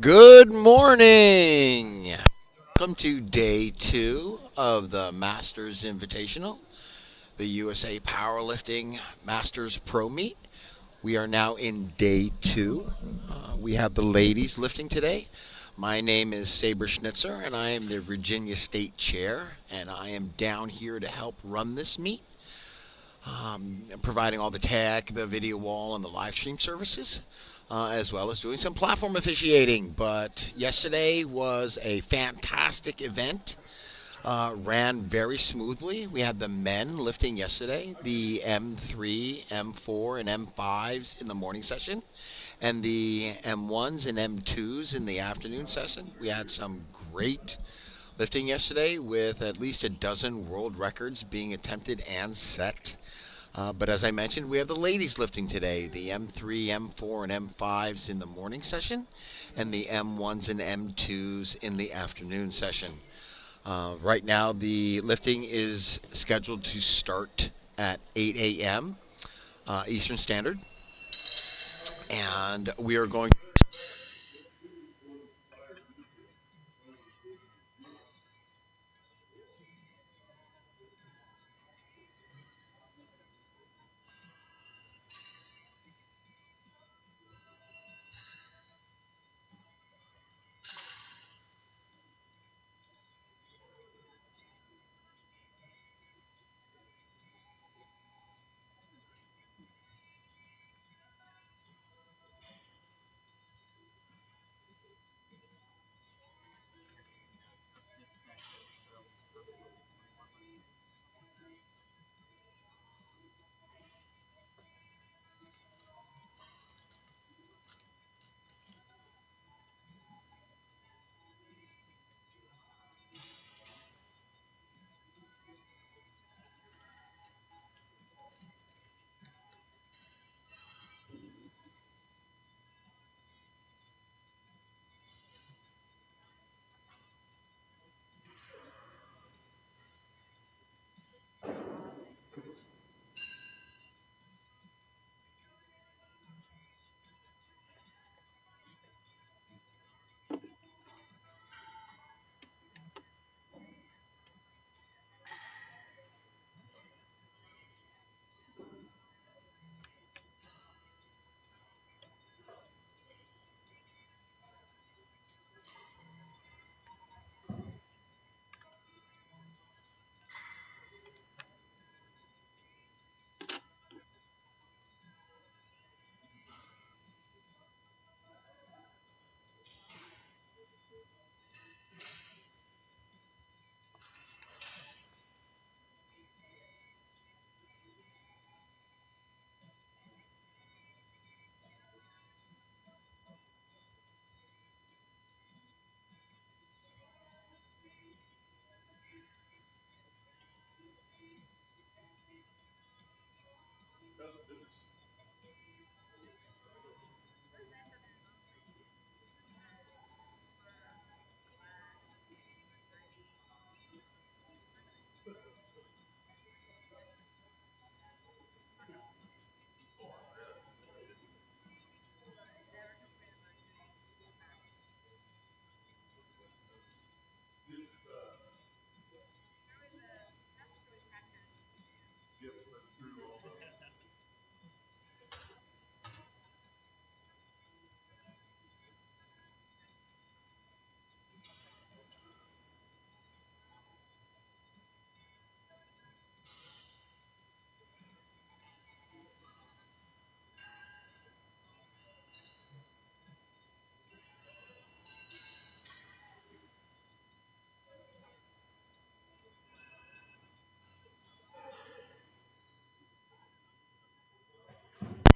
Good morning. Welcome to day two of the Masters Invitational, the USA Powerlifting Masters Pro Meet. We are now in day two. We have the ladies lifting today. My name is Saber Schnitzer, and I am the Virginia State Chair, and I am down here to help run this meet, providing all the tech, the video wall, and the live stream services, as well as doing some platform officiating. But yesterday was a fantastic event. Ran very smoothly. We had the men lifting yesterday, the M3, M4, and M5s in the morning session, and the M1s and M2s in the afternoon session. We had some great lifting yesterday with at least a dozen world records being attempted and set. But as I mentioned, we have the ladies lifting today, the M3, M4, and M5s in the morning session, and the M1s and M2s in the afternoon session. Right now, the lifting is scheduled to start at 8 a.m. Eastern Standard, and we are going.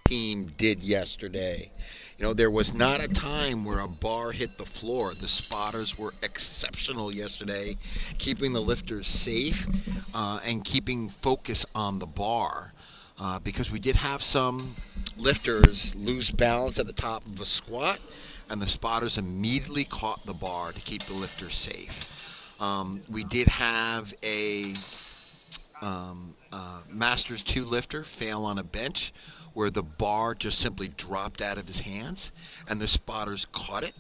Team did yesterday. There was not a time where a bar hit the floor. The spotters were exceptional yesterday, keeping the lifters safe and keeping focus on the bar. Because we did have some lifters lose balance at the top of a squat, and the spotters immediately caught the bar to keep the lifters safe. We did have a Masters 2 lifter fail on a bench where the bar just simply dropped out of his hands and the spotters caught it.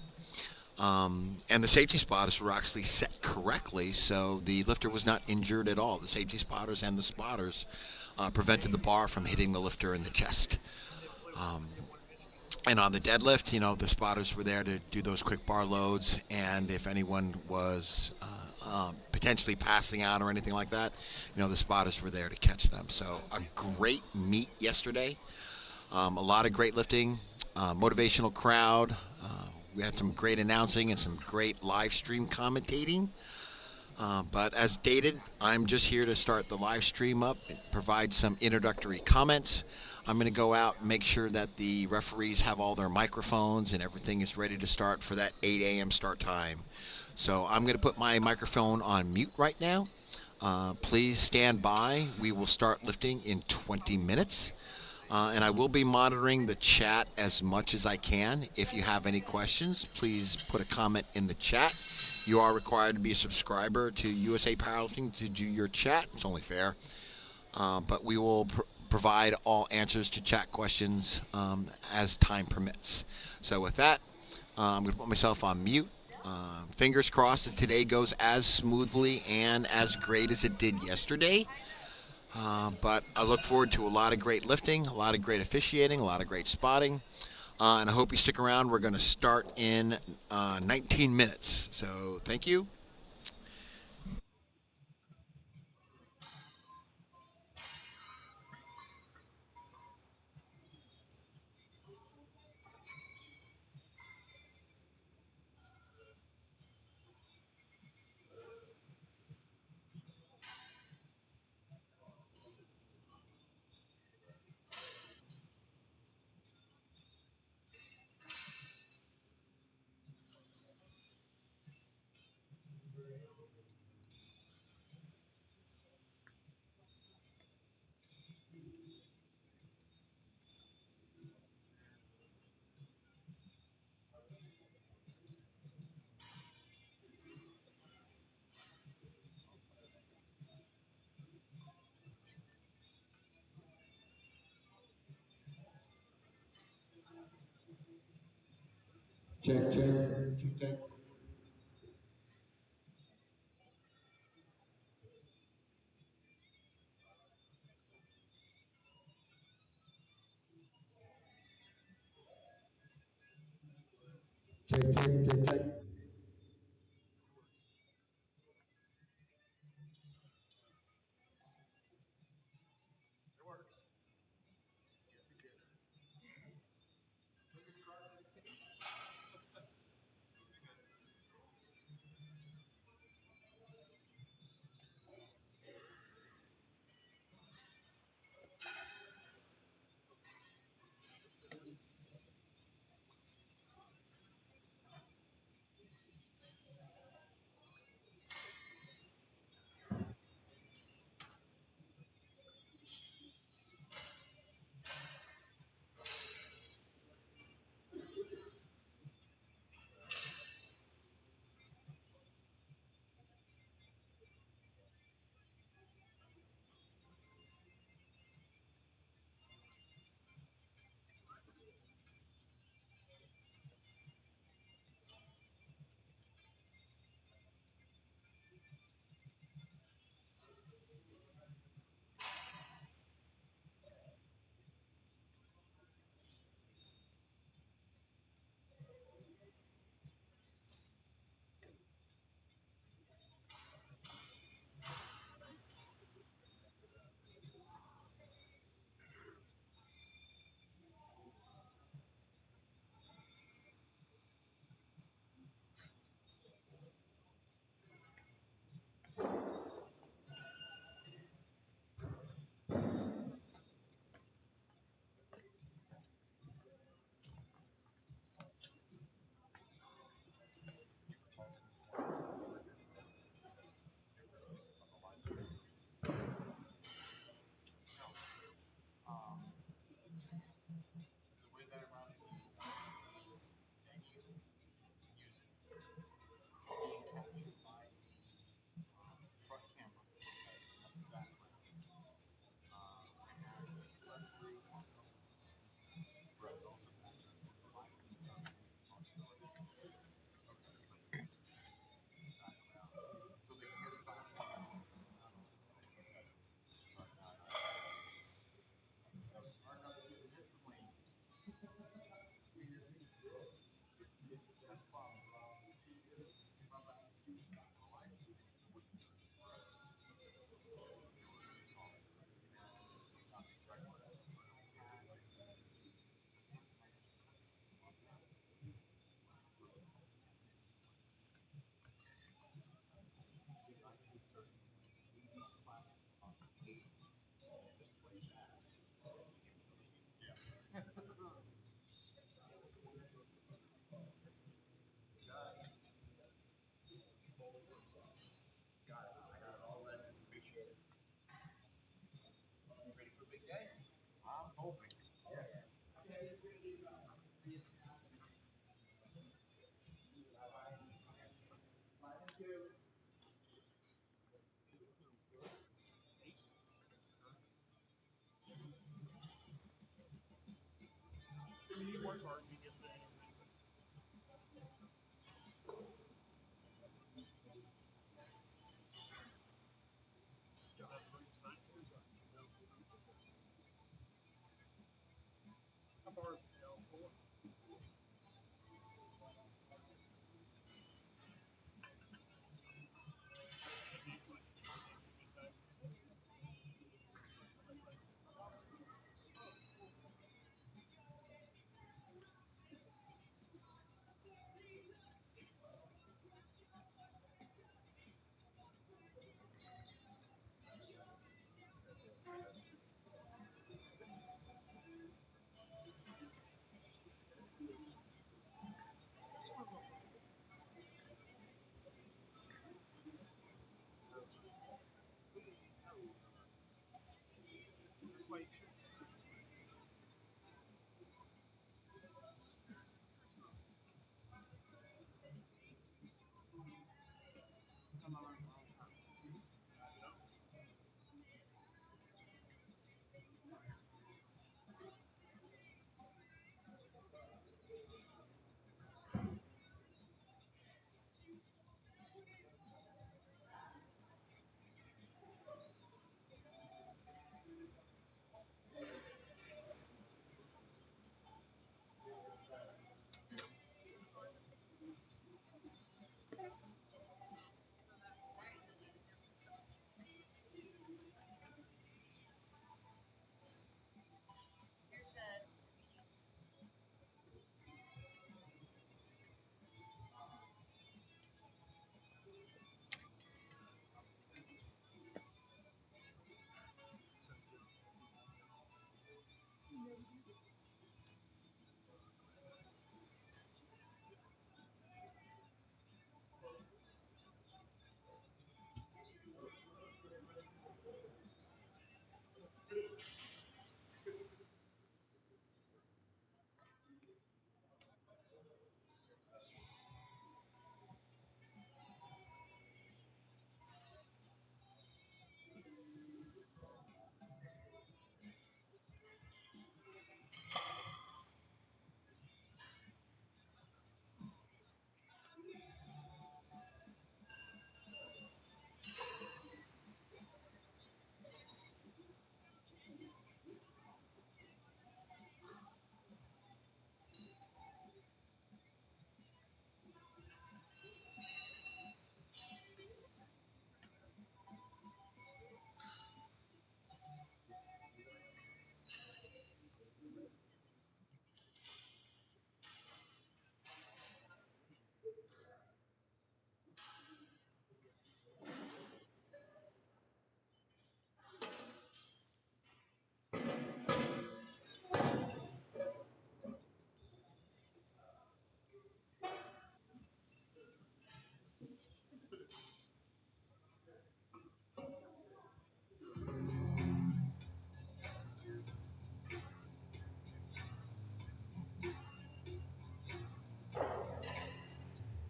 And the safety spotters were actually set correctly, so the lifter was not injured at all. The safety spotters and the spotters prevented the bar from hitting the lifter in the chest. And on the deadlift, the spotters were there to do those quick bar loads, and if anyone was potentially passing out or anything like that, the spotters were there to catch them. So a great meet yesterday. A lot of great lifting, motivational crowd. We had some great announcing and some great live stream commentating. But as stated, I'm just here to start the live stream up, provide some introductory comments. I'm going to go out and make sure that the referees have all their microphones and everything is ready to start for that 8 a.m. start time. So I'm going to put my microphone on mute right now. Please stand by. We will start lifting in 20 minutes. And I will be monitoring the chat as much as I can. If you have any questions, please put a comment in the chat. You are required to be a subscriber to USA Powerlifting to do your chat. It's only fair. But we will provide all answers to chat questions as time permits. So with that, I'm going to put myself on mute. Fingers crossed that today goes as smoothly and as great as it did yesterday. But I look forward to a lot of great lifting, a lot of great officiating, a lot of great spotting. And I hope you stick around. We're going to start in 19 minutes. So thank you. Check, check, check, check. Check, check, check, check.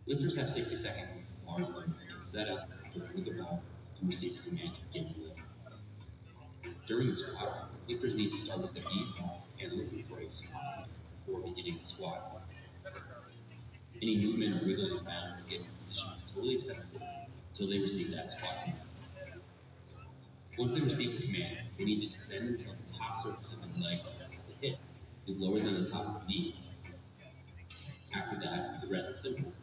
Lifters have 60 seconds with bars length to get set up, with the ball, and receive the command to begin the lift. During the squat, lifters need to start with their knees locked and listen for a squat before beginning the squat. Any movement or wiggling around to get in position is totally acceptable until they receive that squat command. Once they receive the command, they need to descend until the top surface of the legs, the hip, is lower than the top of the knees. After that, the rest is simple.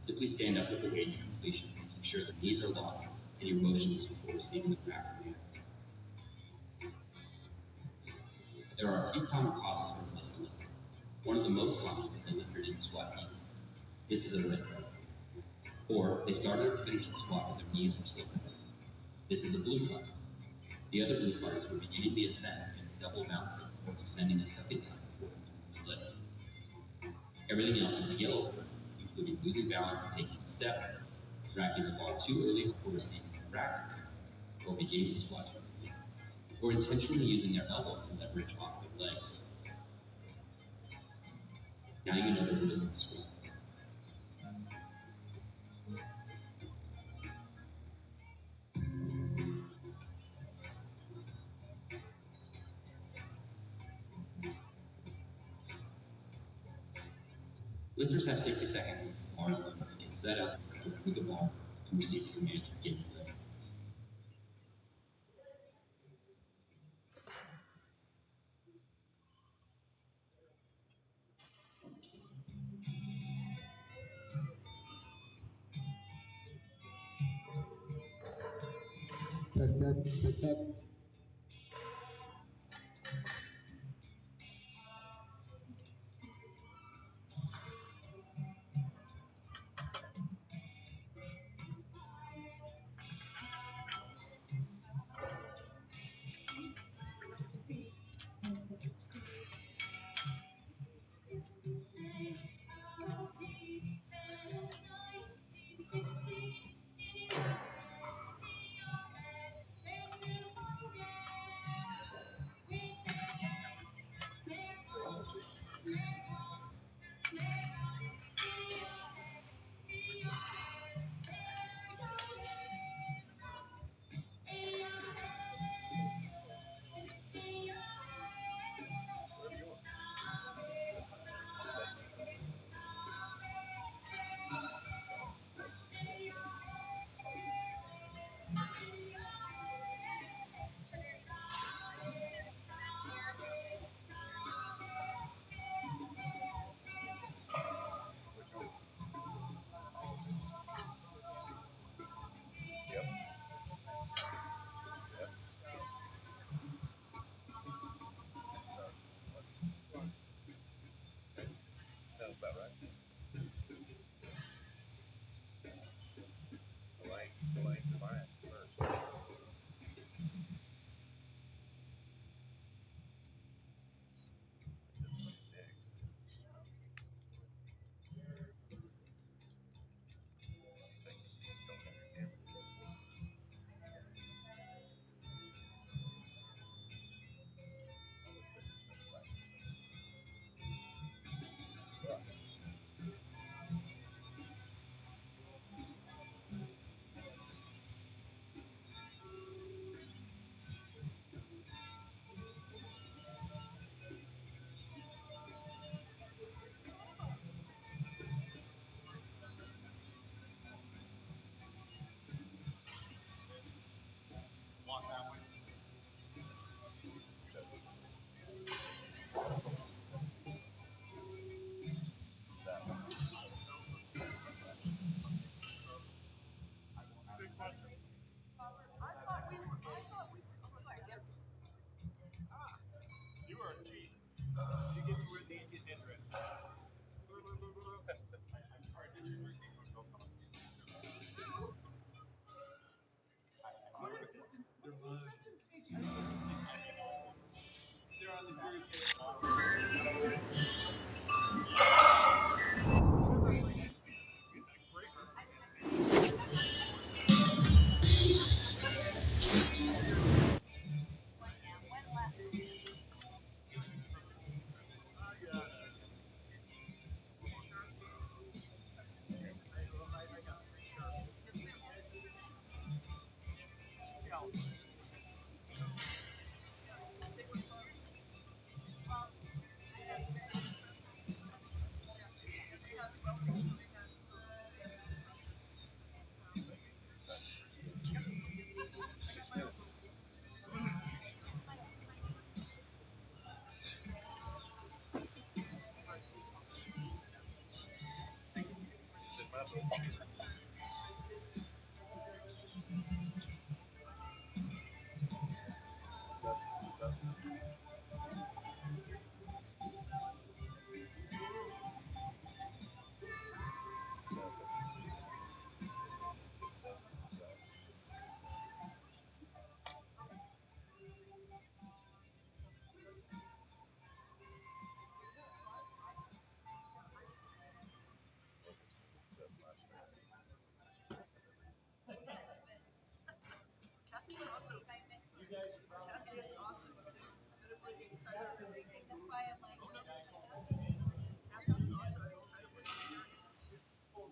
Simply stand up with the weight to completion, making sure the knees are locked and your motions before receiving the back command. There are a few common causes for missed lift. One of the most common is that the lifter didn't squat deep. This is a lift. Or they started or finished the squat with their knees were still bent. This is a blue card. The other blue card is for beginning the ascent and double bouncing or descending a second time before the lift. Everything else is a yellow card, including losing balance and taking a step, racking the ball too early before receiving the rack, or beginning the squat too early, or intentionally using their elbows to leverage off their legs. Now you know the rules of the squat. Lifters have 60-second bars left to get set up, remove the ball, and receive the command to begin your lift. Check.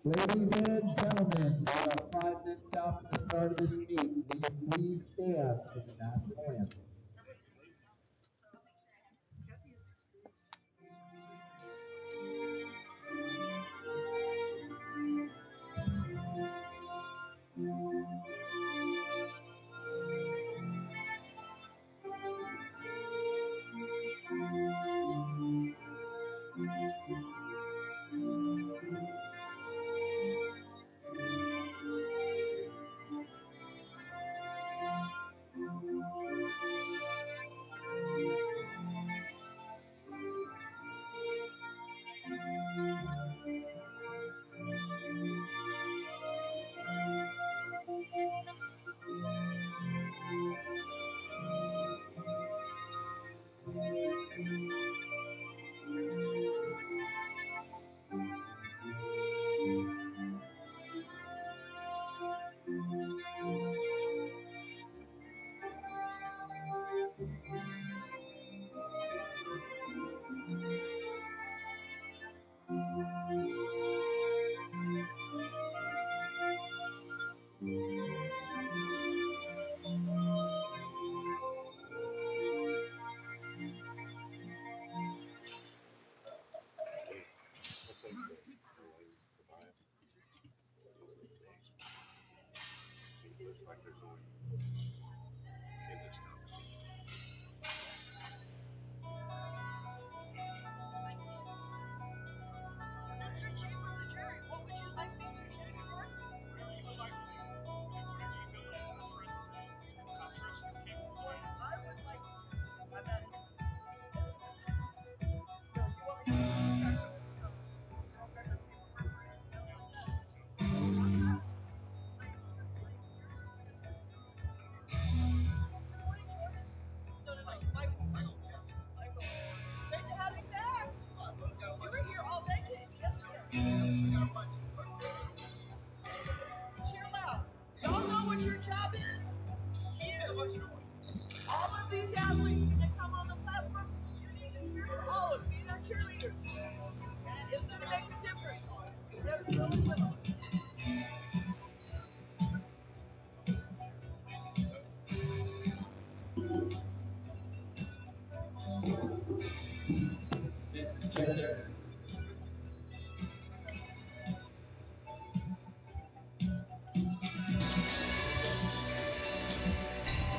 Ladies and gentlemen, we are 5 minutes out from the start of this meet. Will you please stand for the national anthem?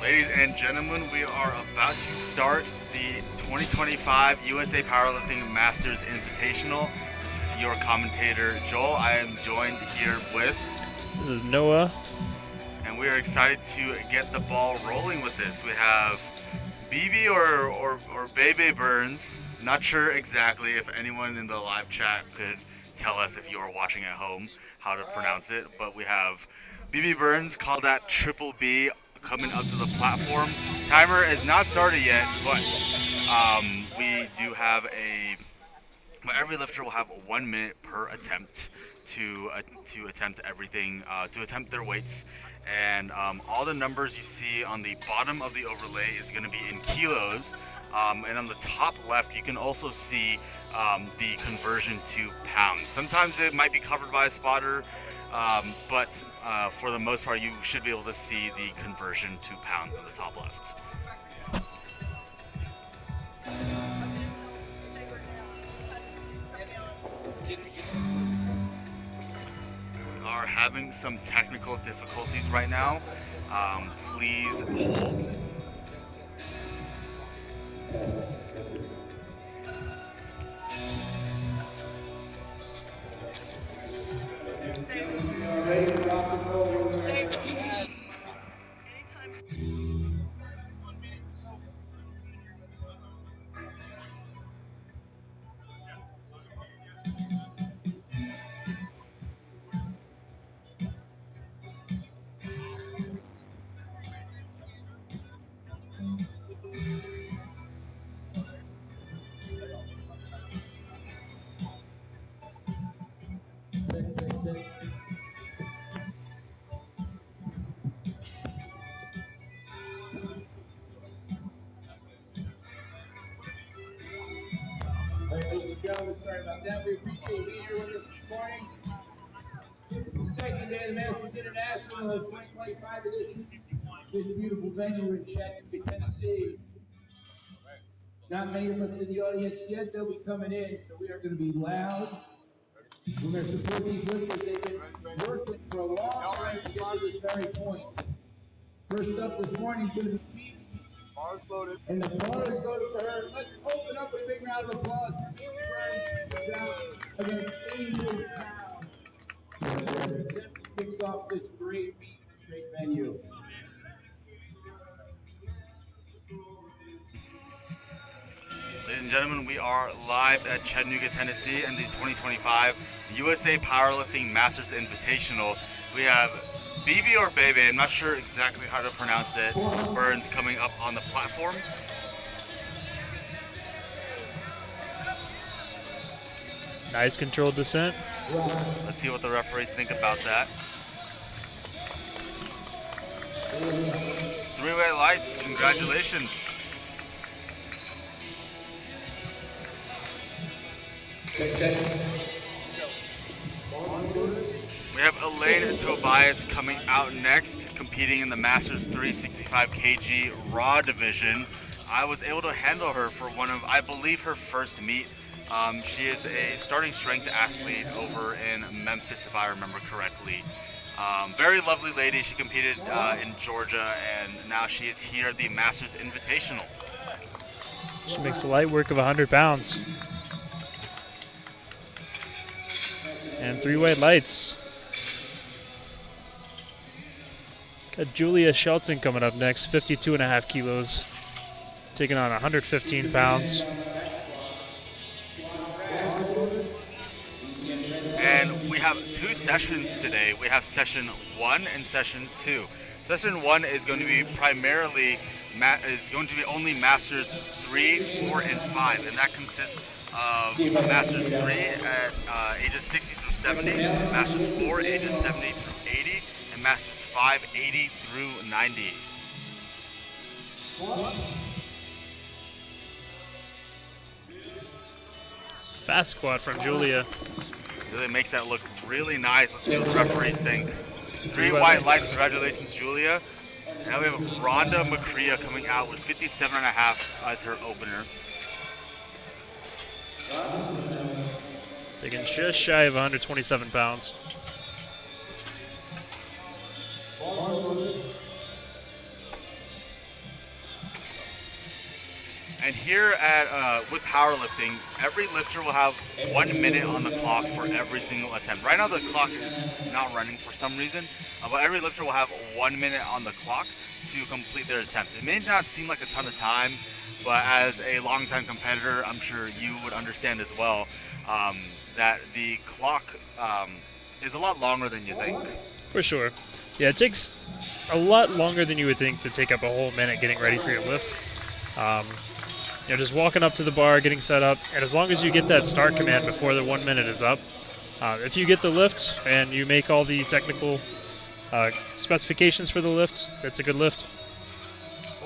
Ladies and gentlemen, we are about to start the 2025 USA Powerlifting Masters Invitational. This is your commentator, Joel. I am joined here with... This is Noah. And we are excited to get the ball rolling with this. We have BB or Bebe Burns. Not sure exactly if anyone in the live chat could tell us, if you are watching at home, how to pronounce it. But we have BB Burns, called that Triple B, coming up to the platform. Timer is not started yet, but we do have every lifter will have 1 minute per attempt to attempt everything, to attempt their weights. And all the numbers you see on the bottom of the overlay is going to be in kilos. And on the top left, you can also see the conversion to pounds. Sometimes it might be covered by a spotter, but for the most part, you should be able to see the conversion to pounds on the top left. We are having some technical difficulties right now. Please hold. Ladies and gentlemen, sorry about that. We appreciate you being here with us this morning. Second day of the Masters International 2025 edition. This beautiful venue in Chattanooga, Tennessee. Not many of us in the audience yet. They'll be coming in, so we are going to be loud. We're going to support these lifters. They've been working for a long time to get to this very point. First up this morning is going to be Phoebe. And the bar is loaded for her. Let's open up with a big round of applause for Phoebe Burns down against 88 pounds. Kicks off this great venue. Ladies and gentlemen, we are live at Chattanooga, Tennessee, and the 2025 USA Powerlifting Masters Invitational. We have BB or Bebe, I'm not sure exactly how to pronounce it, Burns coming up on the platform. Nice controlled descent. Let's see what the referees think about that. Three-way lights, congratulations. We have Elaine Tobias coming out next, competing in the Masters 365 kg Raw division. I was able to handle her for one of, I believe, her first meet. She is a starting strength athlete over in Memphis, if I remember correctly. Very lovely lady. She competed in Georgia, and now she is here at the Masters Invitational. She makes the light work of 100 pounds. And 3 white lights. Got Julia Shelton coming up next, 52.5 kilos, taking on 115 pounds. And we have 2 sessions today. We have session 1 and session 2. Session 1 is going to be primarily only Masters 3, 4, and 5, and that consists of Masters 3 at ages 60 through 70, Masters 4 ages 70 through 80, and Masters 5 80 through 90. Fast squat from Julia. Really makes that look really nice. Let's see what the referees think. 3 white lights. Congratulations, Julia. And now we have Rhonda McCrea coming out with 57.5 as her opener. Taking just shy of 127 pounds. And here at with powerlifting, every lifter will have 1 minute on the clock for every single attempt. Right now the clock is not running for some reason, but every lifter will have 1 minute on the clock to complete their attempt. It may not seem like a ton of time, but as a longtime competitor, I'm sure you would understand as well that the clock is a lot longer than you think. For sure. Yeah, it takes a lot longer than you would think to take up a whole minute getting ready for your lift. Just walking up to the bar, getting set up, and as long as you get that start command before the 1 minute is up, if you get the lift and you make all the technical specifications for the lift, that's a good lift.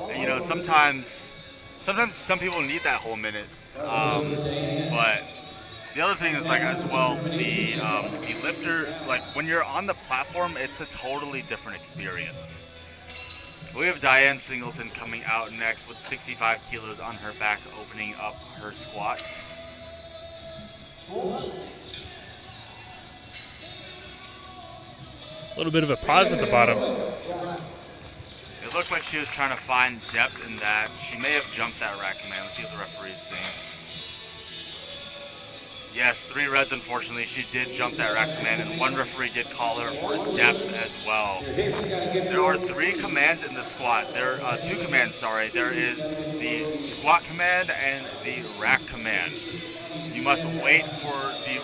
And, sometimes some people need that whole minute, but the other thing is as well, the lifter, when you're on the platform, it's a totally different experience. We have Diane Singleton coming out next with 65 kilos on her back, opening up her squats. A little bit of a pause at the bottom. It looked like she was trying to find depth in that. She may have jumped that rack command. Let's see what the referees think. Yes, 3 reds, unfortunately. She did jump that rack command, and 1 referee did call her for depth as well. There are 3 commands in the squat. There are 2 commands, sorry. There is the squat command and the rack command. You must wait for the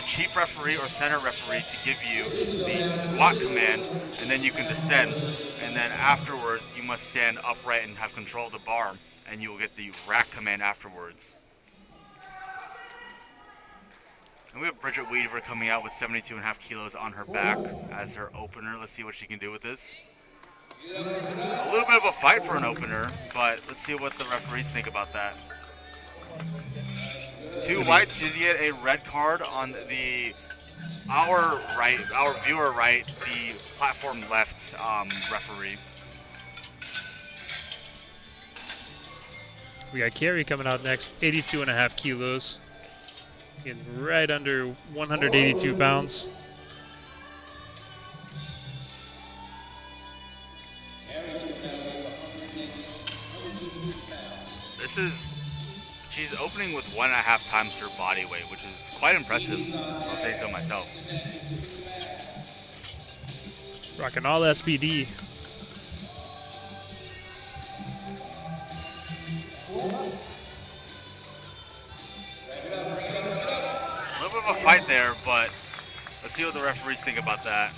chief referee or center referee to give you the squat command, and then you can descend. And then afterwards, you must stand upright and have control of the bar, and you will get the rack command afterwards. And we have Bridget Weaver coming out with 72.5 kilos on her back as her opener. Let's see what she can do with this. A little bit of a fight for an opener, but let's see what the referees think about that. 2 whites. She did get a red card on our viewer right, the platform left referee. We got Carrie coming out next, 82.5 kilos. Getting right under 182 pounds. She's opening with 1.5 times her body weight, which is quite impressive, I'll say so myself. Rocking all SPD. A little bit of a fight there, but let's see what the referees think about that.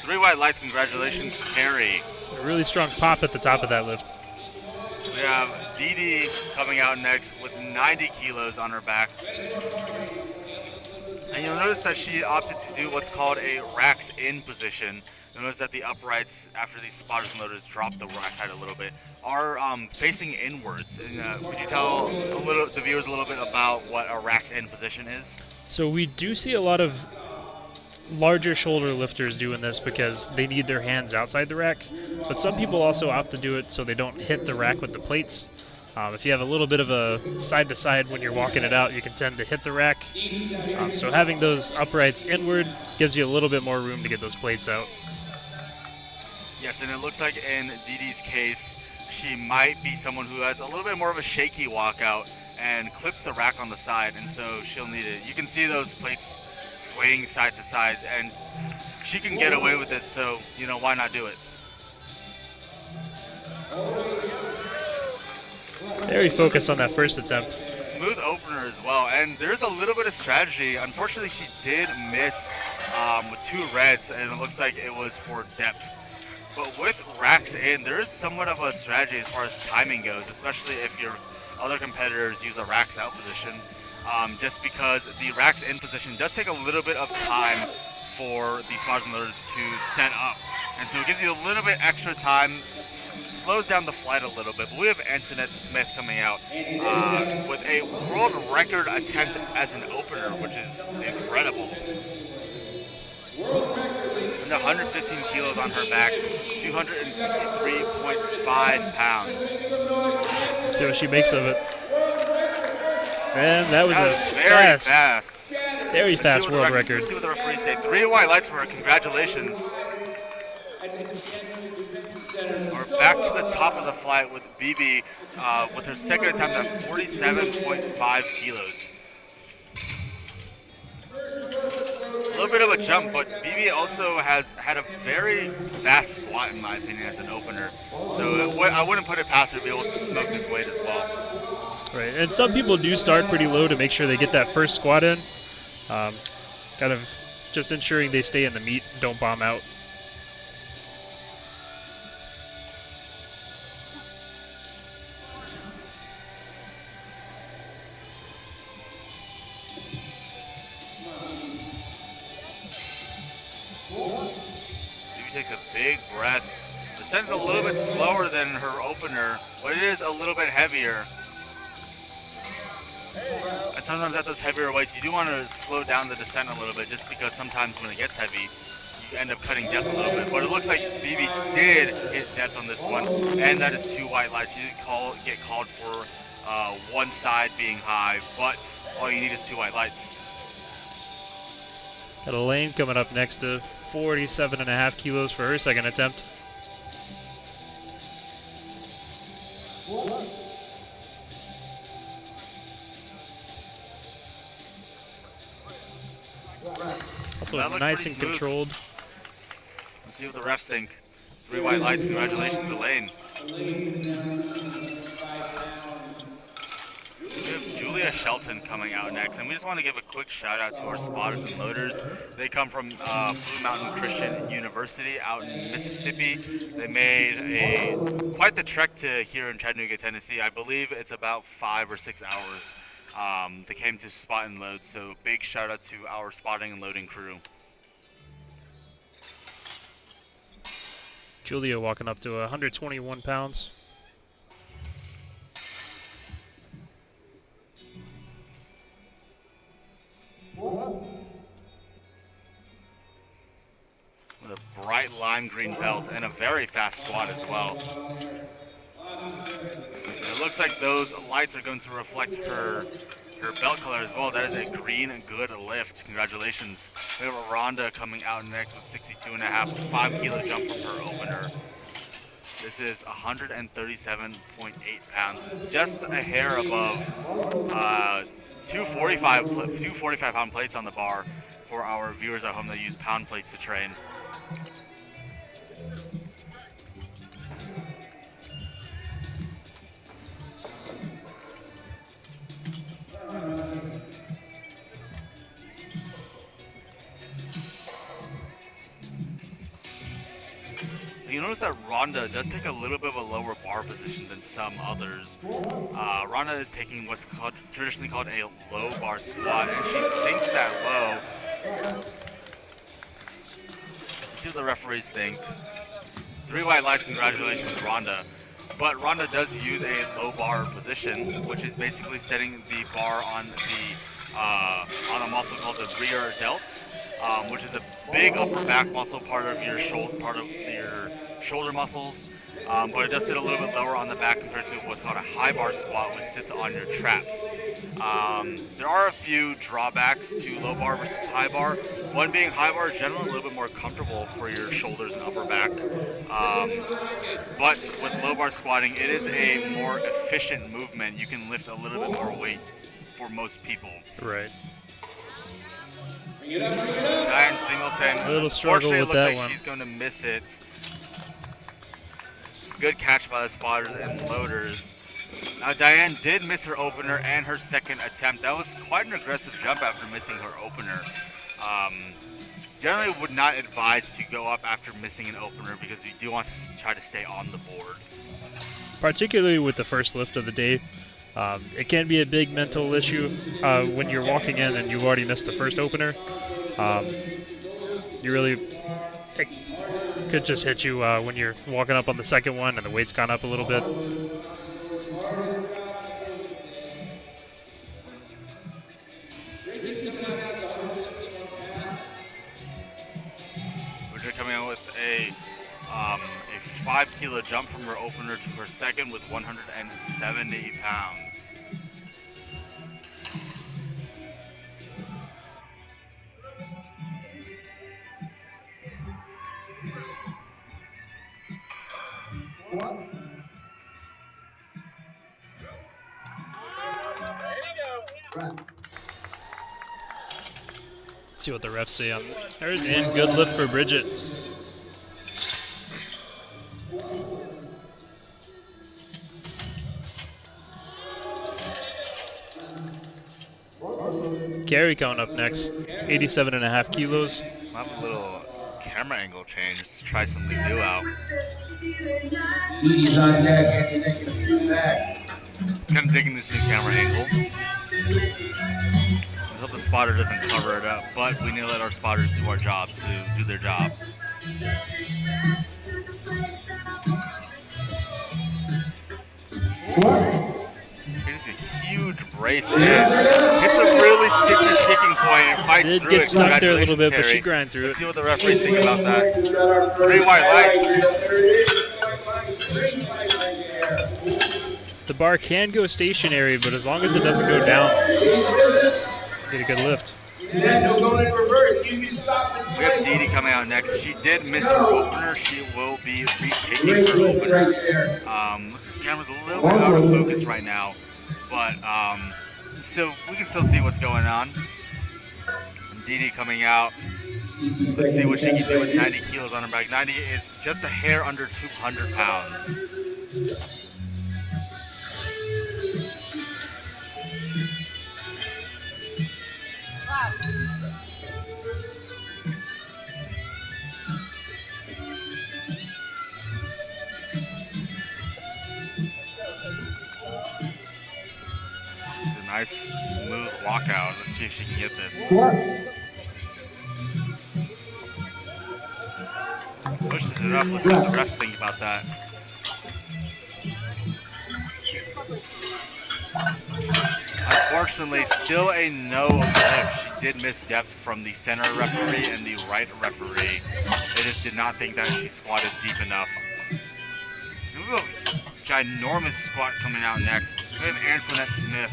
3 white lights, congratulations, Carrie. A really strong pop at the top of that lift. We have Dee Dee coming out next with 90 kilos on her back. And you'll notice that she opted to do what's called a racks in position. You'll notice that the uprights, after these spotters and loaders drop the rack height a little bit, are facing inwards. And could you tell the viewers a little bit about what a racks in position is? So we do see a lot of larger shoulder lifters doing this because they need their hands outside the rack. But some people also opt to do it so they don't hit the rack with the plates. If you have a little bit of a side-to-side when you're walking it out, you can tend to hit the rack. So having those uprights inward gives you a little bit more room to get those plates out. Yes, and it looks like in Dee Dee's case, she might be someone who has a little bit more of a shaky walkout and clips the rack on the side, and so she'll need it. You can see those plates swaying side to side, and she can get away with it, so, you know, why not do it? Very focused on that first attempt. Smooth opener as well, and there's a little bit of strategy. Unfortunately, she did miss with 2 reds, and it looks like it was for depth. But with racks in, there is somewhat of a strategy as far as timing goes, especially if your other competitors use a racks out position, just because the racks in position does take a little bit of time for the spotters and loaders to set up. And so it gives you a little bit extra time, slows down the flight a little bit. But we have Antoinette Smith coming out with a world record attempt as an opener, which is incredible. And 115 kilos on her back, 253.5 pounds. Let's see what she makes of it. And that was very fast. Very fast world record. Let's see what the referees say. 3 white lights for her. Congratulations. We're back to the top of the flight with BB with her second attempt at 47.5 kilos. A little bit of a jump, but BB also has had a very fast squat, in my opinion, as an opener. So I wouldn't put it past her to be able to smoke this weight as well. Right, and some people do start pretty low to make sure they get that first squat in. Kind of just ensuring they stay in the meat, don't bomb out. Takes a big breath. The descent's a little bit slower than her opener, but it is a little bit heavier. And sometimes at those heavier weights, you do want to slow down the descent a little bit, just because sometimes when it gets heavy, you end up cutting depth a little bit. But it looks like BB did hit depth on this one, and that is 2 white lights. You didn't get called for one side being high, but all you need is 2 white lights. Got Elaine coming up next to 47.5 kilos for her second attempt. Also nice and controlled. Let's see what the refs think. 3 white lights. Congratulations, Elaine. We have Julia Shelton coming out next, and we just want to give a quick shout out to our spotters and loaders. They come from Blue Mountain Christian University out in Mississippi. They made quite the trek to here in Chattanooga, Tennessee. I believe it's about 5 or 6 hours. They came to spot and load, so big shout out to our spotting and loading crew. Julia walking up to 121 pounds. With a bright lime green belt and a very fast squat as well. It looks like those lights are going to reflect her belt color as well. That is a green and good lift. Congratulations. We have Rhonda coming out next with 62.5, 5 kilo jump from her opener. This is 137.8 pounds, just a hair above 245 pound plates on the bar for our viewers at home that use pound plates to train. You notice that Rhonda does take a little bit of a lower bar position than some others. Rhonda is taking what's traditionally called a low bar squat, and she sinks that low. Let's see what the referees think. 3 white lights, congratulations, Rhonda. But Rhonda does use a low bar position, which is basically setting the bar on a muscle called the rear delts, which is a big upper back muscle, part of your shoulder muscles. but it does sit a little bit lower on the back compared to what's called a high bar squat, which sits on your traps. There are a few drawbacks to low bar versus high bar. One being high bar is generally a little bit more comfortable for your shoulders and upper back. But with low bar squatting, it is a more efficient movement. You can lift a little bit more weight for most people. Right. Diane Singleton, A little struggle unfortunately, with looks that like one. she's going to miss it. Good catch by the spotters and loaders. Now Diane did miss her opener and her second attempt. That was quite an aggressive jump after missing her opener. Generally would not advise to go up after missing an opener because you do want to try to stay on the board. Particularly with the first lift of the day. It can be a big mental issue when you're walking in and you've already missed the first opener. It could just hit you when you're walking up on the second one and the weight's gone up a little bit. Bridget coming out with a 5 kilo jump from her opener to her second with 170 pounds. Let's see what the refs say on there's in. Good lift for Bridget. Gary coming up next, 87.5 kilos. I'll have a little camera angle change. Let's try something new out. He's on deck, and they can do that. Kind of digging this new camera angle. I hope the spotter doesn't cover it up, but we need to let our spotters do our job to do their job. Here's a huge brace in. It's a really sticky kicking point and fights Did through get it. stuck there a little bit, but Congratulations, she grind through Let's it. see what the referees think about that. 3 white lights. The bar can go stationary, but as long as it doesn't go down, get a good lift. No going in reverse. You can stop and We have Dee Dee coming out next. She did miss her opener. She will be retaking her opener. Looks like the camera's a little bit out of focus right now, but so we can still see what's going on. Dee Dee coming out. Let's see what she can do with 90 kilos on her back. 90 is just a hair under 200 pounds. It's a nice, smooth walkout. Let's see if she can get this. Pushes it up. Let's see what the refs think about that. Unfortunately, still a no lift. She did miss depth from the center referee and the right referee. They just did not think that she squatted deep enough. We have a ginormous squat coming out next. We have Antoinette Smith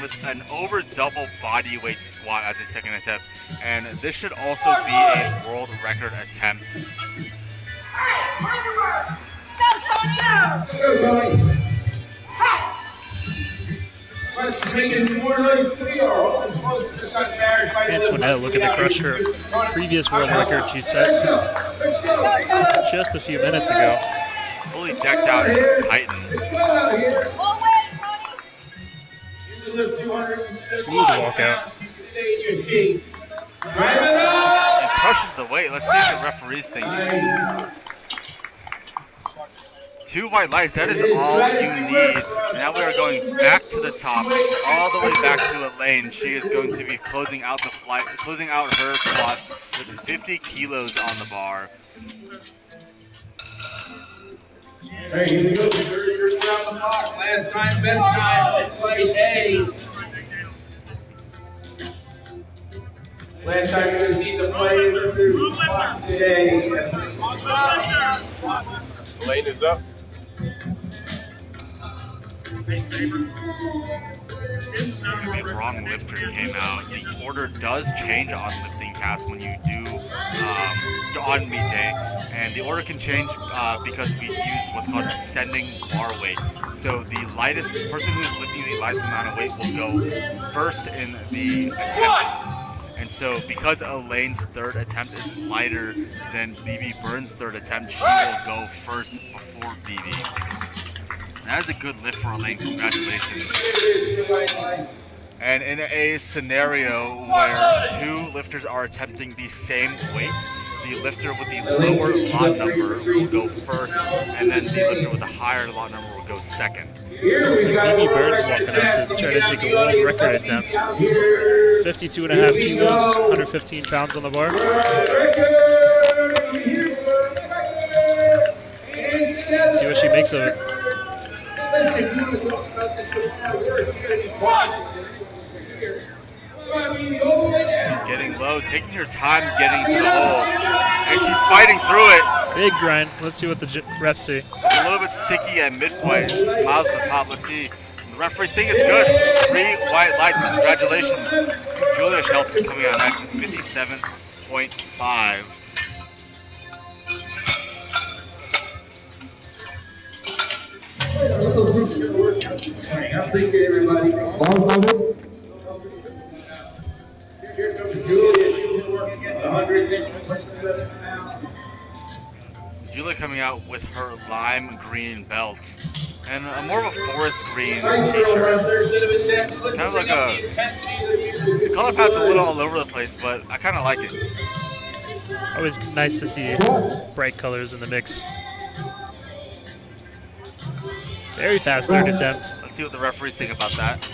with an over double body weight squat as a second attempt. And this should also be a world record attempt. Antoinette looking to crush her previous world record she set just a few minutes ago. Fully decked out in Titan. Smooth walkout. And crushes the weight. Let's see what the referees think. 2 white lights, that is all you need. Now we are going back to the top, all the way back to a lane. She is going to be closing out the flight, closing out her squat with 50 kilos on the bar. Hey, here we go. 30 around the block. Last time, best time. Flight A. Last time you see the flight in the spot today. Elaine is up. The wrong lifter came out. The order does change on lifting cast when you do on meet day, and the order can change because we use what's called ascending bar weight. So the person who's lifting the lightest amount of weight will go first in the attempt. And so because Elaine's third attempt is lighter than BB Burns' third attempt, she will go first before BB. That is a good lift for Elaine. Congratulations. And in a scenario where two lifters are attempting the same weight, the lifter with the lower lot number will go first, and then the lifter with the higher lot number will go second. BB Burns walking up to try to take a world record attempt. 52.5 kilos, 115 pounds on the bar. Let's see what she makes of it. Getting low, taking your time getting to the hole, and she's fighting through it. Big grind. Let's see what the refs say. A little bit sticky at midpoint. Smiles at the top. Let's see. The referees think it's good. 3 white lights. Congratulations. Julia Shelton coming out next with 57.5. I'm thinking everybody. Here comes Julia. She's working at 127 pounds. Julia coming out with her lime green belt and more of a forest green t-shirt. Kind of like the color palette's a little all over the place, but I kind of like it. Always nice to see bright colors in the mix. Very fast third attempt. Let's see what the referees think about that.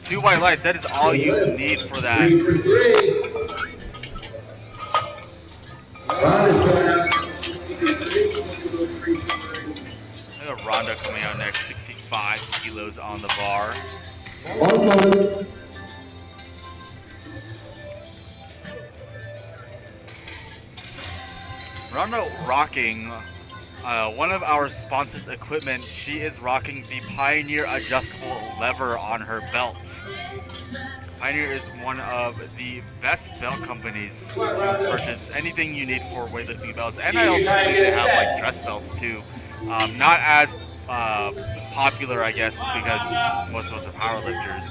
2 white lights, that is all you need for that. I got Rhonda coming out next, 65 kilos on the bar. Rhonda rocking one of our sponsored equipment. She is rocking the Pioneer adjustable lever on her belt. Pioneer is one of the best belt companies to purchase anything you need for weightlifting belts, and I also think they have like dress belts too. Not as popular, I guess, because most of us are powerlifters,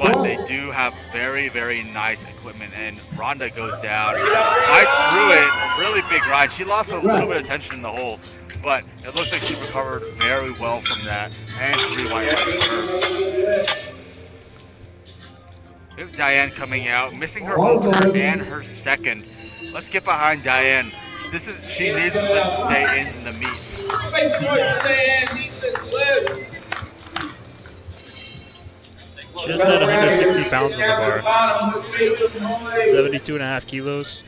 but they do have very, very nice equipment. And Rhonda goes down, fights through it, a really big ride. She lost a little bit of tension in the hole, but it looks like she recovered very well from that, and 3 white lights for her. We have Diane coming out, missing her opener and her second. Let's get behind Diane. She needs to stay in the meet. Just at 160 pounds on the bar. 72.5 kilos.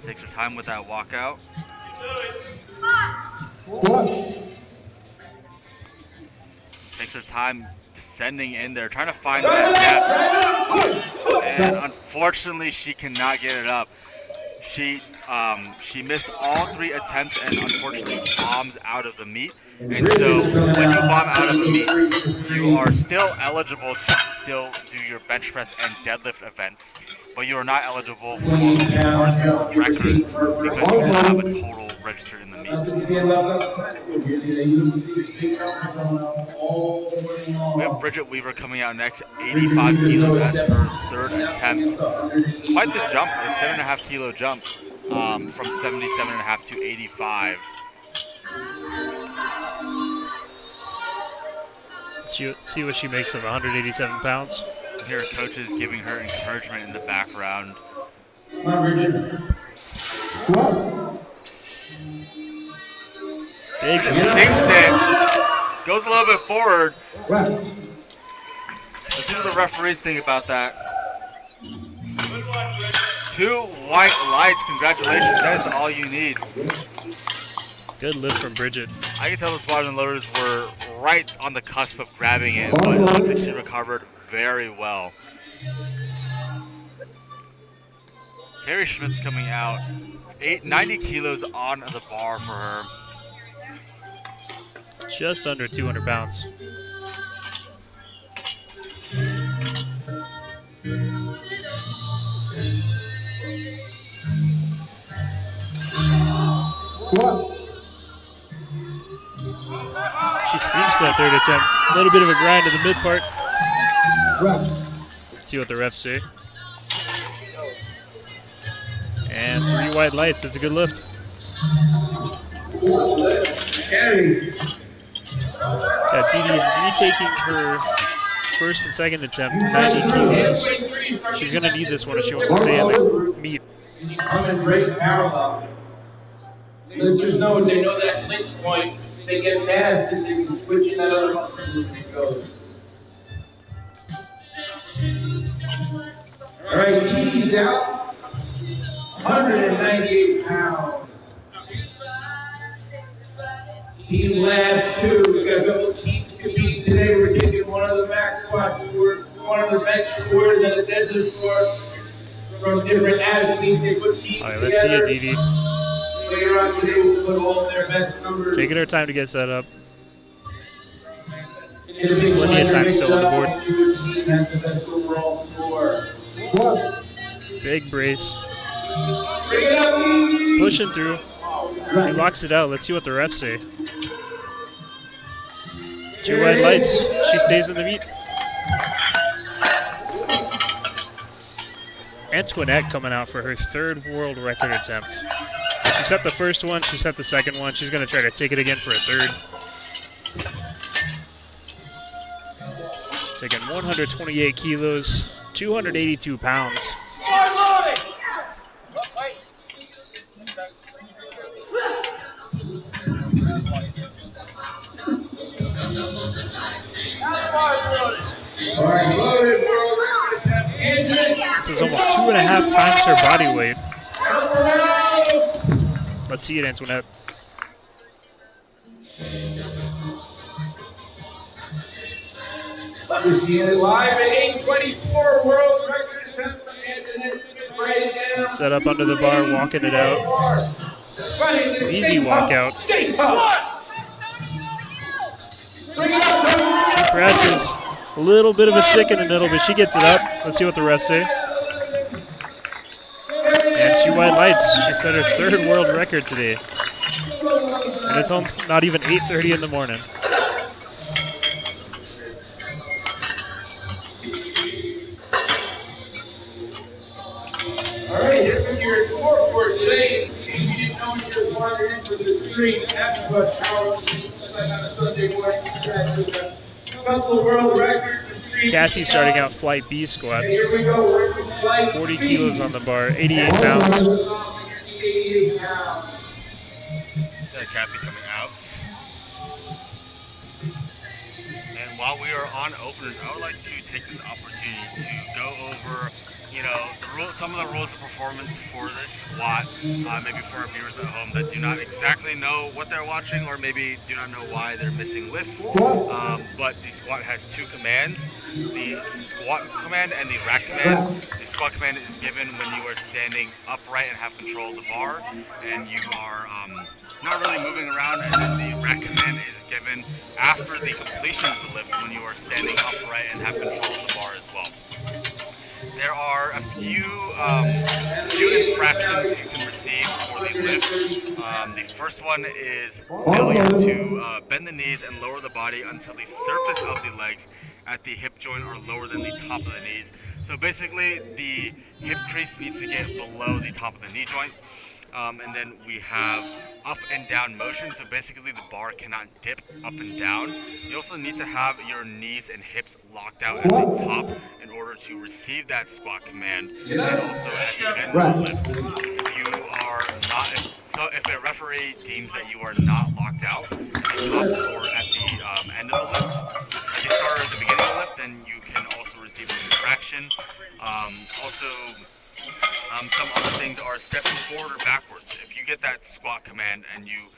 Takes her time with that walkout. Takes her time descending in there, trying to find that depth. And unfortunately, she cannot get it up. She missed all 3 attempts and unfortunately bombs out of the meet. And so when you bomb out of the meet, you are still eligible to still do your bench press and deadlift events, but you are not eligible for the record because you don't have a total registered in the meet. We have Bridget Weaver coming out next, 85 kilos as her third attempt. Quite the jump, a 7.5 kilo jump from 77.5 to 85. Let's see what she makes of 187 pounds. Here, coaches giving her encouragement in the background. Big Sinks it. Goes a little bit forward. Let's see what the referees think about that. 2 white lights. Congratulations. That is all you need. Good lift from Bridget. I can tell the squatters and loaders were right on the cusp of grabbing it, but it looks like she recovered very well. Carrie Schmidt's coming out 90 kilos on the bar for her. Just under 200 pounds. She sneaks that third attempt. A little bit of a grind in the mid part. Let's see what the refs say. And 3 white lights. That's a good lift. Yeah, Didi retaking her first and second attempt, 90 kilos. She's going to need this one if she wants to stay in the meet. I'm in great parallel. Lifters know they know that clinch point. They get past it, they can switch in that other muscle group and it goes. All right, Didi's out. 198 pounds. Team Lab 2, we got a couple of teams competing today. We're taking one of the max squat scores, one of the bench scores, and the deadlift score from different athletes. They put teams All right, together. let's see it, Didi. Later on today, we'll put all their best numbers. Taking her time to get set up. Plenty of time still on the board. Has the best overall score. Big brace. Bring it up, Didi. Pushing through. He locks it out. Let's see what the refs say. 2 white lights. She stays in the meet. Antoinette coming out for her 3rd world record attempt. She set the first one. She set the second one. She's going to try to take it again for a 3rd. Taking 128 kilos, 282 pounds. This is almost 2.5 times her body weight. Let's see it, Antoinette. Live at 8:24 world record attempt by Antoinette. Set up under the bar, walking it out. Easy walkout. She presses. A little bit of a stick in the middle, but she gets it up. Let's see what the refs say. And 2 white lights. She set her 3rd world record today. And it's not even 8:30 in the morning. All right, here's what you're in store for today. In case you didn't know you were wandered in for the stream, that's what Powerlifting looks like on a Sunday morning. A couple of world records and streams. Cassie starting out flight B squat. And here we go, working flight 40 B. kilos on the bar, 88 pounds. 88 pounds. That Kathy coming out. And while we are on openers, I would like to take this opportunity to go over, the rules, some of the rules of performance for this squat. Maybe for our viewers at home that do not exactly know what they're watching, or maybe do not know why they're missing lifts. But the squat has 2 commands: the squat command and the rack command. The squat command is given when you are standing upright and have control of the bar, and you are not really moving around. And then the rack command is given after the completion of the lift, when you are standing upright and have control of the bar as well. There are a few infractions you can receive for the lift. The first one is failure to bend the knees and lower the body until the surface of the legs at the hip joint are lower than the top of the knees. So basically, the hip crease needs to get below the top of the knee joint. And then we have up and down motion, so basically the bar cannot dip up and down. You also need to have your knees and hips locked out at the top in order to receive that squat command. And also at the end of the lift, if you are not, if a referee deems that you are not locked out at the top or at the end of the lift, at the start or at the beginning of the lift, then you can also receive an infraction. Some other things are stepping forward or backwards. If you get that squat command and you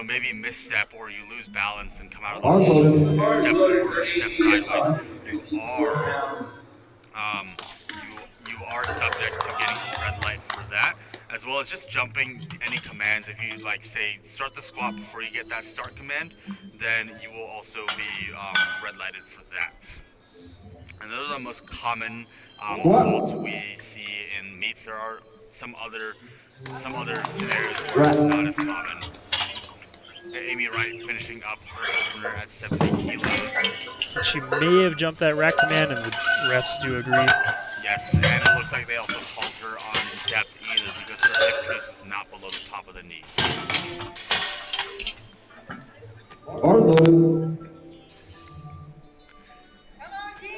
maybe misstep or you lose balance and come out of the wall and step forward or step sideways, you are subject to getting a red light for that, as as well as just jumping any commands. If you like, say, start the squat before you get that start command, then you will also be red lighted for that. And those are the most common faults we see in meets. There are some other scenarios where it's not as common. Amy Wright finishing up her opener at 70 kilos. So she may have jumped that rack command, and the refs do agree. Yes, and it looks like they also called her on depth either because her hip crease is not below the top of the knee. Bar loaded. We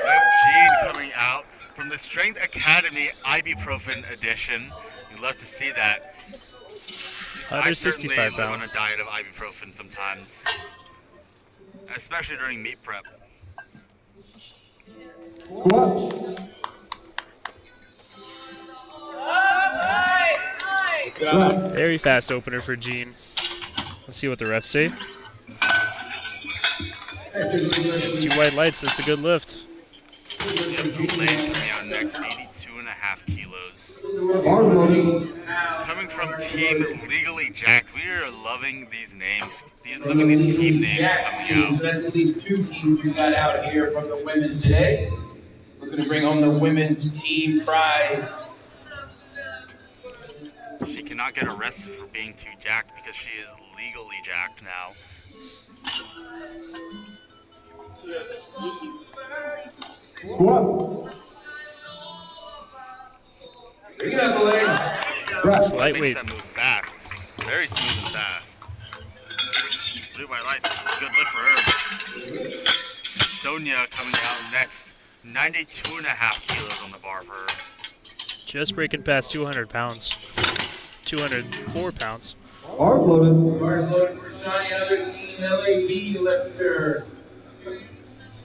have Gene coming out from the Strength Academy Ibuprofen edition. You'd love to see that. I certainly 65 live on a pounds. diet of ibuprofen sometimes, especially during meet prep. Squat. Very fast opener for Gene. Let's see what the refs say. 2 white lights, that's a good lift. We have Lane coming out next, 82.5 kilos. Bar loaded. Coming from Team Legally Jacked, we are loving these names. Loving these team names coming So out. that's at least 2 teams we got out here from the women today. We're going to bring home the women's team prize. She cannot get arrested for being too jacked because she is legally jacked now. Squat. Bring it up, leg. Press. Makes Lightweight. that move fast. Very smooth and fast. 3 white lights. Good lift for her. Sonia coming out next. 92.5 kilos on the bar for her. Just breaking past 200 pounds. 204 pounds. Bars loaded. Bars loaded for Sonya, another Team LAB lifter.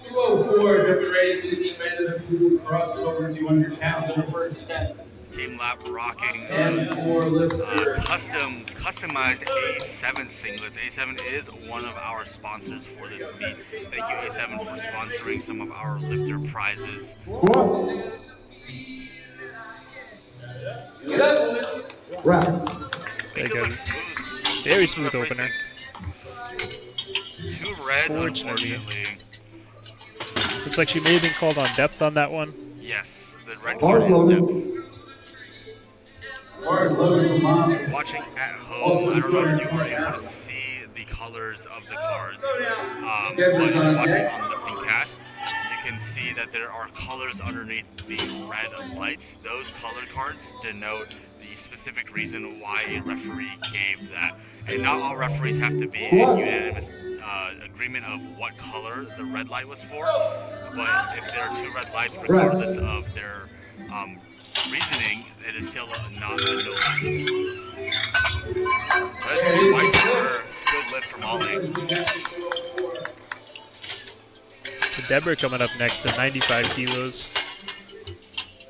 204, jumping right into the deep end of the pool, crossing over 200 pounds on the first attempt. Team lap rocking. And 4 lifter. Customized A7 singlets. A7 is one of our sponsors for this meet. Thank you, A7, for sponsoring some of our lifter prizes. Squat. Get up. Wrap. There Make it goes. look smooth. Very smooth opener. 2 reds, Fortunately. unfortunately. Looks like she may have been called on depth on that one. Yes, the red Bars card is loaded. depth. Bars loaded for mom. Watching at home, I don't know if you were able to see the colors of the cards. But if you're watching on Lifting Cast, you can see that there are colors underneath the red lights. Those color cards denote the specific reason why a referee gave that. And not all referees have to be in unanimous agreement of what color the red light was for. But if there are 2 red lights, regardless of their reasoning, it is still not a no. That's 2 white for her. Good lift from Ollie. So Deborah coming up next at 95 kilos.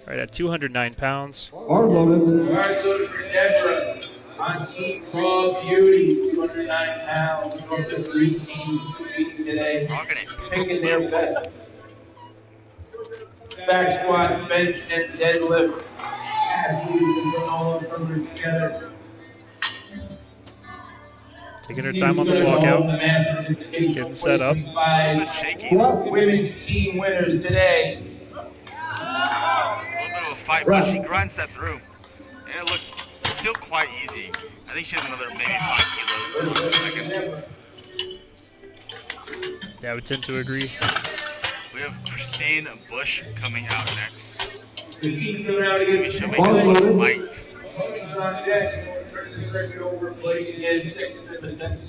Right at 209 pounds. Bars loaded. Bars loaded for Deborah. On Team Raw Beauty, 209 pounds. From the 3 teams competing today. Rocking it. Picking their best. Back squat, bench, and deadlift. Athletes and bring all of them together. Taking her time on the walkout. Getting set up. Shaky. Women's team winners today. A little bit of a fight, but she grinds that through. And it looks still quite easy. I think she has another maybe 5 kilos. Yeah, I would tend to agree. We have Christine Bush coming out next. Christine's coming out Maybe again. she'll make it look light. Focus on deck. Turn this record over, play again. 6 attempts.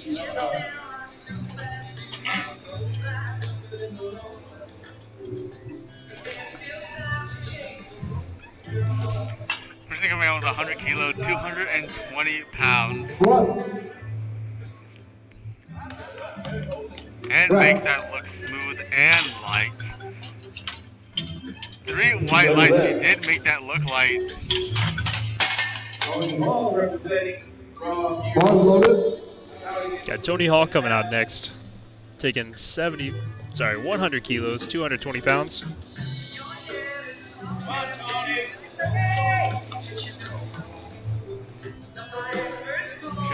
Christine coming out with 100 kilos, 220 pounds. And makes that look smooth and light. 3 white lights. She did make that look light. Got Tony Hall coming out next. Taking 100 kilos, 220 pounds.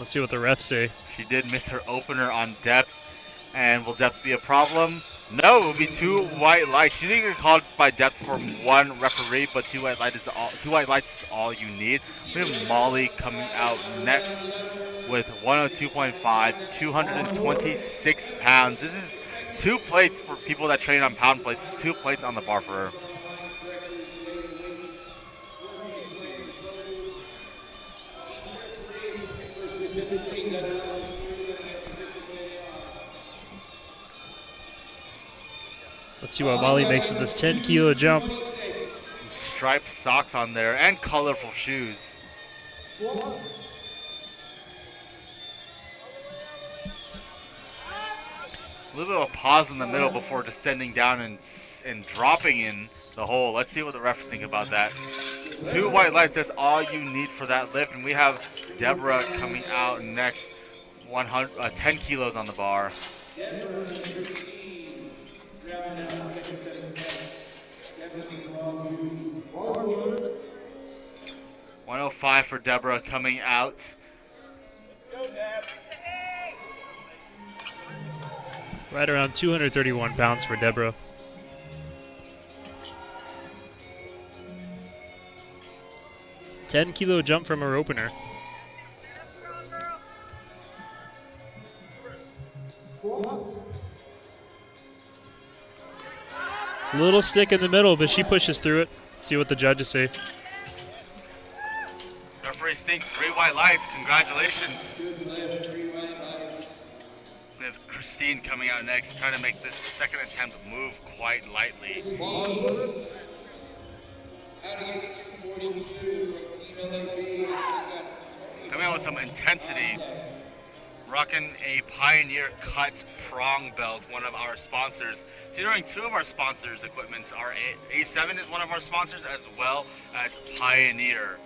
Let's see what the refs say. She did miss her opener on depth, and will depth be a problem? No, it will be 2 white lights. She didn't get called by depth from 1 referee, but 2 white lights is all you need. We have Molly coming out next with 102.5, 226 pounds. This is 2 plates for people that train on pound plates. 2 plates on the bar for her. Let's see what Molly makes of this 10-kilo jump. Some striped socks on there and colorful shoes. A little bit of a pause in the middle before descending down and dropping in the hole. Let's see what the refs think about that. 2 white lights, that's all you need for that lift. And we have Deborah coming out next, 10 kilos on the bar. 105 for Deborah coming out. Right around 231 pounds for Deborah. $10-kilo jump from her opener. Little stick in the middle, but she pushes through it. See what the judges say. Referees think 3 white lights. Congratulations. We have Christine coming out next, trying to make this second attempt move quite lightly. Coming out with some intensity. Rocking a Pioneer cut prong belt, one of our sponsors. Considering 2 of our sponsors' equipments are A7 is one of our sponsors, as well as Pioneer.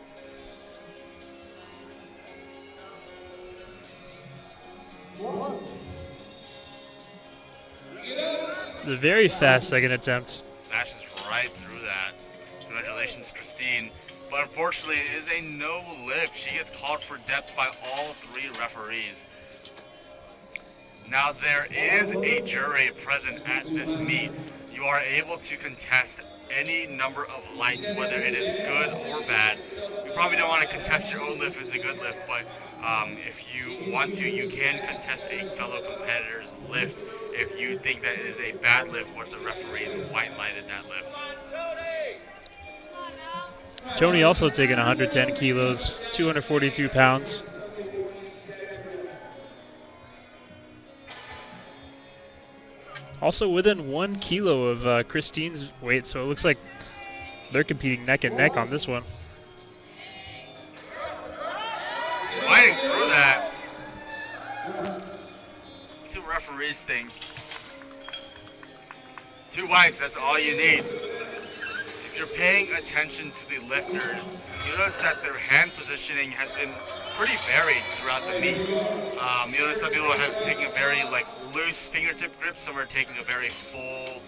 The very fast second attempt. Smashes right through that. Congratulations, Christine. But unfortunately, it is a no lift. She gets called for depth by all 3 referees. Now, there is a jury present at this meet. You are able to contest any number of lights, whether it is good or bad. You probably don't want to contest your own lift if it's a good lift, but if you want to, you can contest a fellow competitor's lift if you think that it is a bad lift where the referees white-lighted that lift. Tony also taking 110 kilos, 242 pounds. Also within 1 kilo of Christine's weight, so it looks like they're competing neck and neck on this one. Fighting through that. 2 referees think 2 whites, that's all you need. If you're paying attention to the lifters, you notice that their hand positioning has been pretty varied throughout the meet. You notice some people have taken a very loose fingertip grip, some are taking a very full,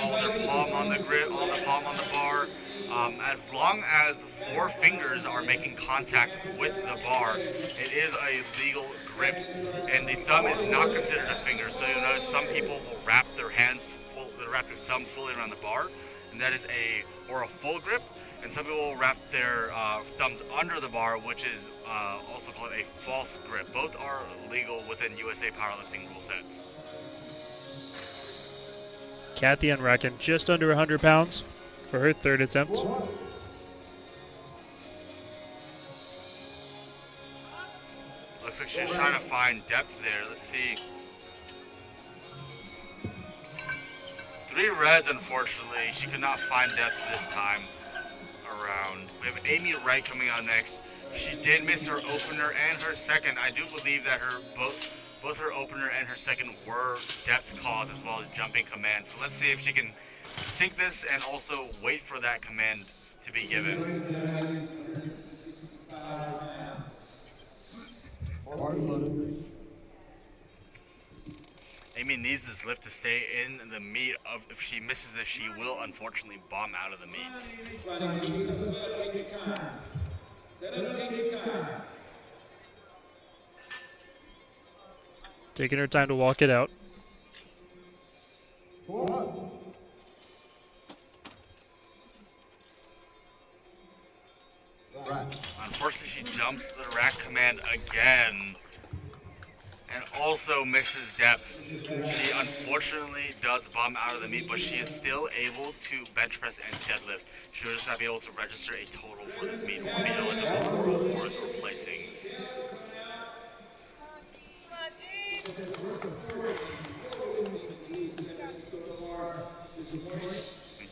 all their palm on the grip, all their palm on the bar. As long as 4 fingers are making contact with the bar, it is a legal grip, and the thumb is not considered a finger. So you'll notice some people will wrap their thumb fully around the bar, and that is a full grip. And some people will wrap their thumbs under the bar, which is also called a false grip. Both are legal within USA powerlifting rule sets. Kathy Unracken just under 100 pounds for her 3rd attempt. Looks like she's trying to find depth there. Let's see. 3 reds, unfortunately. She could not find depth this time around. We have Amy Wright coming out next. She did miss her opener and her second. I do believe that both her opener and her second were depth calls as well as jumping commands. So let's see if she can sync this and also wait for that command to be given. Amy needs this lift to stay in the meet. If she misses this, she will unfortunately bomb out of the meet. Taking her time to walk it out. Unfortunately, she jumps the rack command again and also misses depth. She unfortunately does bomb out of the meet, but she is still able to bench press and deadlift. She will just not be able to register a total for this meet or be eligible for awards or placings.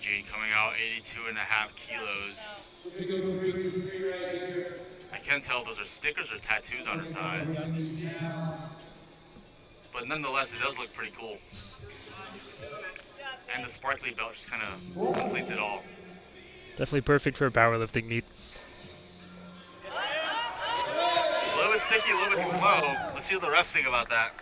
Jane coming out 82.5 kilos. I can't tell if those are stickers or tattoos on her thighs. But nonetheless, it does look pretty cool. And the sparkly belt just kind of completes it all. Definitely perfect for a powerlifting meet. A little bit sticky, a little bit slow. Let's see what the refs think about that.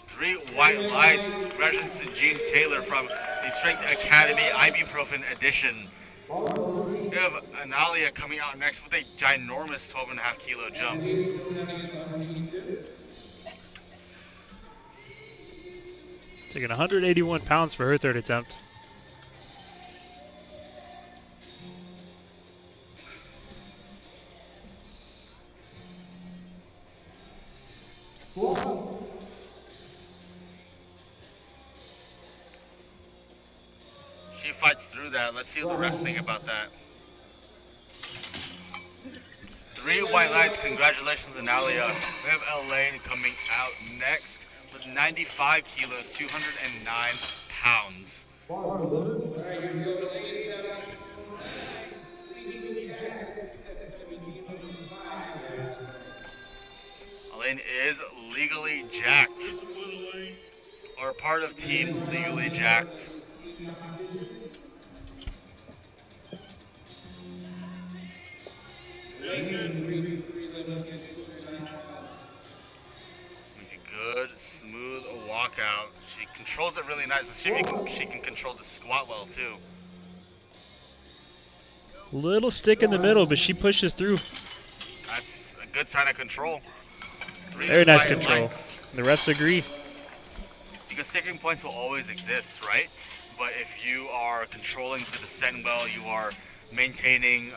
3 white lights. Congratulations to Gene Taylor from the Strength Academy Ibuprofen Edition. We have Analia coming out next with a ginormous 12.5 kilo jump. Taking 181 pounds for her third attempt. She fights through that. Let's see what the refs think about that. 3 white lights. Congratulations, Analia. We have Elaine coming out next with 95 kilos, 209 pounds. Elaine is legally jacked, or part of team legally jacked. Good, smooth walkout. She controls it really nice. Let's see if she can control the squat well too. Little stick in the middle, but she pushes through. That's a good sign of control. 3 Very nice white control. lights. The refs agree. Because sticking points will always exist, right? But if you are controlling the descent well, you are maintaining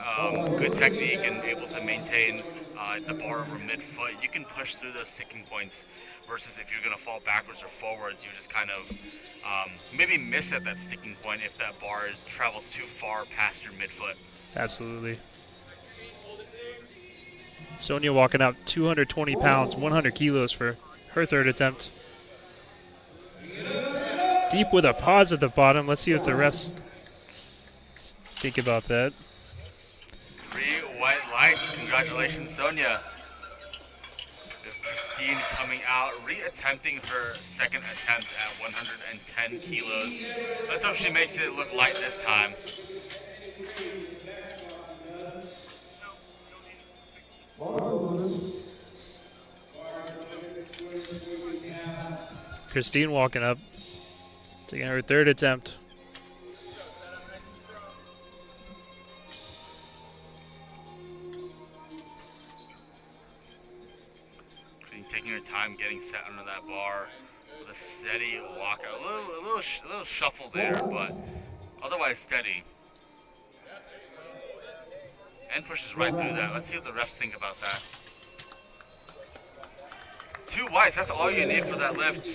good technique and able to maintain the bar over mid-foot, you can push through those sticking points. Versus if you're going to fall backwards or forwards, you just kind of maybe miss at that sticking point if that bar travels too far past your midfoot. Absolutely. Sonia walking out 220 pounds, 100 kilos for her third attempt. Deep with a pause at the bottom. Let's see what the refs think about that. 3 white lights. Congratulations, Sonia. Christine coming out, re-attempting her second attempt at 110 kilos. Let's hope she makes it look light this time. Christine walking up, taking her third attempt. Taking her time getting set under that bar with a steady walkout. A little shuffle there, but otherwise steady. And pushes right through that. Let's see what the refs think about that. 2 whites, that's all you need for that lift.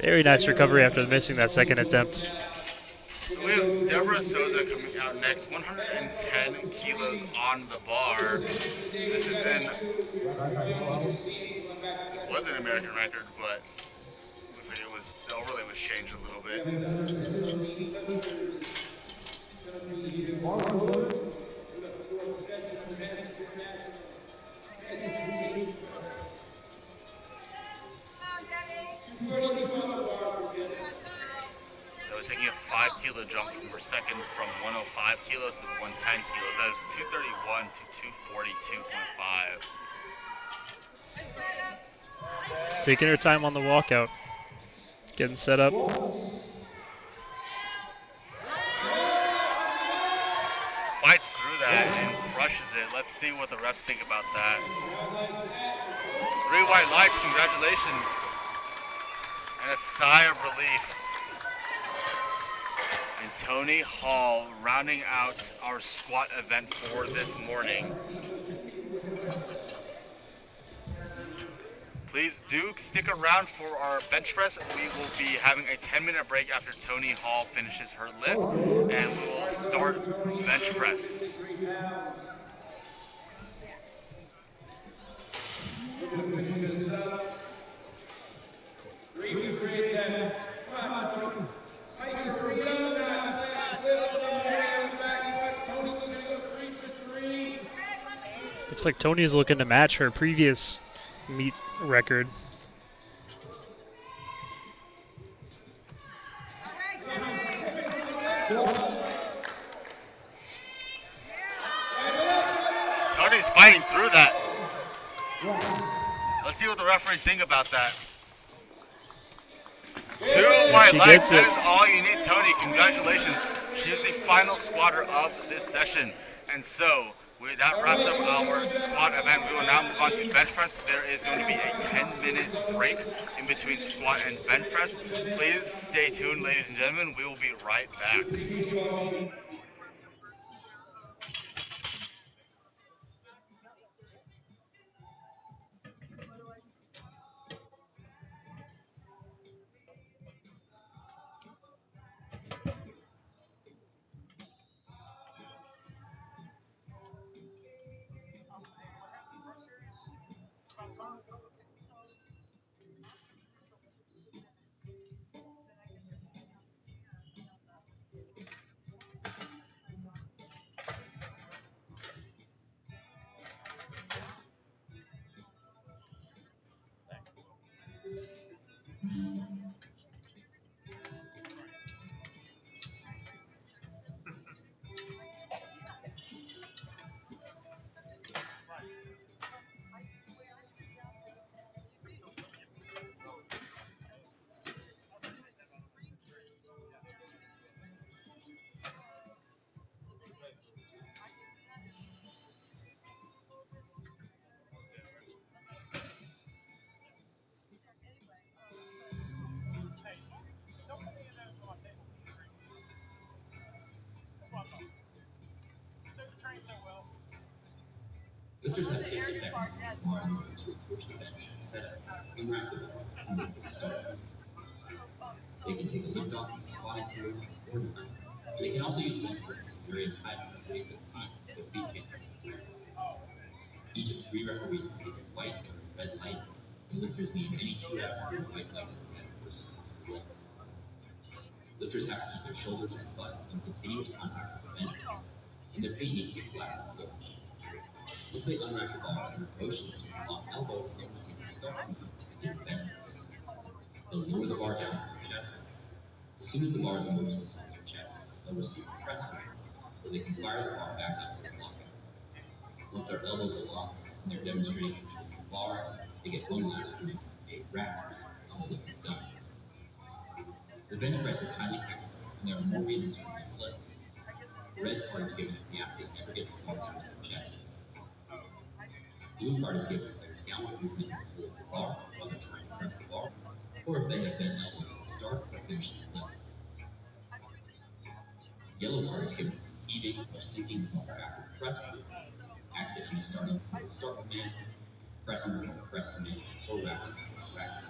Very nice recovery after missing that second attempt. We have Deborah Souza coming out next, 110 kilos on the bar. This is it was an American record, but looks like the overlay was changed a little bit. They were taking a 5 kilo jump per second from 105 kilos to 110 kilos. That is 231 to 242.5. Taking her time on the walkout. Getting set up. Fights through that and crushes it. Let's see what the refs think about that. 3 white lights, congratulations. And a sigh of relief. And Tony Hall rounding out our squat event for this morning. Please do stick around for our bench press. We will be having a 10-minute break after Tony Hall finishes her lift, and we will start bench press. Looks like Tony's looking to match her previous meet record. Tony's fighting through that. Let's see what the referees think about that. 2 white lights, that is all you need, Tony. Congratulations. She is the final squatter of this session. And so, that wraps up our squat event. We will now move on to bench press. There is going to be a 10-minute break in between squat and bench press. Please stay tuned, ladies and gentlemen. We will be right back. Lifters have 60 seconds on bars to approach the bench, set up, unwrap the bar, and wait for the start. They can take a lift off from the squatting period or not. They can also use bench burns of various heights that raise their feet, but feet can't touch the ground. Each of 3 referees can take a white or a red light, and lifters need any 2 out of 3 white lights for them for a successful lift. Lifters have to keep their shoulders and butt in continuous contact with the bench, and their feet need to get flat on the floor. Once they unwrap the bar and motions with long elbows, they receive the start movement to begin the bench press. They'll lower the bar down to their chest. As soon as the bar is motionless on their chest, they'll receive a press movement, where they can fire the bar back up to their lockout. Once their elbows are locked and they're demonstrating control of the bar, they get one last movement, a wrap, and the lift is done. The bench press is highly technical, and there are more reasons for this lift. The red card is given if the athlete never gets the bar down to their chest. Blue card is given if there's downward movement to hold the bar while they're trying to press the bar, or if they have bent elbows at the start or finish the lift. Yellow card is given for heaving or sinking the bar after the press movement, accidentally starting before the start command, pressing before the press command, or wrapping before the wrap.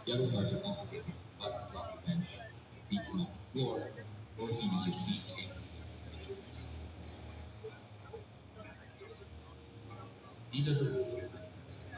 Yellow cards are also given if the butt comes off the bench, your feet come off the floor, or if you use your feet to anchor against the bench or the stools. These are the rules of the bench press.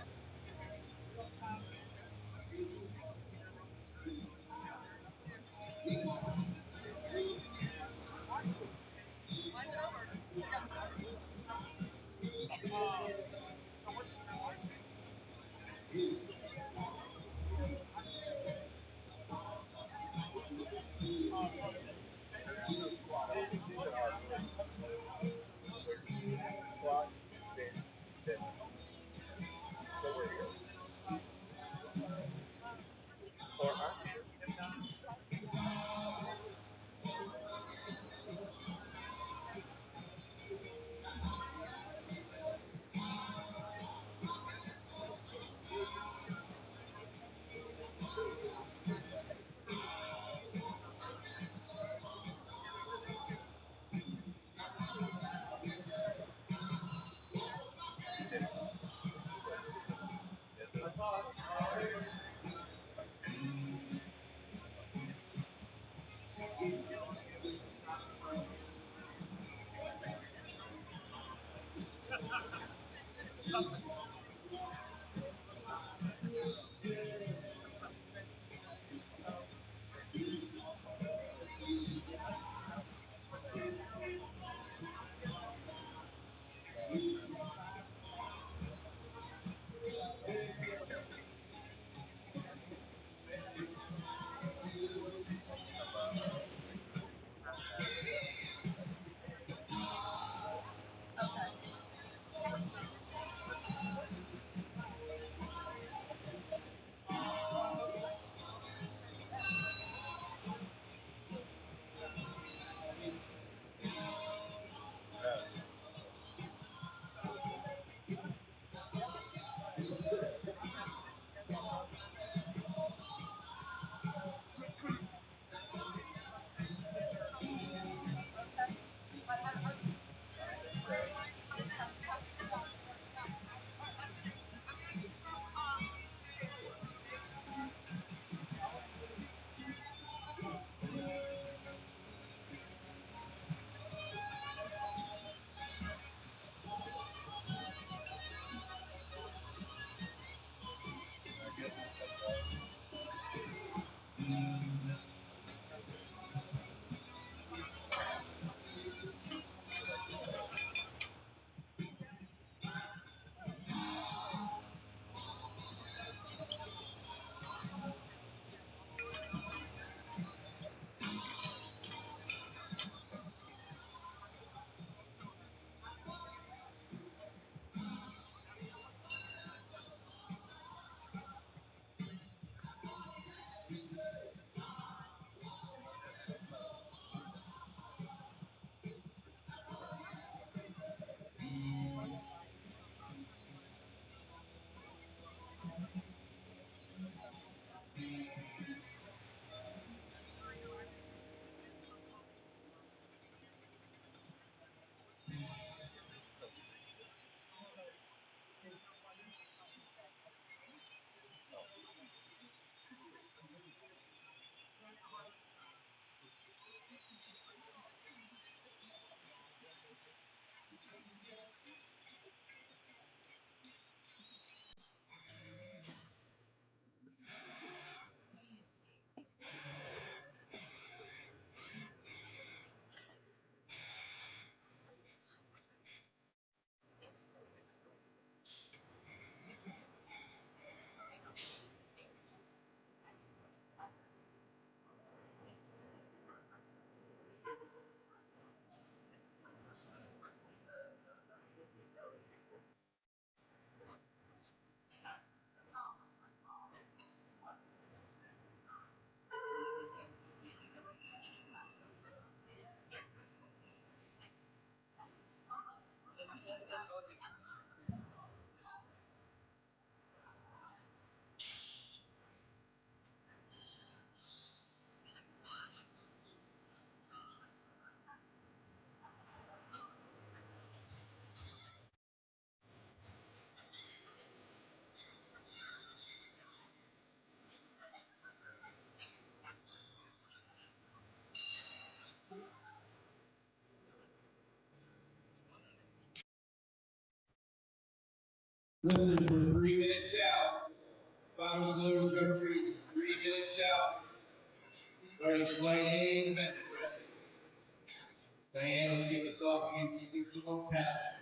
Listeners, we're 3 minutes out. Final slows referees, 3 minutes out. Starting flight A, bench press. Diane will kick us off against 61 pounds.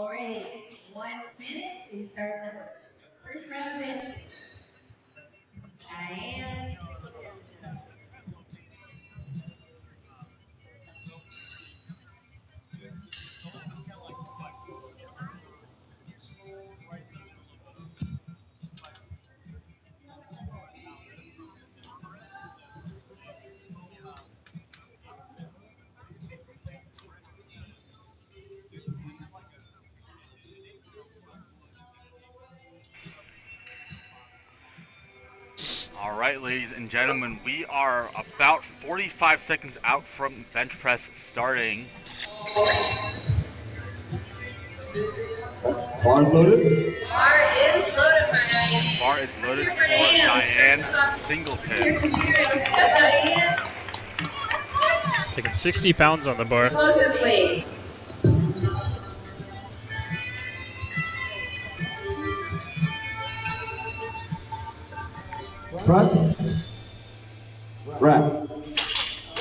All right, 1 minute. We start the first round of benches. Diane Singleton. All right, ladies and gentlemen, we are about 45 seconds out from bench press starting. Bar loaded. Bar is loaded for Diane. Bar is loaded for Diane Singleton. Diane. Taking 60 pounds on the bar. Smoke this way. Press. Rack.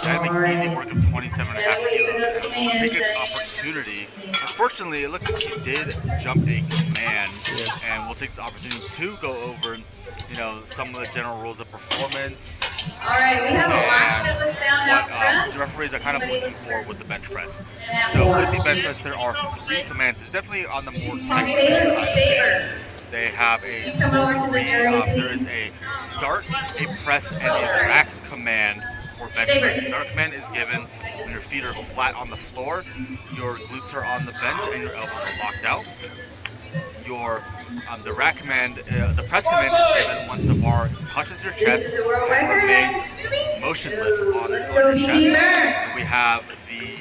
That makes easy work of 27 and a half kilos. And we'll take this Diane. opportunity. Unfortunately, it looks like he did jump a command, and we'll take the opportunity to go over, some of the general rules of performance. All right, we have a watch that was found out What front. the referees are kind of looking for with the bench press. So with the bench press, there are 3 commands. It's definitely on the more technical side. Saber. They have a You come over to the jury, there is a start, a press, and a rack command for bench press. Start command is given when your feet are flat on the floor, your glutes are on the bench, and your elbows are locked out. Your the rack command, the press command is given once the bar touches your chest This is a world and record. remains motionless on Let's your go, chest. BB Burns. And we have the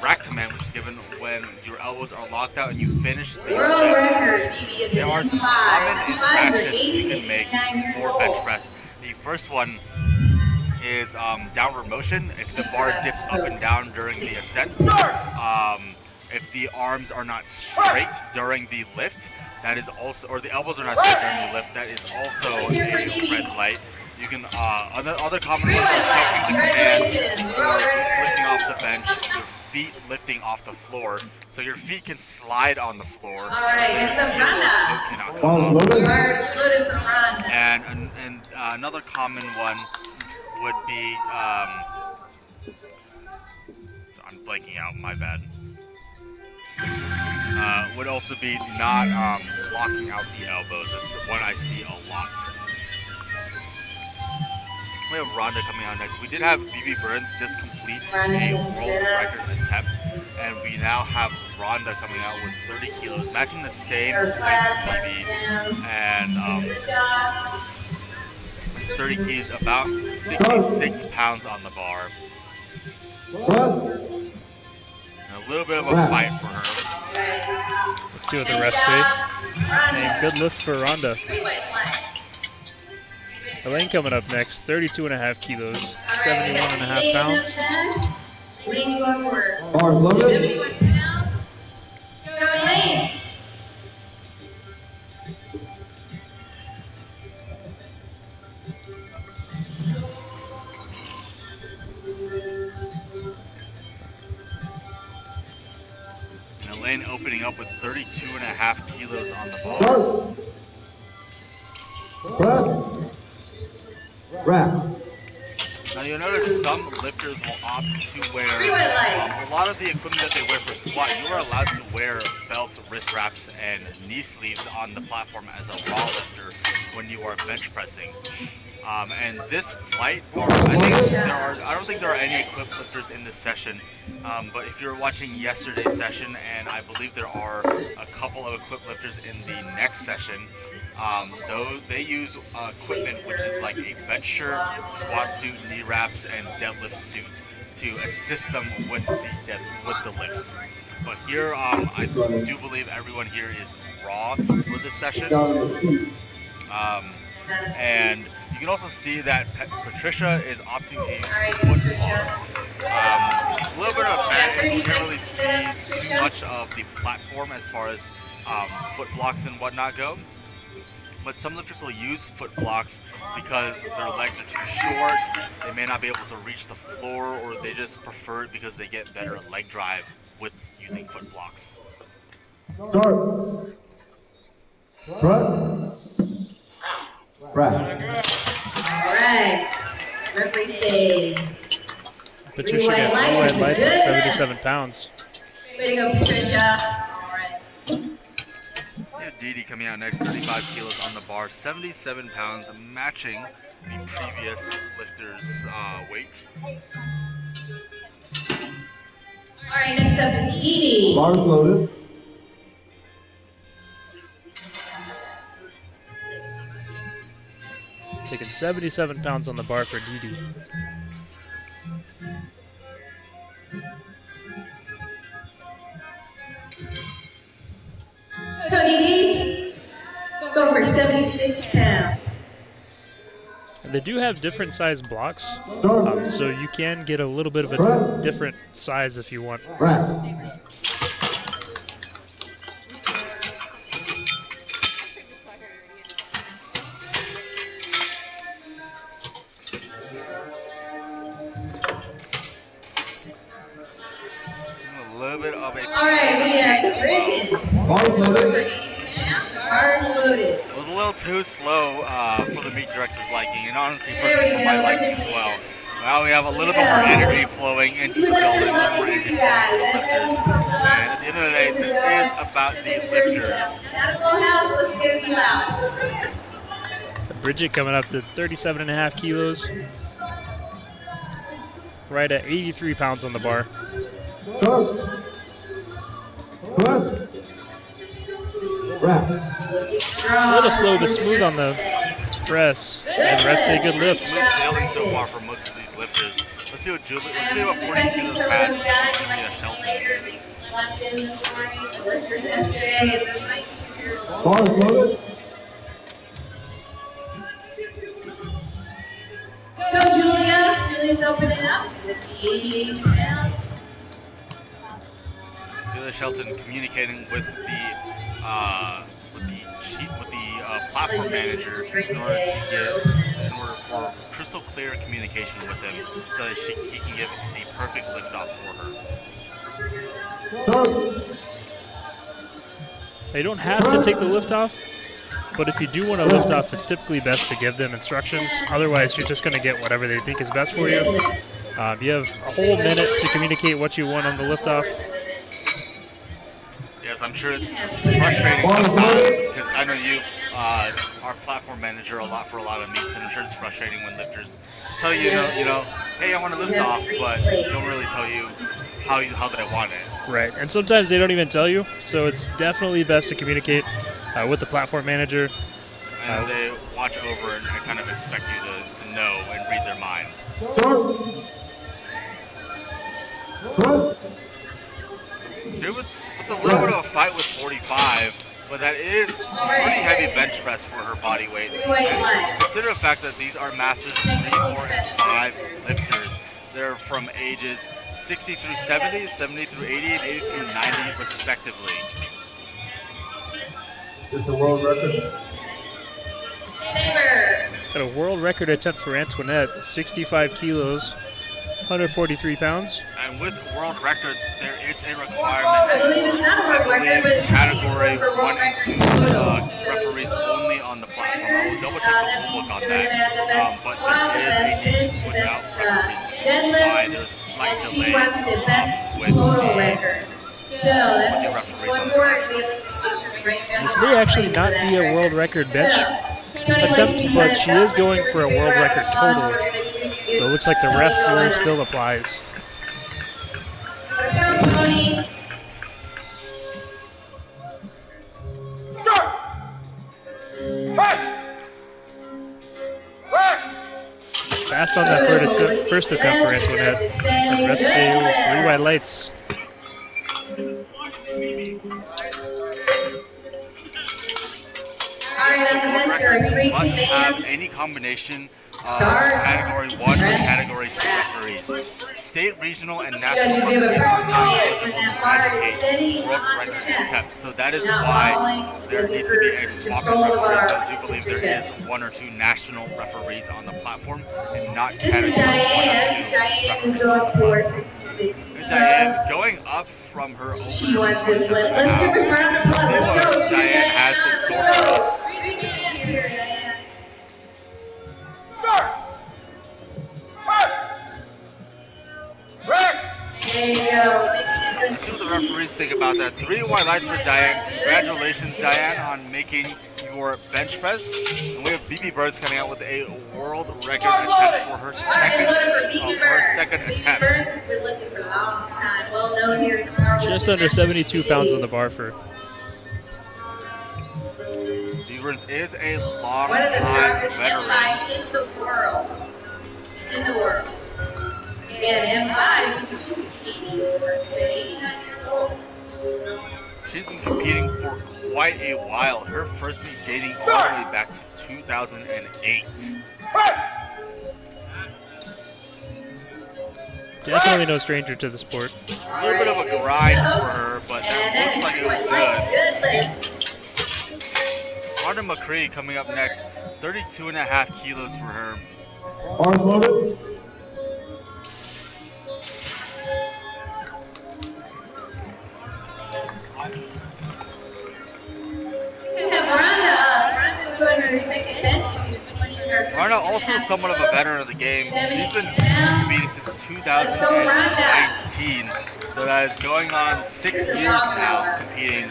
rack command, which is given when your elbows are locked out and you finish the World set. record. BB is There are some five. common Fives are interactions you can make 89 for years bench old. press. The first one is downward motion. If the bar dips up and down during the ascent, if the arms are not straight during the lift, that is also, or the elbows are not straight during the lift, that is also a red light. You can, other common ones are jumping the command, or lifting off the bench, your feet lifting off the floor, so your feet can slide on the floor. All right, it's a Rhonda. Cannot Bar come up. loaded. Bar is loaded for Rhonda. And another common one would be, I'm blanking out, my bad. Would also be not locking out the elbows. That's the one I see a lot. We have Rhonda coming out next. We did have BB Burns just complete a world record attempt, and we now have Rhonda coming out with 30 kilos, matching the same weight as BB, and Good job. 30 keys, about 66 pounds on the bar. Press. And a little bit of a fight for her. Let's see what the refs say. And good lift for Rhonda. Elaine coming up next, 32.5 kilos, 71.5 pounds. Please go forward. Bar loaded. 71 pounds. Let's go, Elaine. And Elaine opening up with 32.5 kilos on the bar. Start. Press. Rack. Now you'll notice some lifters will opt to wear a lot of the equipment that they wear for squat. You are allowed to wear belts, wrist wraps, and knee sleeves on the platform as a raw lifter when you are bench pressing. And this flight, I don't think there are any equipped lifters in this session. But if you're watching yesterday's session, and I believe there are a couple of equipped lifters in the next session, they use equipment which is like a bench shirt, squat suit, knee wraps, and deadlift suit to assist them with the lifts. But here, I do believe everyone here is raw for this session. And you can also see that Patricia is opting to use foot blocks. A little bit of bad, you can't really see too much of the platform as far as foot blocks and whatnot go. But some lifters will use foot blocks because their legs are too short, they may not be able to reach the floor, or they just prefer it because they get better leg drive with using foot blocks. Start. Press. Right. All right. Referee say. Patricia got blue white lights at 77 pounds. Way to go, Patricia. All right. Yeah, Didi coming out next, 35 kilos on the bar, 77 pounds, matching the previous lifter's weight. All right, next up is Edie. Bars loaded. Taking 77 pounds on the bar for Didi. So Edie, go for 76 pounds. And they do have different size blocks, Start. so you can get a little bit of a different size if you want. Right. A little bit of a... All right, we have Bridget. Bars Go for loaded. 82 pounds. Bars loaded. It was a little too slow for the meat director's liking, and honestly, There we personally, for my go. liking as well. Now we have a little bit more energy flowing into the building, a little more energy flowing into the lifters. And at the end of the day, this is about the lifters. Not a full house, let's get it loud. Bridget coming up to 37.5 kilos. Right at 83 pounds on the bar. Start. Press. Right. A little slow but smooth on the press. And refs say good lift. Smooth sailing so far for most of these lifters. Let's see what 40 kilos has Bars loaded. Go, Julia. Julia's opening up with 88 pounds. Julia Shelton communicating with the platform manager in order for crystal clear communication with him so that he can give the perfect lift off for her. Start. They don't have to take the lift off, but if you do want to lift off, it's typically best to give them instructions. Otherwise, you're just going to get whatever they think is best for you. You have a whole minute to communicate what you want on the lift off. Yes, I'm sure it's frustrating sometimes because I know you are platform manager for a lot of meets, and I'm sure it's frustrating when lifters tell you, hey, I want to lift off, but don't really tell you how they want it. Right, and sometimes they don't even tell you, so it's definitely best to communicate with the platform manager. And they watch over and kind of expect you to know and read their mind. Start. Press. There was a little bit of a fight with 45, but that is pretty heavy bench press for her body weight. And consider the fact that these are masters 3, 4, and 5 lifters. They're from ages 60 through 70, 70 through 80, and 80 through 90 respectively. This is a world record. Saber. Got a world record attempt for Antoinette, 65 kilos, 143 pounds. And with world records, there is a I believe it's requirement not a world record, but it's category for world 1 and 2 records. referees only on the platform. I will double check the rule book on that. But there is a need to switch out referees. Why there's a slight And she delay wants the best with total record. So that's with the one referees on more. the We have to make sure we break down This the may actually plays not for be that a world record. record bench So, attempt, but she is going for a world record total. So it looks like the ref rule still applies. Let's go, Tony. Fast on that first attempt for Antoinette. The refs say 3 white lights. All right, on the bench, there are 3 must have commands. any combination Start. category 1 or category 2 referees. State, regional, and national Judges give a referees personal are not hit when able that to bar is advocate steady world on the record chest. attempts. So that is Not why wobbling, there looking needs to be a for swap of control of referees. our I do believe there chest. is 1 or 2 national referees on the platform and not This is category 1 or 2 Diane. Diane is referees. going for 66 And Diane kilos. going up from her opener. She wants this lift. Let's give her a round of applause. Let's go. Diane has some sore throats. Big hands here, Diane. There you go. Let's see what the referees think about that. 3 white lights for Diane. Congratulations, Diane, on making your bench press. And we have BB Birds coming out with a world record attempt for her second BB attempt. Birds has been looking for a long time. Well known here in Powerlifting. Just under 72 pounds on the bar for. BB Birds is a long One of the time strongest veteran. M5 in the world. In the world. And M5, she's 89 years old. She's been competing for quite a while. Her first meet dating all the way back to 2008. Definitely no stranger to the sport. A little bit of a grind for her, but that looks like it was good. Arna McCree coming up next, 32.5 kilos for her. Arm loaded. Rhonda's going her second bench. Rhonda also somewhat of a veteran of the game. She's been competing since 2019, so that is going on 6 years now competing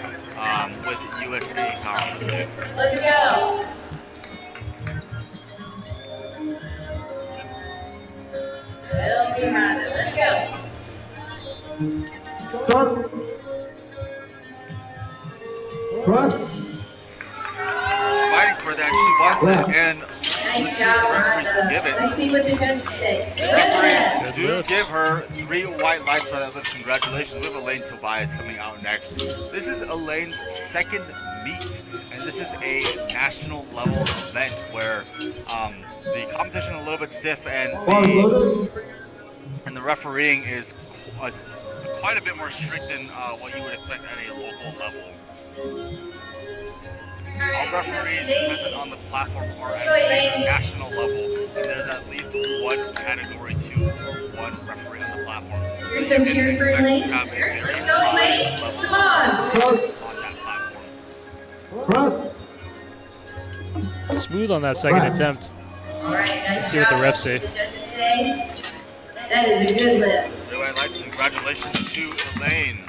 with USA Powerlifting. Let's go. Little Rhonda, let's go. Start. Press. Fighting for that, she wants it, and Nice job, Rhonda. give it. Let's see what the judges say. Referees do lift. give her 3 white lights for that lift. Congratulations. We have Elaine Tobias coming out next. This is Elaine's second meet, and this is a national level event where the competition is a little bit stiff, and Arm loaded. the refereeing is quite a bit more strict than what you would expect at a local level. All referees present on the platform are at a national level, and there's at least one category 2 or 1 referee on the platform. Here's some cheering for Elaine. Have a very Let's go, high Elaine. level Come on. Start. on that platform. Press. Smooth on that second attempt. All right, nice see what the job. refs say. The judges say. That is a good lift. So I'd like to congratulations to Elaine.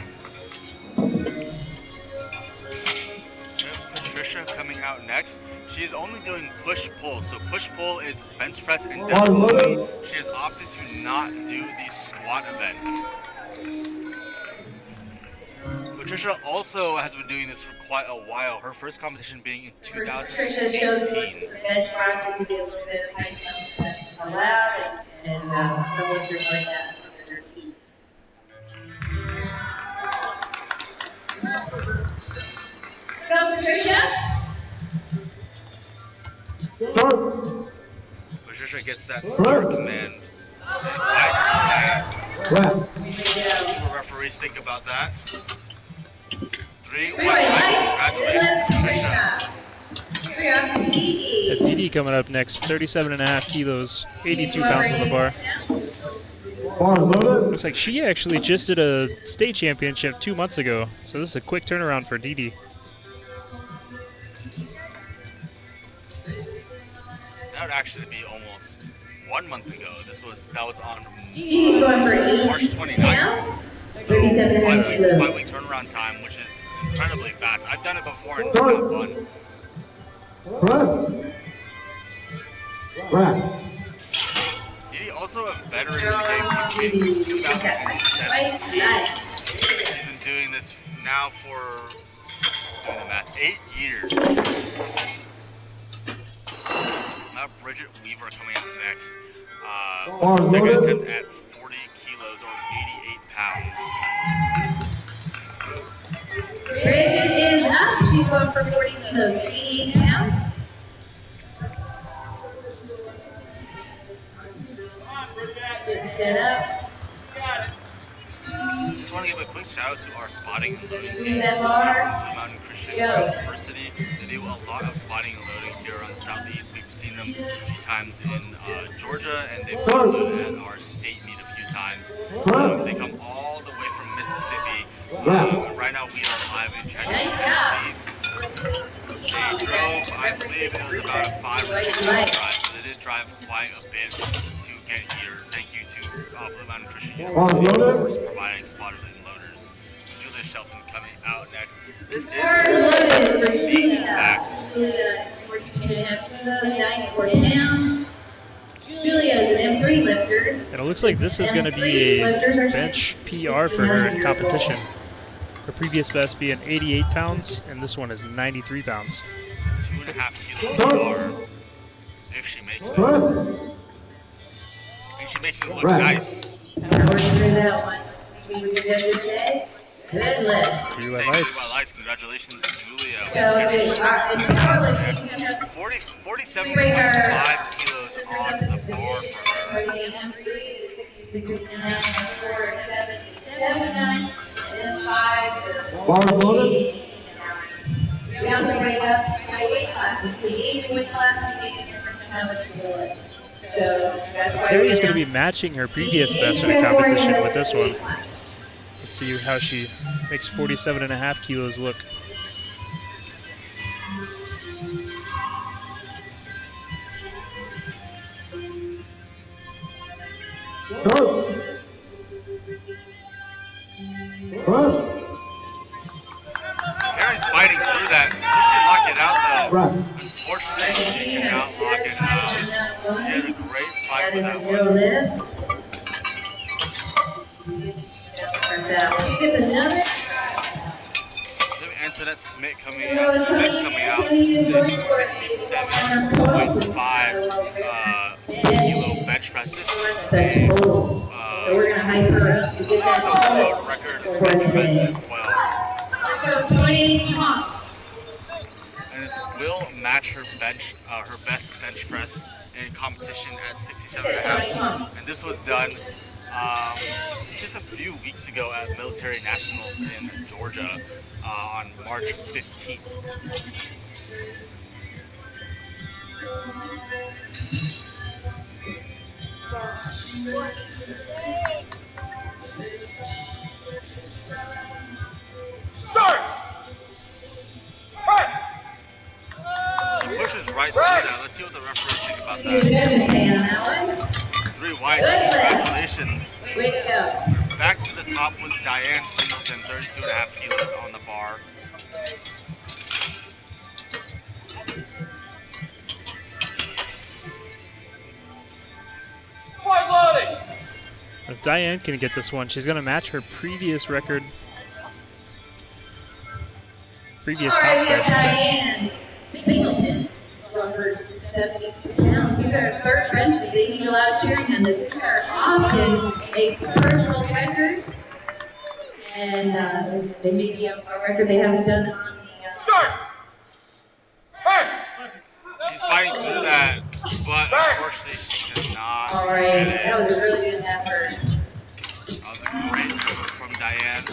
Patricia coming out next. She is only doing push-pull. So push-pull is bench press and deadlift. She has opted to not do the squat event. Patricia also has been doing this for quite a while. Her first competition being in Patricia shows you 2018. some bench marks. It can be a little bit of height, something that's allowed, and some lifters like that under their feet. Go, Patricia. Start. Patricia gets that start command. Right. Wrap. What do referees think about that? 3 Three white lights. lights. Good lift, Congratulations, Patricia. We're up to Dee Got DD coming up next, 37.5 kilos, 82 pounds on the bar. Arm loaded. Looks like she actually just did a state championship 2 months ago, so this is a quick turnaround for DD. That would actually be almost 1 month ago. That was on Dee's going for March 8 29th. pounds. So 37.5 kilos. 5 week turnaround time, which is incredibly fast. I've done it before and it's not fun. Press. Wrap. Didi also a veteran in the game. She's been since 2017. Nice. She's been doing this now for, doing the math, 8 years. Now Bridget Weaver coming up next. With her second attempt at 40 kilos or 88 pounds. Bridget is up. She's going for 40 kilos, 88 pounds. Getting set up. Just want to give a quick shout out to our spotting and loading team. Squeeze that bar. Blue Mountain Christian Go. University. They do a lot of spotting and loading here on the Southeast. We've seen them a few times in Georgia, and they've been at our state meet a few times. They come all the way from Mississippi Right now we are live in Chattanooga, Tennessee. They drove, I believe it was about a 5 or 6 hour drive, so they did drive quite a bit to get here. Thank you to Blue Mountain Nutrition University for providing spotters and loaders. Julia Shelton coming out next. This is the fact. Julia is 42.5 kilos, 94 pounds. Julia is an M3 lifters. And it looks like this is going to be a bench PR for her in competition. Her previous best being 88 pounds, and this one is 93 pounds. 2.5 kilos more if she makes it. And she makes it look nice. After working through that one, see what you did this day. Good lift. 3 Thank white you, lights. White Lights. Congratulations, Julia. So in powerlifting, you have 47.5 kilos on the bar for her. 69, 4, 79, and then 5, 88. We also break up by weight classes. The 80 weight classes make a difference in how much you lift. So that's why Carrie's going to be matching her previous best in a competition with this one. Let's see how she makes 47.5 kilos look. Carrie's fighting through that. She should lock it out though. Unfortunately, she cannot lock it out. She had a great fight with that one. lift. She gets another. Antoinette Smith coming You know, out. Tony is going for 67.5 kilo bench press. That's the total. So we're going to hype her up to get that World total record for bench press today. as well. So 28 pump. And this will match her best bench press in competition at 67.5. And this was done just a few weeks ago at Military Nationals in Georgia on March 15th. She pushes right through that. Let's see what the referees think about You're going that. to stay on that one. 3 white. Good lift. Congratulations. Way to go. Back to the top was Diane Singleton, 32.5 kilos on the bar. If Diane can get this one, she's going to match her previous record. Previous All right, comp we have best bench. Diane Singleton for 72 pounds. These are her third benches. They need a lot of cheering on this. These are often a personal record. And they may be a record they haven't done on She's fighting through that, but unfortunately she cannot. all right, that was a really good effort. That was a great move from Diane,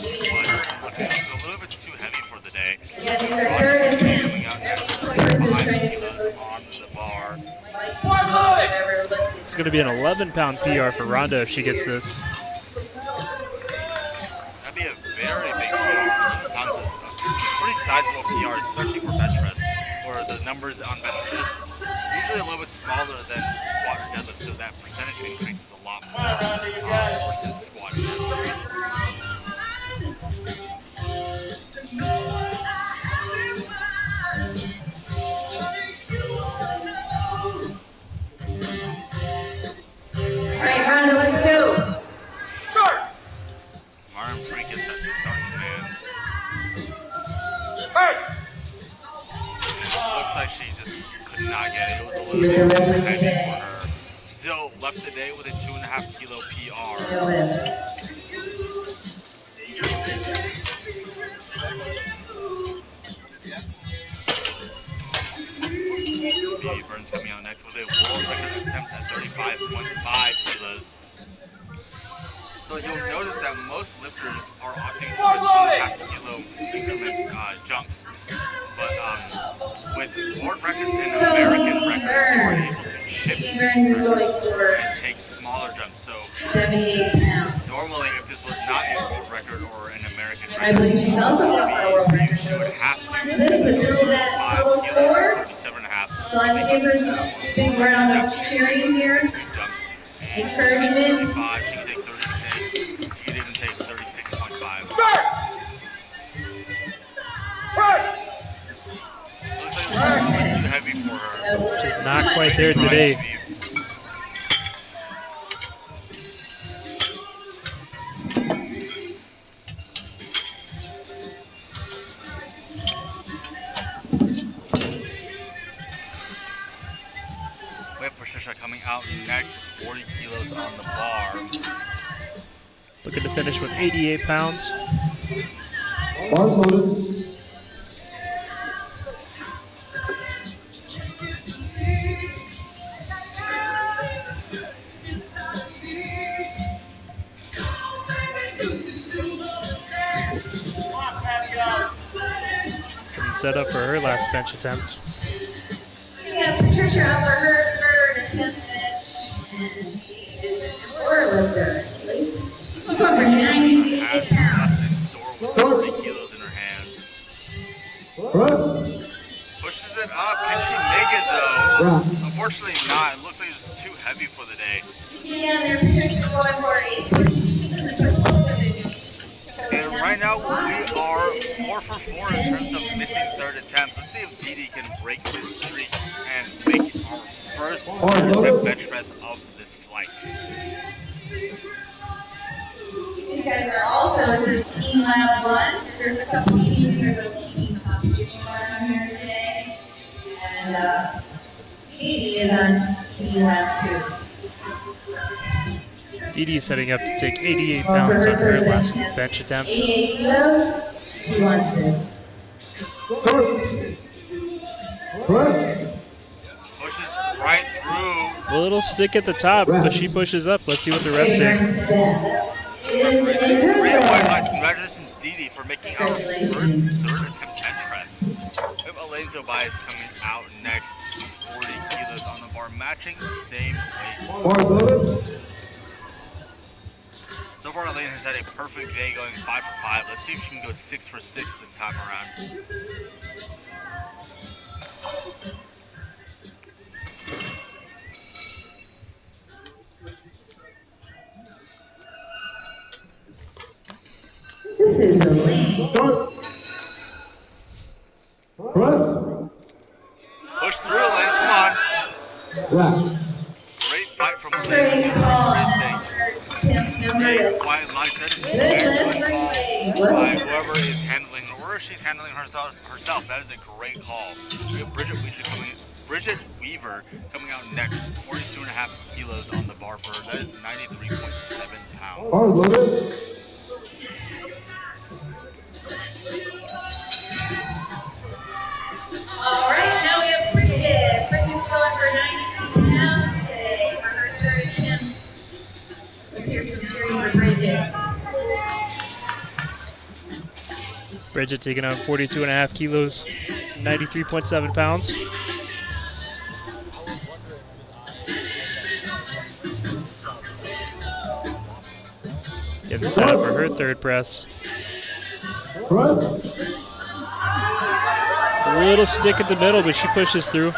but it's a little bit too heavy for the day. Yeah, these are third and Coming 10. out next, Every person is 5 trying to get kilos those on the bar. whatever lift It's going to be an 11-pound PR for Rhonda if she gets this. That'd be a very big PR. Sounds pretty sizable PR, especially for bench press, where the numbers on bench press usually a little bit smaller than squat or deadlift, so that percentage increases a lot more versus squat or deadlift. All right, Rhonda, let's go. Martin pretty gets that start, man. Looks like she just could not get it. It was a little bit too heavy for her. Still left the day with a 2.5 kilo PR. Good lift. Steve Burns coming out next with a world record attempt at 35.5 kilos. So you'll notice that most lifters are opting for the 2.5 kilo increment jumps. But with world records and So American Steve records, you're able Burns. to shift Steve Burns is going for and take smaller jumps. So 78 pounds. normally, if this was not a world record or an American record, I believe she's also up for a world record. She would have She to wants this to build that total score. 37.5. So let's give her some big round of cheering here. Jumps. Encouragement. 35, she can take 36. She could even take 36.5. Looks like it's too heavy for her. Just not quite there today. We have Patricia coming out next with 40 kilos on the bar. Looking to finish with 88 pounds. Bar loaded. Getting set up for her last bench attempt. We have Patricia up for her third attempt and she is forward actually. She's going for 98 Has pounds. less in store with 40 kilos in her hands. Press. Pushes it up. Can she make it though? Unfortunately not. It looks like it's just too heavy for the day. Yeah, they're Patricia going for a push. She's in the push division. And right now we are 4 for 4 in terms of missing third attempts. Let's see if Didi can break this streak and make our first third attempt bench press of this flight. These guys are also, it says Team Lab 1. There's a couple teams, there's a team competition going on here today. And Didi is on Team Lab 2. Didi setting up to take 88 pounds on her last bench attempt. 88 kilos. She wants this. Press. Pushes right through. A little stick at the top, but she pushes up. Let's see what the refs say. Great white lights. Congratulations, Didi, for making our first third attempt bench press. We have Elaine Tobias coming out next, 40 kilos on the bar, matching the same weight. Bar loaded. So far, Elaine has had a perfect day going 5 for 5. Let's see if she can go 6 for 6 this time around. This is Elaine. Start. Press. Push through, Elaine. Come on. Relax. Great fight from Elaine. Great call. Great Attempt number Great is white light. That is good excellent lift call by right. whoever is handling, or if she's handling herself. That is a great call. We have Bridget Weaver coming out next, 42.5 kilos on the bar for her. That is 93.7 pounds. Bar loaded. All right, now we have Bridget. Bridget's going for 93 pounds today for her third attempt. Let's hear some cheering for Bridget. Bridget taking on 42.5 kilos, 93.7 pounds. Getting set up for her third press. Press. A little stick at the middle, but she pushes through.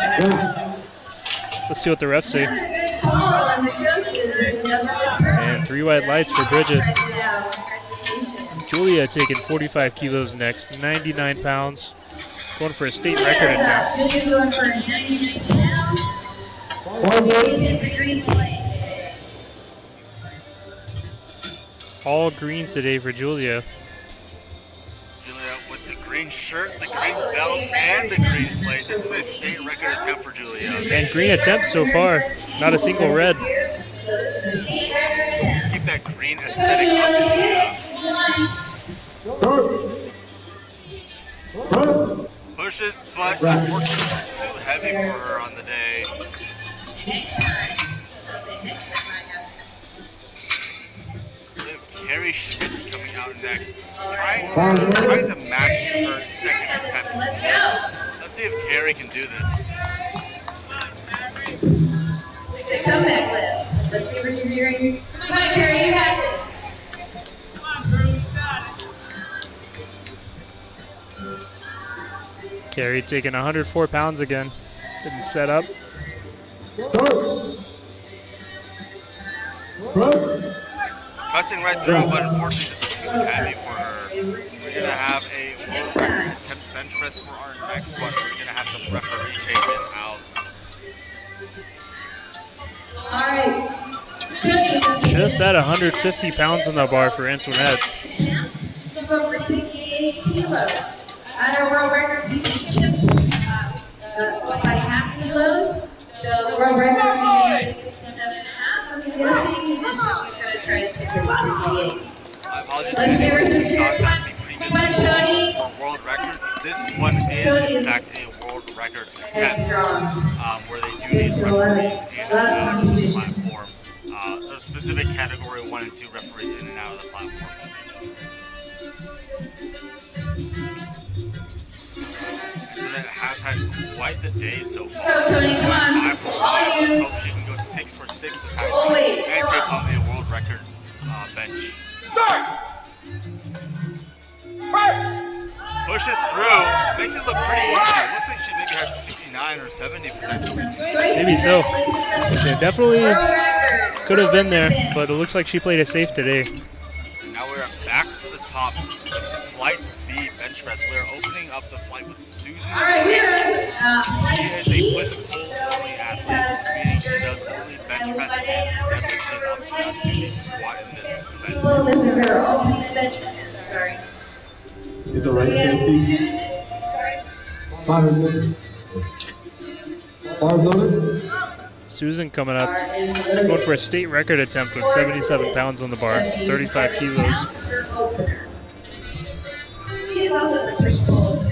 Let's see what the refs say. Another good call on the judges. And 3 white lights for Bridget. Congratulations. Julia taking 45 kilos next, 99 pounds. Going for a state record attempt. Julia's going for 99 pounds. Julia hit the green plate. All green today for Julia. Julia with the green shirt, the green belt, and the green plate. This is a state record attempt for Julia. And green attempts so far. Not a single red. So this is a state record attempt. Keep that green So aesthetic Julia, let's up, get Julia. it. Come on. Start. Press. Pushes, but unfortunately too heavy for her on the day. Next time. I'll say next time I got We have Carrie Schmitz coming out next. Trying to match her second attempt. Let's go. Let's see if Carrie can do this. It's a comeback lift. Let's give her some cheering. Come on, Carrie, you got this. Carey taking 104 pounds again. Getting set up. Pressing right through, but unfortunately this is too heavy for her. We're going to have a world record attempt bench press for our next one. We're going to have some referee changes out. Alright. Just at 150 pounds on the bar for Antoinette. Over 68 kilos. At our world records, we can chip by half kilos. So world record is 67.5. I'm guessing she's gonna try to chip it to 68. Let's give her some cheer. Come on, Tony. For world record, this one is in fact a world record attempt where they do these referees in and out of the platform. So specific category 1 and 2 referees in and out of the platform. Antoinette has had quite the day so far. Go, Tony, come on. 5 for 5. All you. Hope she can go 6 for 6 this time. Oh, wait. And take on the world record bench. Pushes through, makes it look pretty easy. It looks like she maybe has 69 or 70 potentially. Maybe so. Yeah, definitely could have been there, but it looks like she played it safe today. Now we're back to the top with flight B bench press. We're opening up the flight with Susan. Alright, we're She is a push-pull only athlete, meaning she does only bench press and deadlift sit-ups. She doesn't usually squat in this event. Well, this is our opening bench. Sorry. Get the right hand seat. Bar loaded. Susan coming up, going for a state record attempt with 77 pounds on the bar, 35 kilos. She is also the push pull.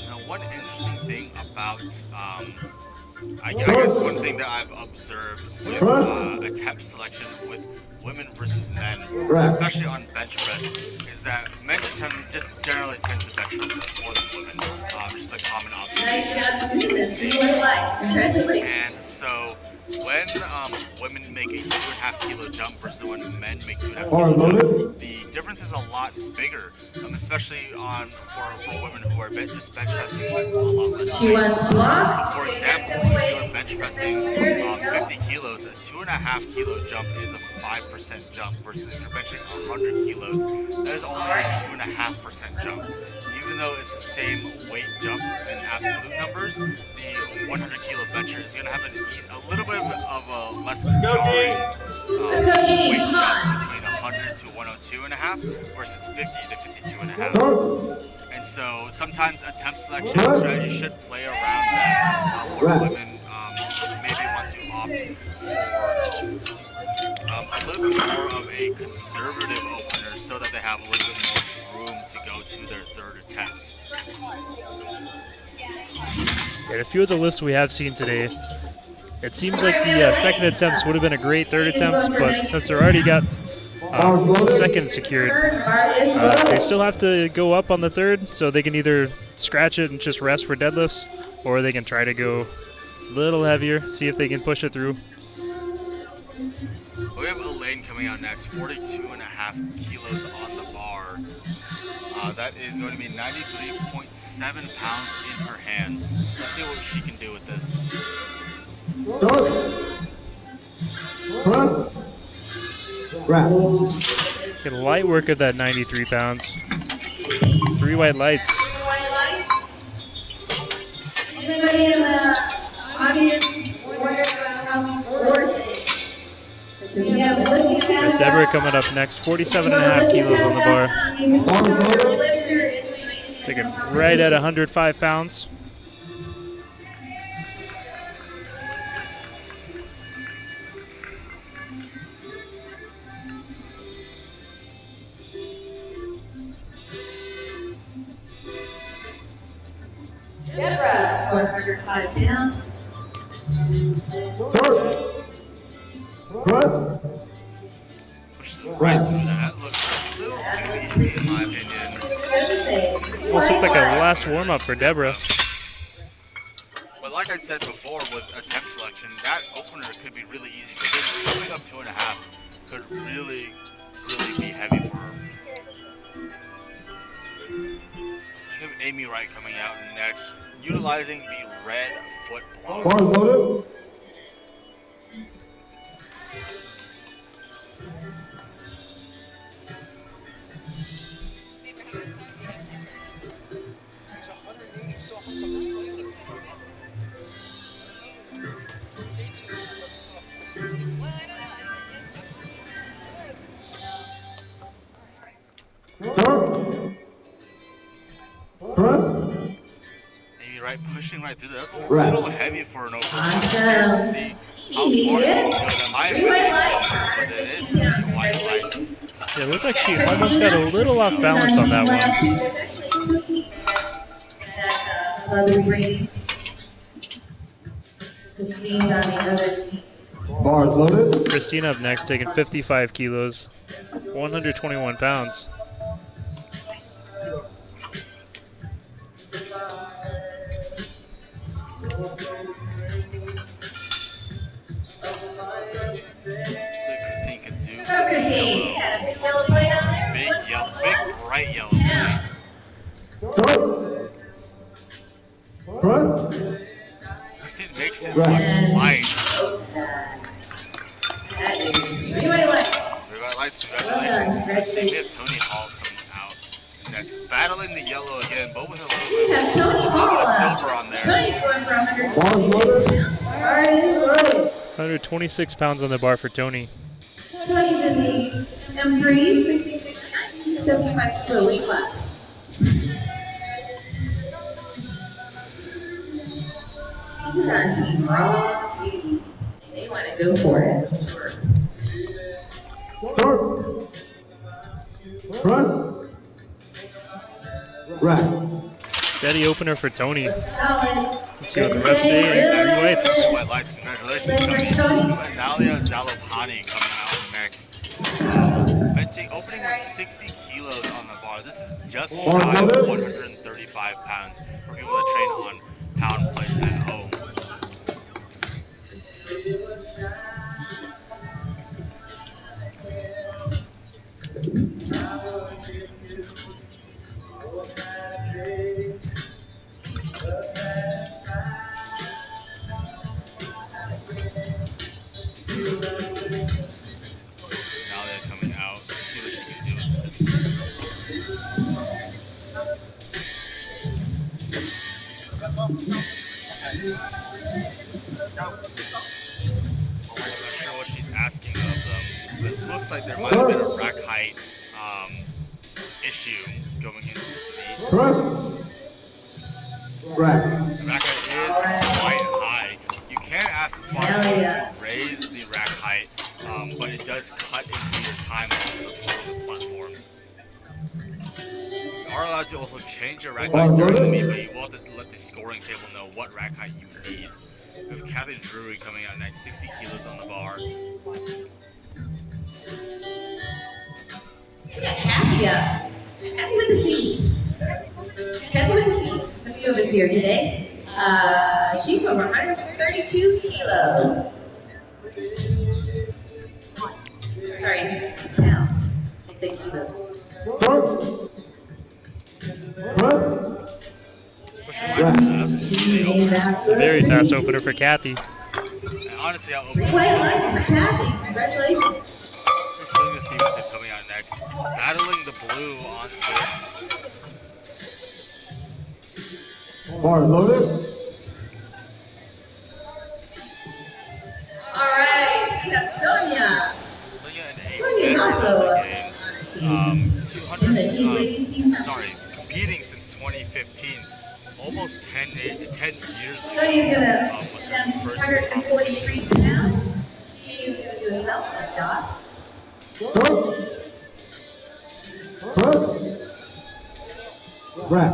Now, one interesting thing about, I guess one thing that I've observed with attempt selection with women versus men, especially on bench press, is that men just generally tend to bench press more than women. Just a common Nice observation. job doing this. You were live. Congratulations. And so when women make a 2.5 kilo jump versus when men make 2.5 kilo jump, the difference is a lot bigger, especially for women who are just bench pressing a lot less She weight. wants blocks. So for example, if you're bench pressing 50 kilos, a 2.5 kilo jump is a 5% jump versus if you're benching 100 kilos, that is only a 2.5% jump. Even though it's the same weight jump in absolute numbers, the 100 kilo bencher is going to have a little bit of a less jarring weight jump between 100 to 102.5 versus 50 to 52.5. And so sometimes attempt selection strategy should play around that, where women maybe want to opt for a little bit more of a conservative opener so that they have a little bit more room to go to their third attempt. And a few of the lifts we have seen today, it seems like the second attempts would have been a great third attempt, but since they're already got second secured, they still have to go up on the third, so they can either scratch it and just rest for deadlifts, or they can try to go a little heavier, see if they can push it through. We have Elaine coming out next, 42.5 kilos on the bar. That is going to be 93.7 pounds in her hands. Let's see what she can do with this. Get light work at that 93 pounds. 3 white lights. Anybody in the audience wonder how sport? There's Deborah coming up next, 47.5 kilos on the bar. Taking right at 105 pounds. Deborah, 105 pounds. Pushes right through that. Looks a little too easy in my opinion. Almost looked like a last warm-up for Deborah. But like I said before, with attempt selection, that opener could be really easy because coming up 2.5 could really be heavy for her. We have Amy Wright coming out next, utilizing the red foot block. Bars loaded. Start. Press. Amy Wright pushing right through that. That's a Right. little heavy for an opener. Awesome. See how far Yes. it White but it is light. white light. Yeah, it looked like she almost got a little off balance on that one. Leather ring. Christine's on the other team. Bars loaded. Christine up next, taking 55 kilos, 121 pounds. Christine can do So Christine, got a big yellow plate on there. big bright yellow plate. Start. Press. Christine makes it Right. look light. That is three white lights. Everybody likes Well done. congratulations. We Congratulations. have Tony Hall coming out next, battling the yellow again, but with a We little have bit Tony Hall. of silver on there. Tony's going for 126 Bars loaded. pounds. Bar is loaded. 126 pounds on the bar for Tony. Tony's in the M3 66 75 kilo weight class. He's on Team Raw. They want to go for it. Start. Press. Right. Steady opener for Tony. Solid. Let's see what the refs say. Heavyweights. White lights, congratulations, Tony. Nalia Zalopani coming out next. Benching, opening with 60 kilos on the bar. This is just shy of 135 pounds for people that train on pound plates at home. Now they're coming out. Let's see what she can do with I'm not sure what she's asking of them, but it looks like there might have been a rack height issue going into the meet. Press. Right. The rack height is quite high. You can ask the sponsor to raise the rack height, but it does cut into your time on the platform. You are allowed to also change your rack height during the meet, but you will have to let the scoring table know what rack height you need. We have Kathy Drury coming out next, 60 kilos on the bar. We got Kathy up. Kathy with a C. Kathy with a C. A few of us here today. She's over 132 kilos. Sorry, pounds. I say kilos. Start. Press. It's a very fast opener for Kathy. And honestly, I'll open Three white lights for Kathy. Congratulations. Sylvia Stevenson coming out next, battling the blue on this. Bar loaded. All right, we have Sonia. Sonia and Sonia's Ava also in the game. 200, in the team ladies team. sorry, competing since 2015, almost 10 years ago. Sonia's gonna was attempt her first 143 pounds. She's gonna do a self-lift off. Start. Press. Right.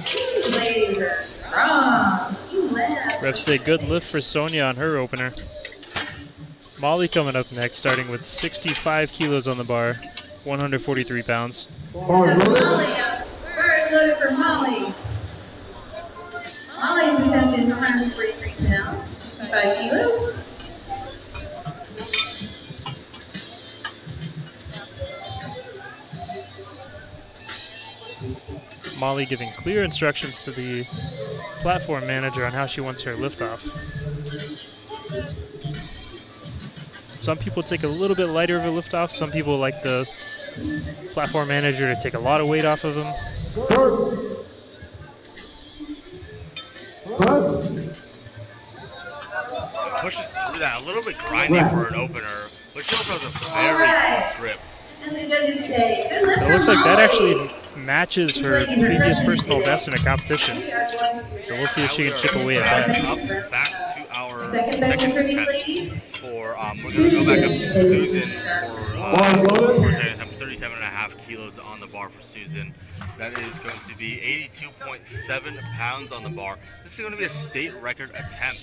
These ladies are strong. Team left. Refs say good lift for Sonia on her opener. Molly coming up next, starting with 65 kilos on the bar, 143 pounds. Bar loaded. Molly up. Bar is loaded for for Molly. Molly's attempted 143 pounds, 65 kilos. Molly giving clear instructions to the platform manager on how she wants her liftoff. Some people take a little bit lighter of a liftoff. Some people like the platform manager to take a lot of weight off of them. Pushes through that. A little bit grindy for an opener, but she also has a very close grip. And the judges say, good lift It looks for like that Molly. actually matches her previous personal best in a competition. So we'll see if she can chip away at that. Up back to our Second best second for these attempt ladies. for we're gonna go back up to Susan for 37.5 kilos on the bar for Susan. That is going to be 82.7 pounds on the bar. This is going to be a state record attempt.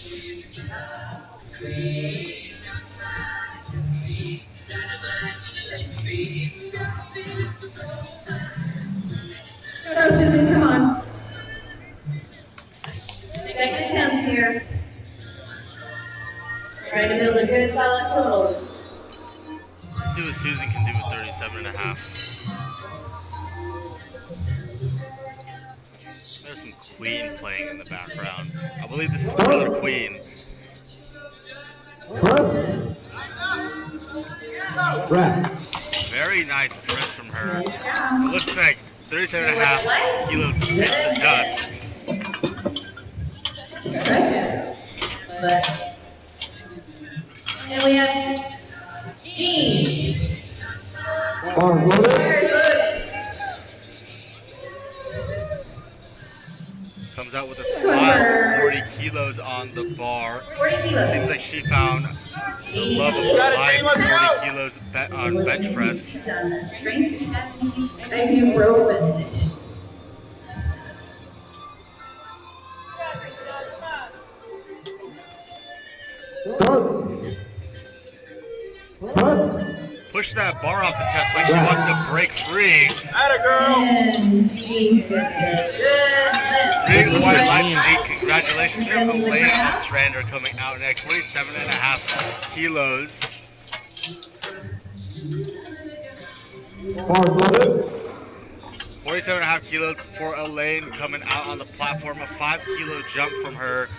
Go, Susan, come on. Second attempts here. Trying to build a good solid total. Let's see what Susan can do with 37.5. There's some Queen playing in the background. I believe this is Killer Queen. Very nice press from her. It looks like 37.5 kilos hit the dust. But, and we have Jean. Fire is loaded. Comes out with a slide 40 kilos on the bar. 40 kilos. Seems like she found the love of life. 40 kilos on bench press. She's on the strength academy. Ibuprofen. Push that bar off the chest like she wants to break free. And Jean gets a good lift. Big white line eight. Congratulations. Here's Elaine Ostrander coming out next. 47.5 kilos. 47.5 kilos for Elaine coming out on the platform. A 5-kilo jump from her.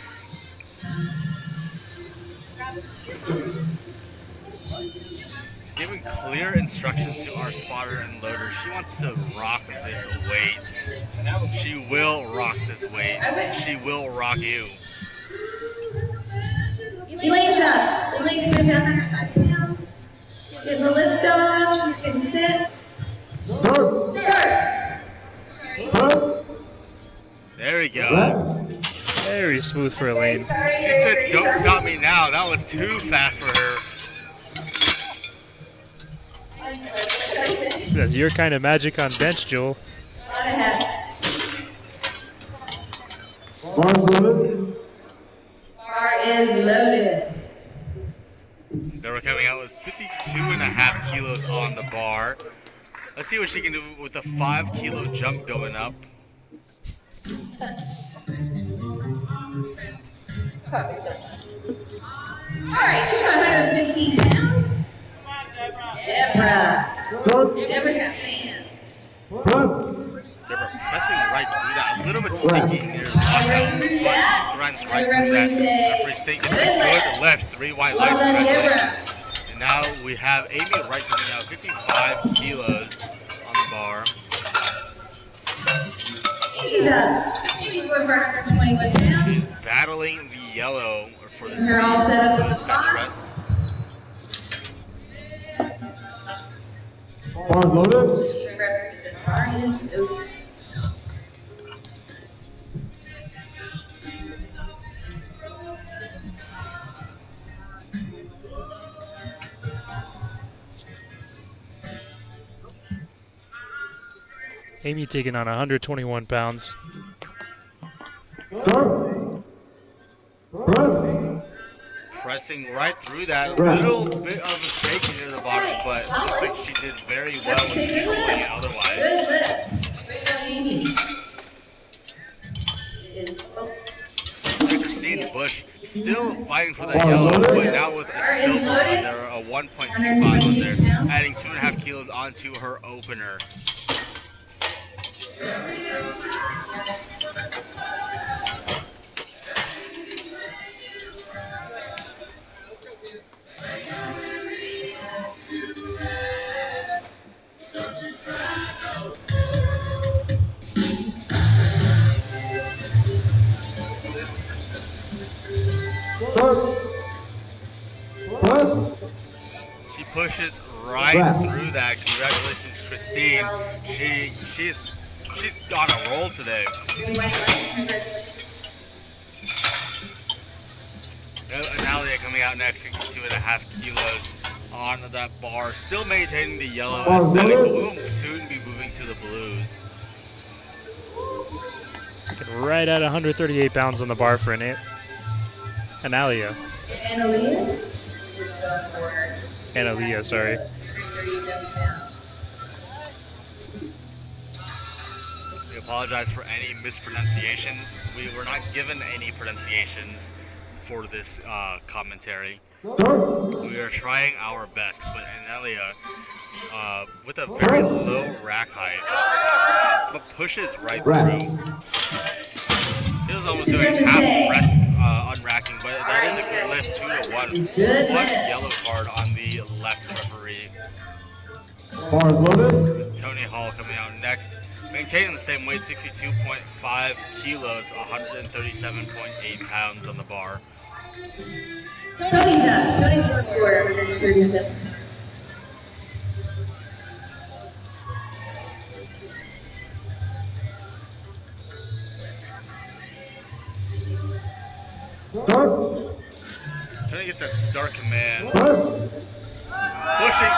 Giving clear instructions to our spotter and loader. She wants to rock this weight. She will rock this weight. She will rock you. Elaine's up. Elaine's been down 105 pounds. There's a lift off. She's been sit. Start. There we go. Very smooth for Elaine. She said, "Don't stop me now." That was too fast for her. That's your kind of magic on bench, Joel. A lot of hats. Bar is loaded. They were coming out with 52.5 kilos on the bar. Let's see what she can do with a 5-kilo jump going up. Alright, she's got 115 pounds. Deborah. Deborah's got fans. They were pressing right through that. A little bit sticky near the bottom. Runs right through that. Referee's thinking good lift. 3 white lights. Well done, Deborah. And now we have Amy Wright coming out, 55 kilos on the bar. Amy's up. Amy's going for 121 pounds. She's battling the yellow for the They're all set up with the bench spots. press. Reference says bar is loaded. Amy taking on 121 pounds. Pressing right through that. A little bit of a shaking near the bottom, but it looks like she did very well with controlling it otherwise. Good lift. Great job, Amy. still fighting for the yellow, but now with a silver under a 1.25 on there, adding 2.5 kilos onto her opener. She pushes right through that. Congratulations, Christine. She's on a roll today. Analia coming out next, 62.5 kilos on that bar. Still maintaining the yellow aesthetic, but we'll soon be moving to the blues. Right at 138 pounds on the bar for Analia. Analia, sorry. We apologize for any mispronunciations. We were not given any pronunciations for this commentary. We are trying our best, but Analia, with a very low rack height, but pushes right through. He was almost doing half press unracking, but that is a good lift, 2-1. One yellow card on the left referee. Tony Hall coming out next, maintaining the same weight, 62.5 kilos, 137.8 pounds on the bar. Tony's up. Tony's on board, 137. Trying to get that start command. Pushing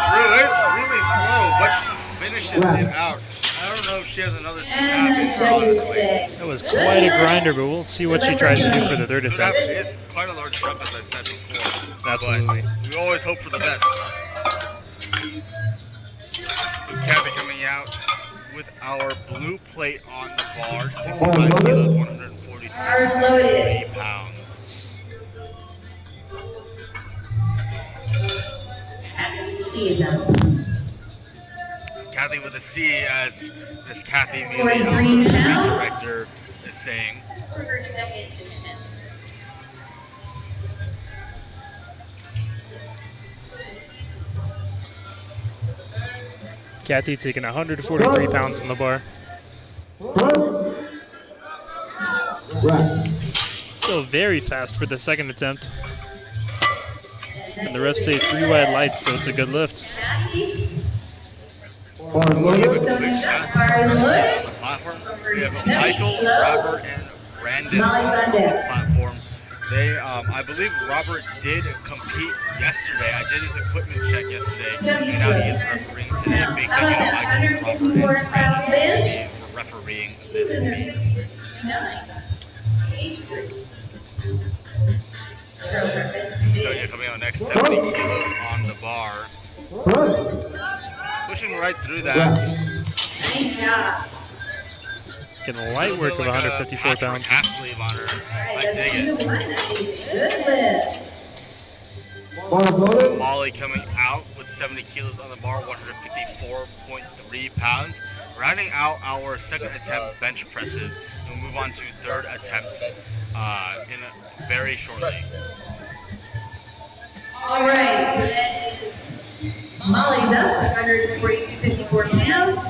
through, it's really slow, but she finishes it out. I don't know if she has another That was quite a grinder, but we'll see what she tries to do for the third attempt. It's quite a large jump, as I said before. Absolutely. But we always hope for the best. Kathy coming out with our blue plate on the bar, 65 kilos, 143 pounds. Kathy with a C, as Miss Kathy Mealy, our director, is saying. Kathy taking 143 pounds on the bar. Still very fast for the second attempt. And the refs say 3 wide lights, so it's a good lift. On the platform, we have Michael, Robert, and Brandon on the platform. They, I believe Robert did compete yesterday. I did his equipment check yesterday, and now he is refereeing today. Big thank you to Michael, Robert, and Brandon for refereeing this meet. Sonia coming out next, 70 kilos on the bar. Pushing right through that. Nice job. Getting a light work of 154 pounds. Half sleeve on her. I dig it. Molly coming out with 70 kilos on the bar, 154.3 pounds. Rounding out our second attempt bench presses. We'll move on to third attempts very shortly. All right, so that is Molly's up, 154 pounds.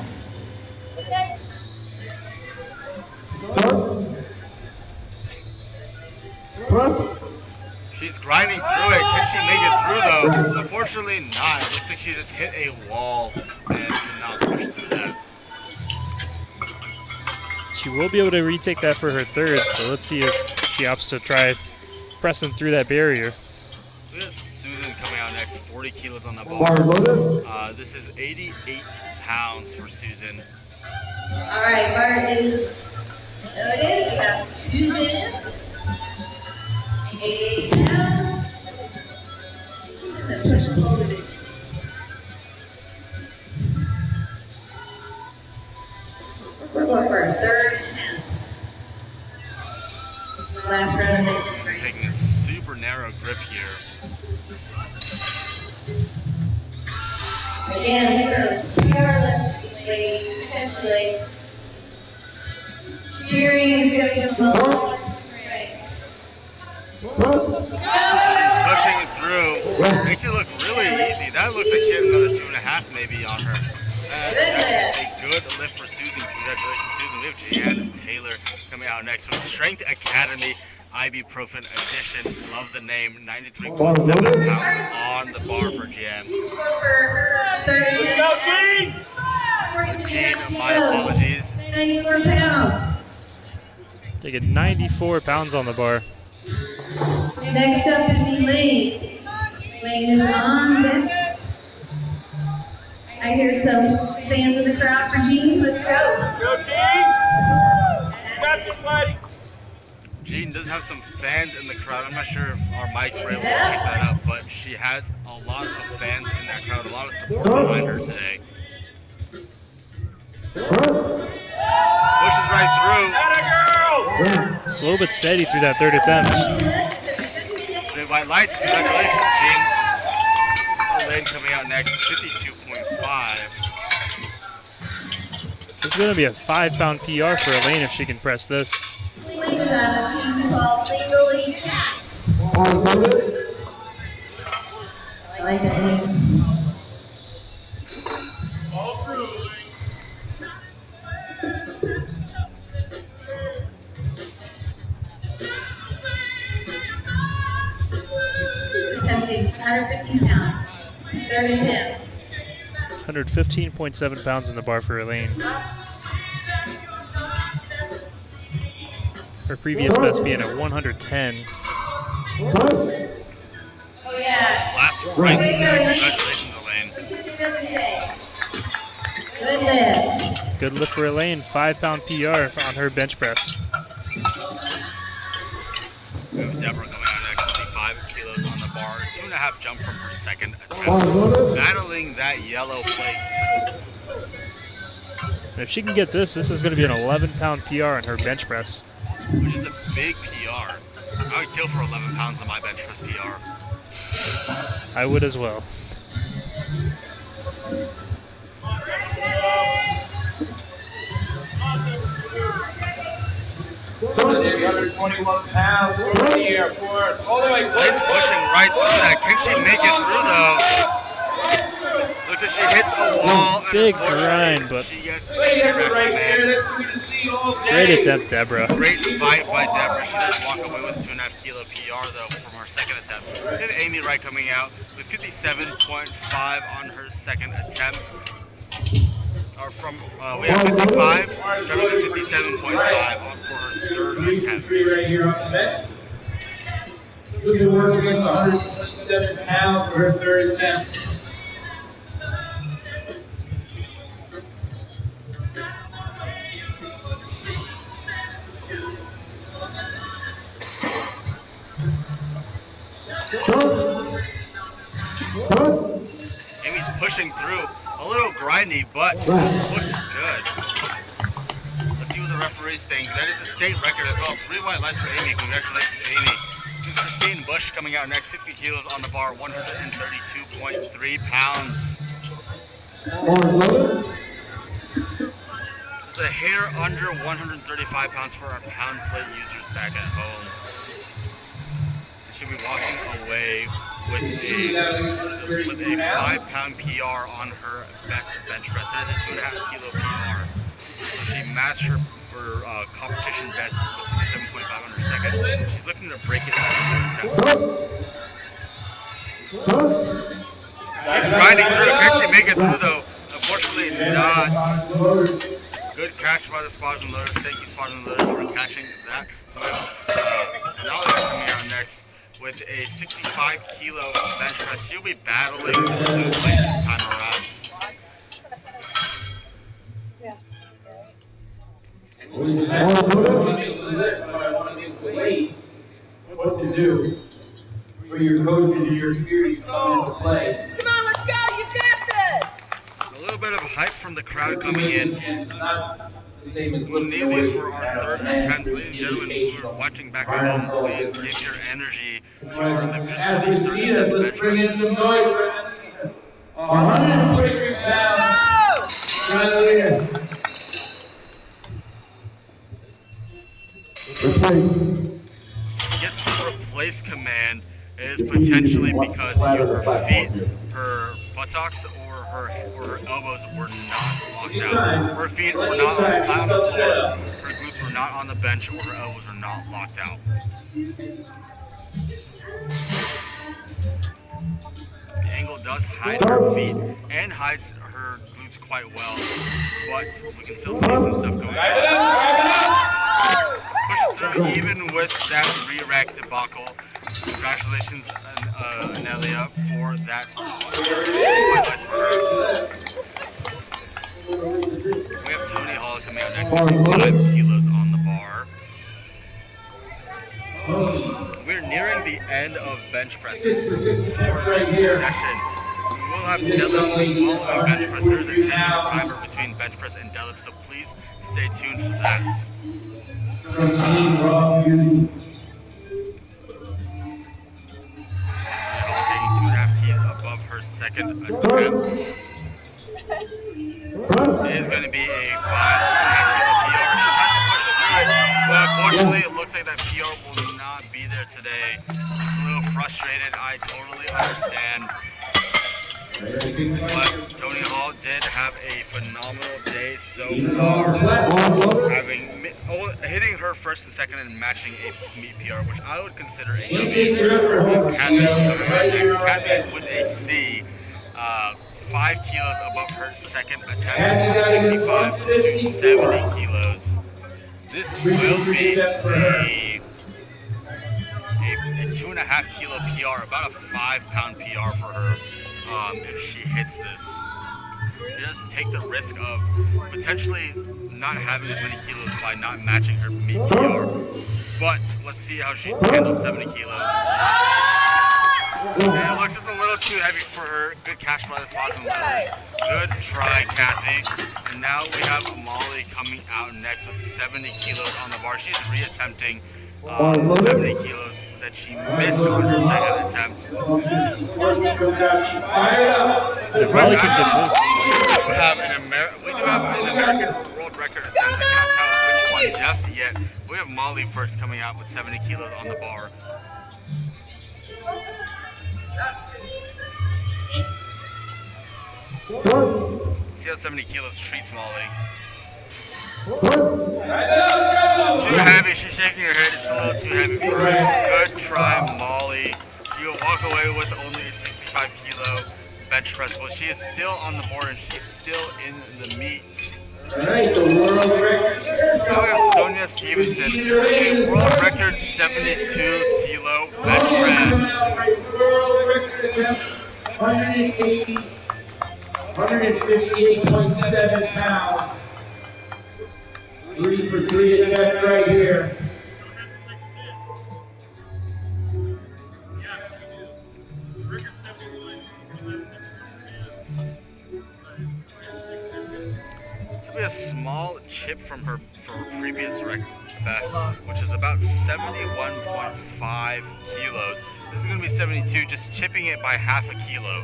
She's grinding through it. Can she make it through though? Unfortunately not. It looks like she just hit a wall and did not push through that. She will be able to retake that for her third, so let's see if she opts to try pressing through that barrier. We have Susan coming out next, 40 kilos on the bar. This is 88 pounds for Susan. All right, bar is loaded. We have Susan, 88 pounds. Push forward. We're going for our third attempt. Last round of it. Taking it super narrow grip here. Again, these are powerlifting ladies, potentially. Cheering is going to go. Pushing through. Makes it look really easy. That looks like she has another 2.5 maybe on her. That's a good lift for Susan. Congratulations, Susan. We have Jan Taylor coming out next from Strength Academy Ibuprofen Edition. Love the name. 93.7 pounds on the bar for Jan. Let's go, Gene! Gene, my apologies. 94 pounds. Taking 94 pounds on the bar. Next up is Elaine. Elaine is on deck. I hear some fans in the crowd for Gene. Let's go. Go, Gene! Got this, buddy! Jean does have some fans in the crowd. I'm not sure if our mics were able to pick that up, but she has a lot of fans in that crowd, a lot of support behind her today. Pushes right through. Slow but steady through that third attempt. Big white lights. Congratulations, Jean. Elaine coming out next, 52.5. This is going to be a 5-pound PR for Elaine if she can press this. Elaine is on a team called Legally Jacked. I like that name. All through. She's attempting 115 pounds. Third attempt. 115.7 pounds in the bar for Elaine. Her previous best being at 110. Oh, yeah. Last right. Way to go, Elaine. Congratulations, Elaine. Let's see what she doesn't say. Good lift. Good lift for Elaine. 5-pound PR on her bench press. We have Deborah coming out next, 25 kilos on the bar. 2.5 jump from her second attempt. Battling that yellow plate. And if she can get this, this is going to be an 11-pound PR on her bench press. Which is a big PR. I would kill for 11 pounds on my bench press PR. I would as well. The other 21 pounds over the air for us. All the way. Lane's pushing right through that. Can she make it through though? Looks like she hits a wall. Big unfortunately, grind, but she gets Wait, direct right there. command. That's what we're going to see all day. Great attempt, Deborah. Great fight by Deborah. She does walk away with 2.5 kilo PR though from her second attempt. Then Amy Wright coming out with 57.5 on her second attempt. Or from we have 55, jumping to 57.5 on for her third attempt. Three right here on the bench. Looking to work against 127 pounds for her third attempt. Amy's pushing through. A little grindy, but looks good. Let's see what the referees think. That is a state record as well. 3 white lights for Amy. Congratulations, Amy. Christine Bush coming out next. 60 kilos on the bar. 132.3 pounds. It's a hair under 135 pounds for our pound plate users back at home. She'll be walking away with a 5-pound PR on her best bench press. That is a 2.5 kilo PR. So she matched her competition best with 7.5 on her second. She's looking to break it out. She's grinding through. Can she make it through though? Unfortunately not. Good catch by the spotters and loaders. Thank you, spotters and loaders, for catching that. Now they're coming out next with a 65 kilo bench press. She'll be battling the blue plate this time around. I want to be able to wait what to do for your coaches and your peers to come into play. Come on, let's go. You got this. A little bit of hype from the crowd coming in. the same as We'll lifting need these weights for our at a third ranch attempt. with Ladies and the gentlemen indication who are of watching back at environment home, all please business. give your energy to our But lifters as for we these third speed us, attempt let's bench bring in presses. some noise for Angelina. 143 pounds. Angelina. Gets the replace command is potentially because her buttocks or her elbows were not locked out. Her feet were not flat on the floor. Her glutes were not on the bench, or her elbows were not locked out. The angle does hide her feet and hides her glutes quite well, but we can still see some stuff going on. Pushes through even with that re-rack debacle. Congratulations, Anelia, for that. We have Tony Hall coming out next with 5 kilos on the bar. We're nearing the end of bench presses for this session. We will have deadlift following bench press. There's a 10-minute timer between bench press and deadlift, so please stay tuned for that. Taking 2.5 keys above her second attempt. It is going to be a 5.5 kilo PR. She tries to push through it, but unfortunately it looks like that PR will not be there today. She's a little frustrated. I totally understand. But Tony Hall did have a phenomenal day so far, hitting her first and second and matching a meet PR, which I would consider a W. Kathy coming right next. Kathy with a C, 5 kilos above her second attempt, 65 to 70 kilos. This will be a 2.5 kilo PR, about a 5-pound PR for her. If she hits this, she does take the risk of potentially not having as many kilos by not matching her meet PR. But let's see how she handles 70 kilos. And it looks just a little too heavy for her. Good catch by the spots and levers. Good try, Kathy. And now we have Molly coming out next with 70 kilos on the bar. She's re-attempting 70 kilos that she missed on her second attempt. And Molly can get this. We do have an American world record attempt. I cannot tell which one just yet. We have Molly first coming out with 70 kilos on the bar. See how 70 kilos treats Molly. Too heavy, she's shaking her head, it's a little too heavy for her. Good try, Molly. She will walk away with only a 65 kilo bench press, but she is still on the board and she's still in the meet. Now we have Sonia Stevenson, a world record 72 kilo bench press. 158.7 pounds. 3 for 3 attempt right here. This will be a small chip from her previous best, which is about 71.5 kilos. This is going to be 72, just chipping it by half a kilo.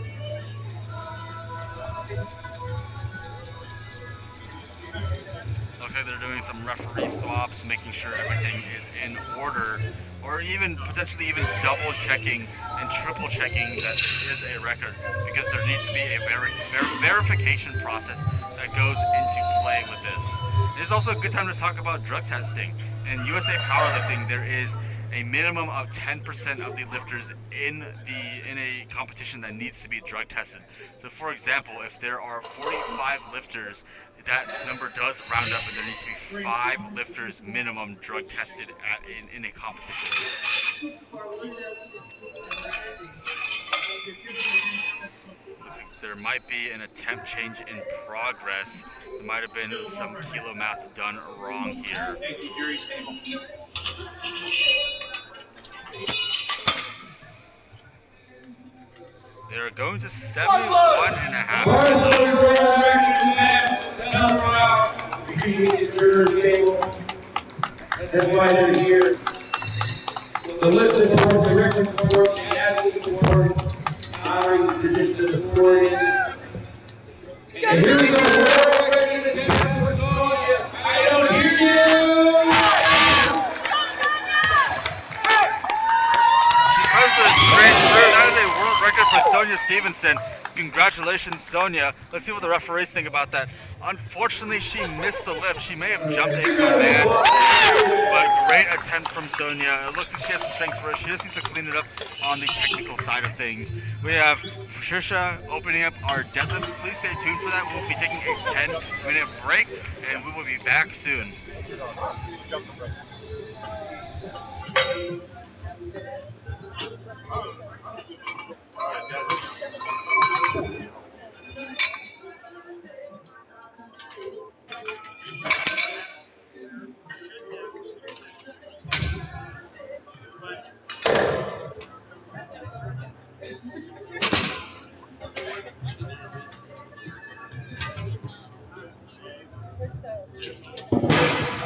Looks like they're doing some referee swaps, making sure everything is in order, or even potentially even double checking and triple checking that is a record, because there needs to be a verification process that goes into play with this. It is also a good time to talk about drug testing. In USA Powerlifting, there is a minimum of 10% of the lifters in a competition that needs to be drug tested. So for example, if there are 45 lifters, that number does round up and there needs to be 5 lifters minimum drug tested in a competition. Looks like there might be an attempt change in progress. There might have been some kilo math done wrong here. They're going to 71.5 kilos. jurors table. That's why they're here. The list award, the record award, the athlete award, honoring the tradition of the sport. And here we go. I don't hear you. That is a world record for Sonia Stevenson. Congratulations, Sonia. Let's see what the referees think about that. Unfortunately, she missed the lift. She may have jumped a command, but great attempt from Sonia. It looks like she has the strength for it. She just needs to clean it up on the technical side of things. We have Patricia opening up our deadlifts. Please stay tuned for that. We'll be taking a 10-minute break, and we will be back soon.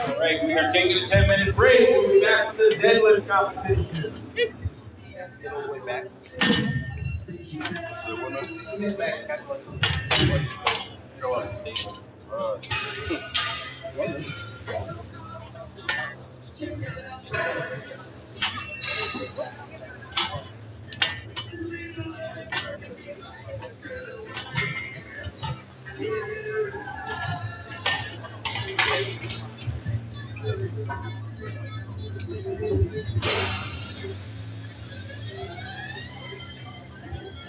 All right, we are taking a 10-minute break. We'll be back for the deadlift competition. Get all the way back. Go up.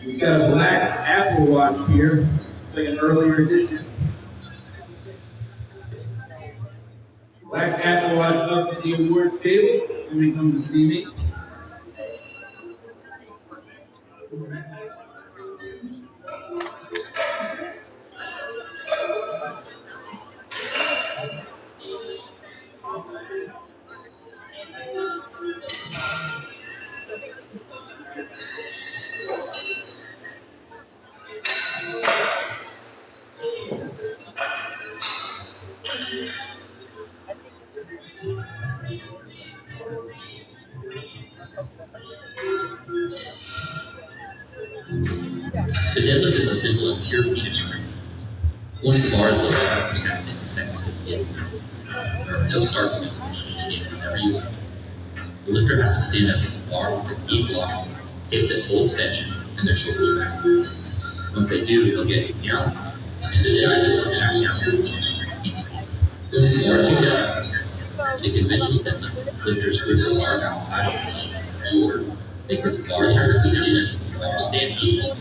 We've got a black Apple Watch here, like an earlier edition. Black Apple Watch up at the awards table. Somebody come to see me. The deadlift is a simple and pure feat of strength. Once the bar is loaded, you just have 60 seconds to begin. There are no start points, and you can begin whenever you like. The lifter has to stand up with the bar with their knees locked, hips at full extension, and their shoulders back. Once they do, they'll get down, and the deadlift is a stack down to the finish. Easy peasy. Once the bar is together, in a conventional deadlift, lifters grip the bar outside of the knees, or they grip the bar vertically. Stand is at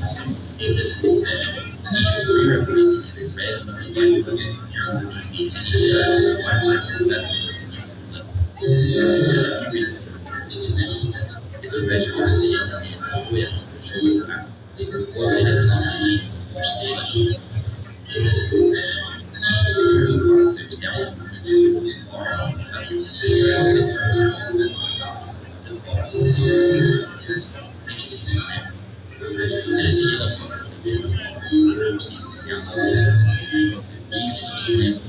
full extension, and each of the 3 referees can be red, green, blue, and yellow, and each has 5 laps of that for a successful level. There are 2 reasons in conventional deadlift. It's a measure of the style wins, shoulder back. They perform it at the knee, or stand is at full extension, and each of the 3 moves down and bar up. And it's easy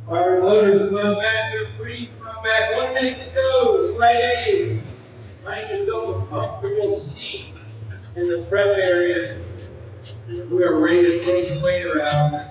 Our loaders run back, they're free, run back, 1 minute to go, right aid. Find yourself a comfortable seat in the prep area. We are ready to throw some weight around.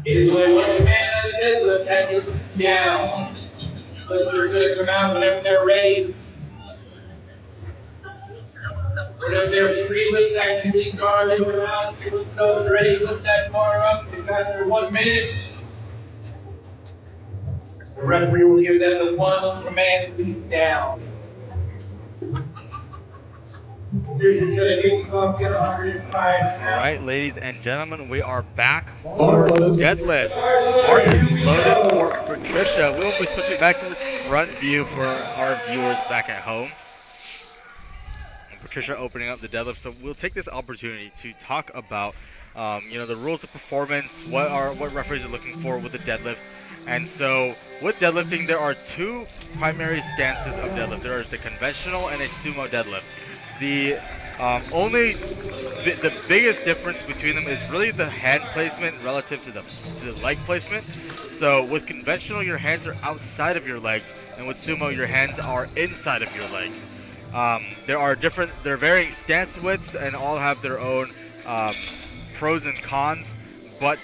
It is only one command on the deadlift, that is down. Lifters are going to come out whenever they're ready. Right up there, free lift activity, guard, they were out, they were ready to lift that bar up, they've got their 1 minute. The referee will give them the 1 command, please down. Here's gonna take off, get 105. All right, ladies and gentlemen, we are back for deadlift. Bar is loaded for Patricia. We will be switching back to this front view for our viewers back at home. Patricia opening up the deadlift. So we'll take this opportunity to talk about, the rules of performance, what referees are looking for with the deadlift. And so with deadlifting, there are 2 primary stances of deadlift. There is the conventional and a sumo deadlift. The biggest difference between them is really the hand placement relative to the leg placement. So with conventional, your hands are outside of your legs, and with sumo, your hands are inside of your legs. There are varying stance widths, and all have their own pros and cons. But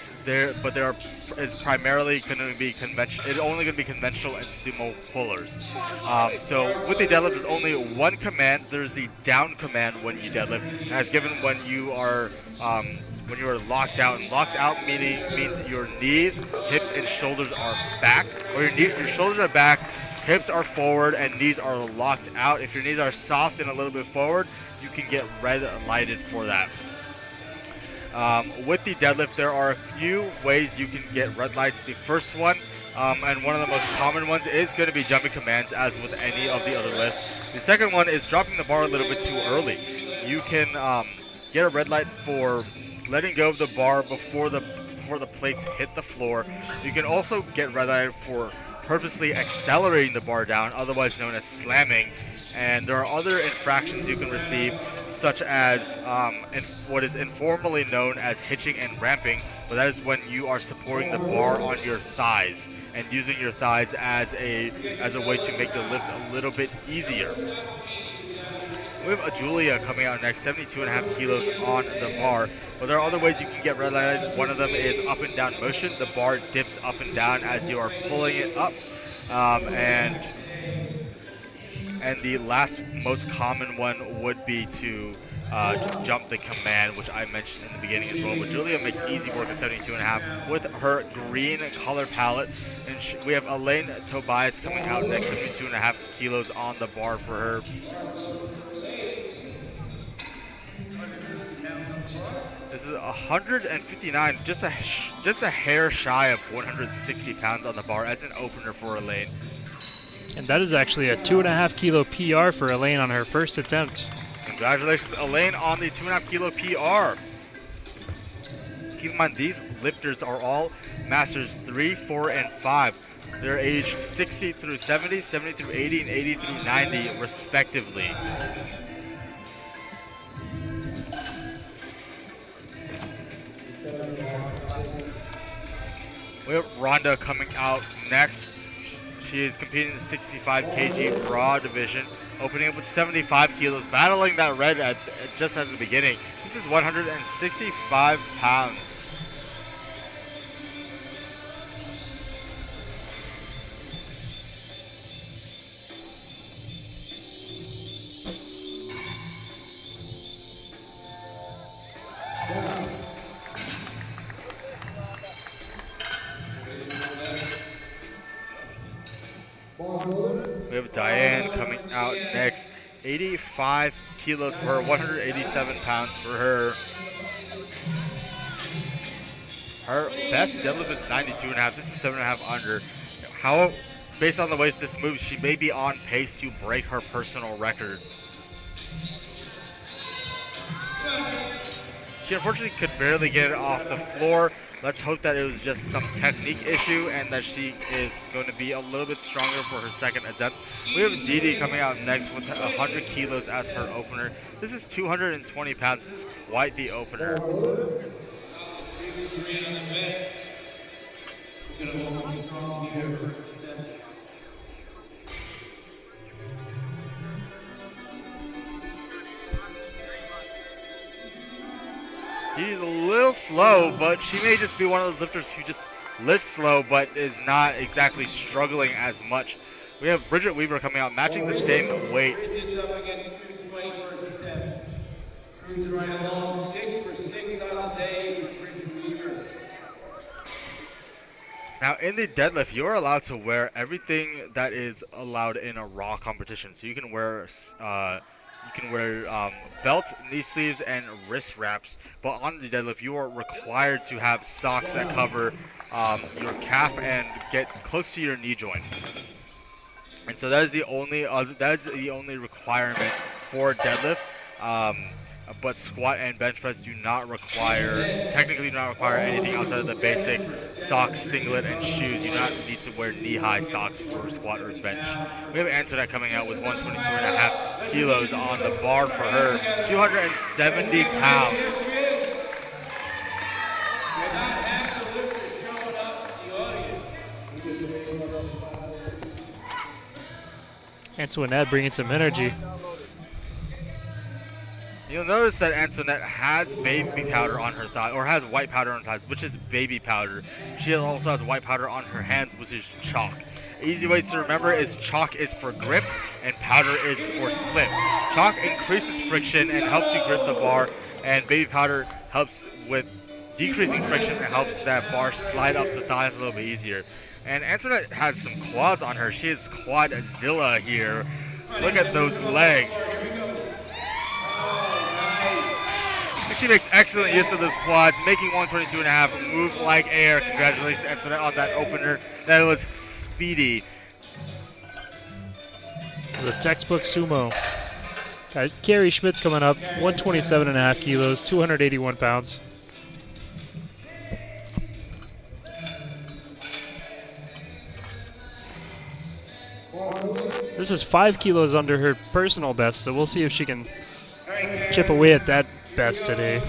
it's primarily going to be conventional. It's only going to be conventional and sumo pullers. So with the deadlift, there's only 1 command. There's the down command when you deadlift, as given when you are locked out. And locked out means your knees, hips, and shoulders are back, or your shoulders are back, hips are forward, and knees are locked out. If your knees are soft and a little bit forward, you can get red lighted for that. With the deadlift, there are a few ways you can get red lights. The first one, and one of the most common ones, is going to be jumping commands, as with any of the other lifts. The second one is dropping the bar a little bit too early. You can get a red light for letting go of the bar before the plates hit the floor. You can also get red light for purposely accelerating the bar down, otherwise known as slamming. And there are other infractions you can receive, such as what is informally known as hitching and ramping, but that is when you are supporting the bar on your thighs and using your thighs as a way to make the lift a little bit easier. We have a Julia coming out next, 72.5 kilos on the bar, but there are other ways you can get red lighted. One of them is up and down motion. The bar dips up and down as you are pulling it up, and the last most common one would be to just jump the command, which I mentioned in the beginning as well. But Julia makes easy work at 72.5 with her green color palette. And we have Elaine Tobias coming out next, 72.5 kilos on the bar for her. This is 159, just a hair shy of 160 pounds on the bar as an opener for Elaine. And that is actually a 2.5 kilo PR for Elaine on her first attempt. Congratulations, Elaine, on the 2.5 kilo PR. Keep in mind, these lifters are all Masters 3, 4, and 5. They're aged 60 through 70, 70 through 80, and 80 through 90, respectively. We have Rhonda coming out next. She is competing in the 65 kg raw division, opening up with 75 kilos, battling that red just at the beginning. This is 165 pounds. We have Diane coming out next, 85 kilos for her, 187 pounds for her. Her best deadlift is 92.5. This is 7.5 under. How, based on the way this moves, she may be on pace to break her personal record. She unfortunately could barely get it off the floor. Let's hope that it was just some technique issue and that she is going to be a little bit stronger for her second attempt. We have Dee Dee coming out next with 100 kilos as her opener. This is 220 pounds. This is quite the opener. He's a little slow, but she may just be one of those lifters who just lifts slow but is not exactly struggling as much. We have Bridget Weaver coming out, matching the same weight. Cruising right along, 6 for 6 on the day for Bridget Weaver. Now, in the deadlift, you're allowed to wear everything that is allowed in a raw competition. So you can wear belts, knee sleeves, and wrist wraps. But on the deadlift, you are required to have socks that cover your calf and get close to your knee joint. And so that is the only requirement for deadlift. But squat and bench press technically do not require anything outside of the basic socks, singlet, and shoes. You do not need to wear knee-high socks for squat or bench. We have Antoinette coming out with 122.5 kilos on the bar for her, 270 pounds. Antoinette bringing some energy. You'll notice that Antoinette has baby powder on her thigh, or has white powder on her thighs, which is baby powder. She also has white powder on her hands, which is chalk. Easy way to remember is chalk is for grip and powder is for slip. Chalk increases friction and helps you grip the bar, and baby powder helps with decreasing friction and helps that bar slide up the thighs a little bit easier. And Antoinette has some quads on her. She is Quadzilla here. Look at those legs. She makes excellent use of those quads, making 122.5 move like air. Congratulations, Antoinette, on that opener. That was speedy. The textbook sumo. Got Carrie Schmidt's coming up, 127.5 kilos, 281 pounds. This is 5 kilos under her personal best, so we'll see if she can chip away at that best today.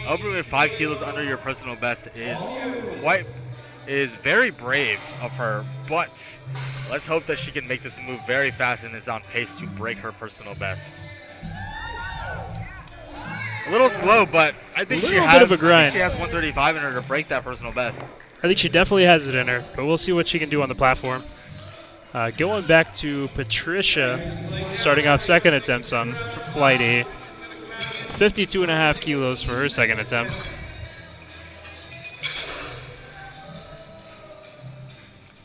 Opening with 5 kilos under your personal best is very brave of her, but let's hope that she can make this move very fast and is on pace to break her personal best. A little slow, but I think she has 135 in her to break that personal best. I think she definitely has it in her, but we'll see what she can do on the platform. Going back to Patricia, starting off second attempts on flight A. 52.5 kilos for her second attempt.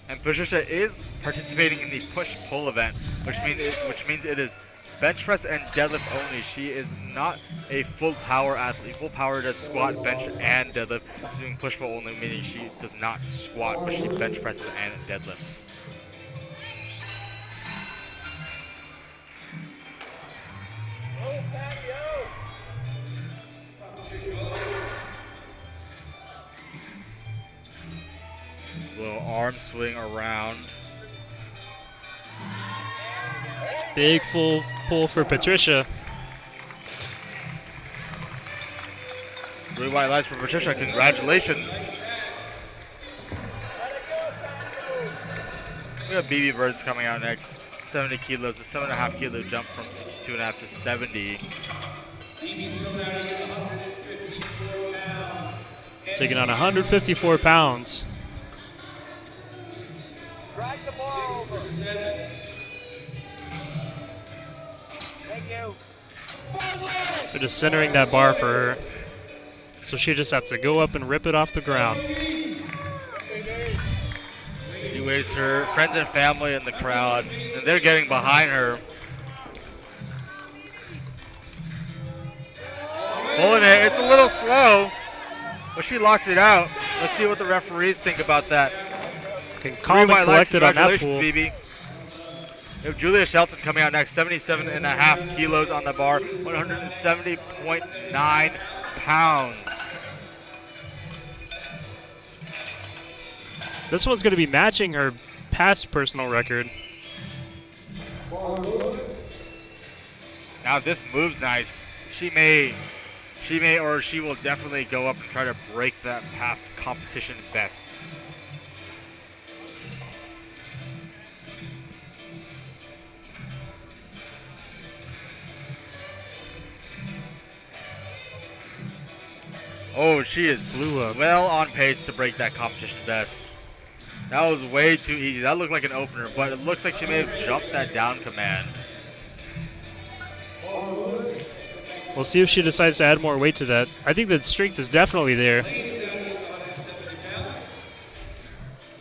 And Patricia is participating in the push-pull event, which means it is bench press and deadlift only. She is not a full power athlete. Full power does squat, bench, and deadlift. She's doing push-pull only, meaning she does not squat, but she bench presses and deadlifts. Little arm swing around. Big full pull for Patricia. 3 white lights for Patricia. Congratulations. We have BB Birds coming out next. 70 kilos, a 7.5 kilo jump from 62.5 to 70. Taking on 154 pounds. Drag the bar over. Thank you. They're just centering that bar for her. So she just has to go up and rip it off the ground. She waits her friends and family in the crowd, and they're getting behind her. Pulling it. It's a little slow, but she locks it out. Let's see what the referees think about that. Can calm and collect it on that pool. BB. We have Julia Shelton coming out next, 77.5 kilos on the bar, 170.9 pounds. This one's going to be matching her past personal record. Now, if this move's nice, she may, or she will definitely go up and try to break that past competition best. Oh, she is well on pace to break that competition best. That was way too easy. That looked like an opener, but it looks like she may have jumped that down command. We'll see if she decides to add more weight to that. I think the strength is definitely there.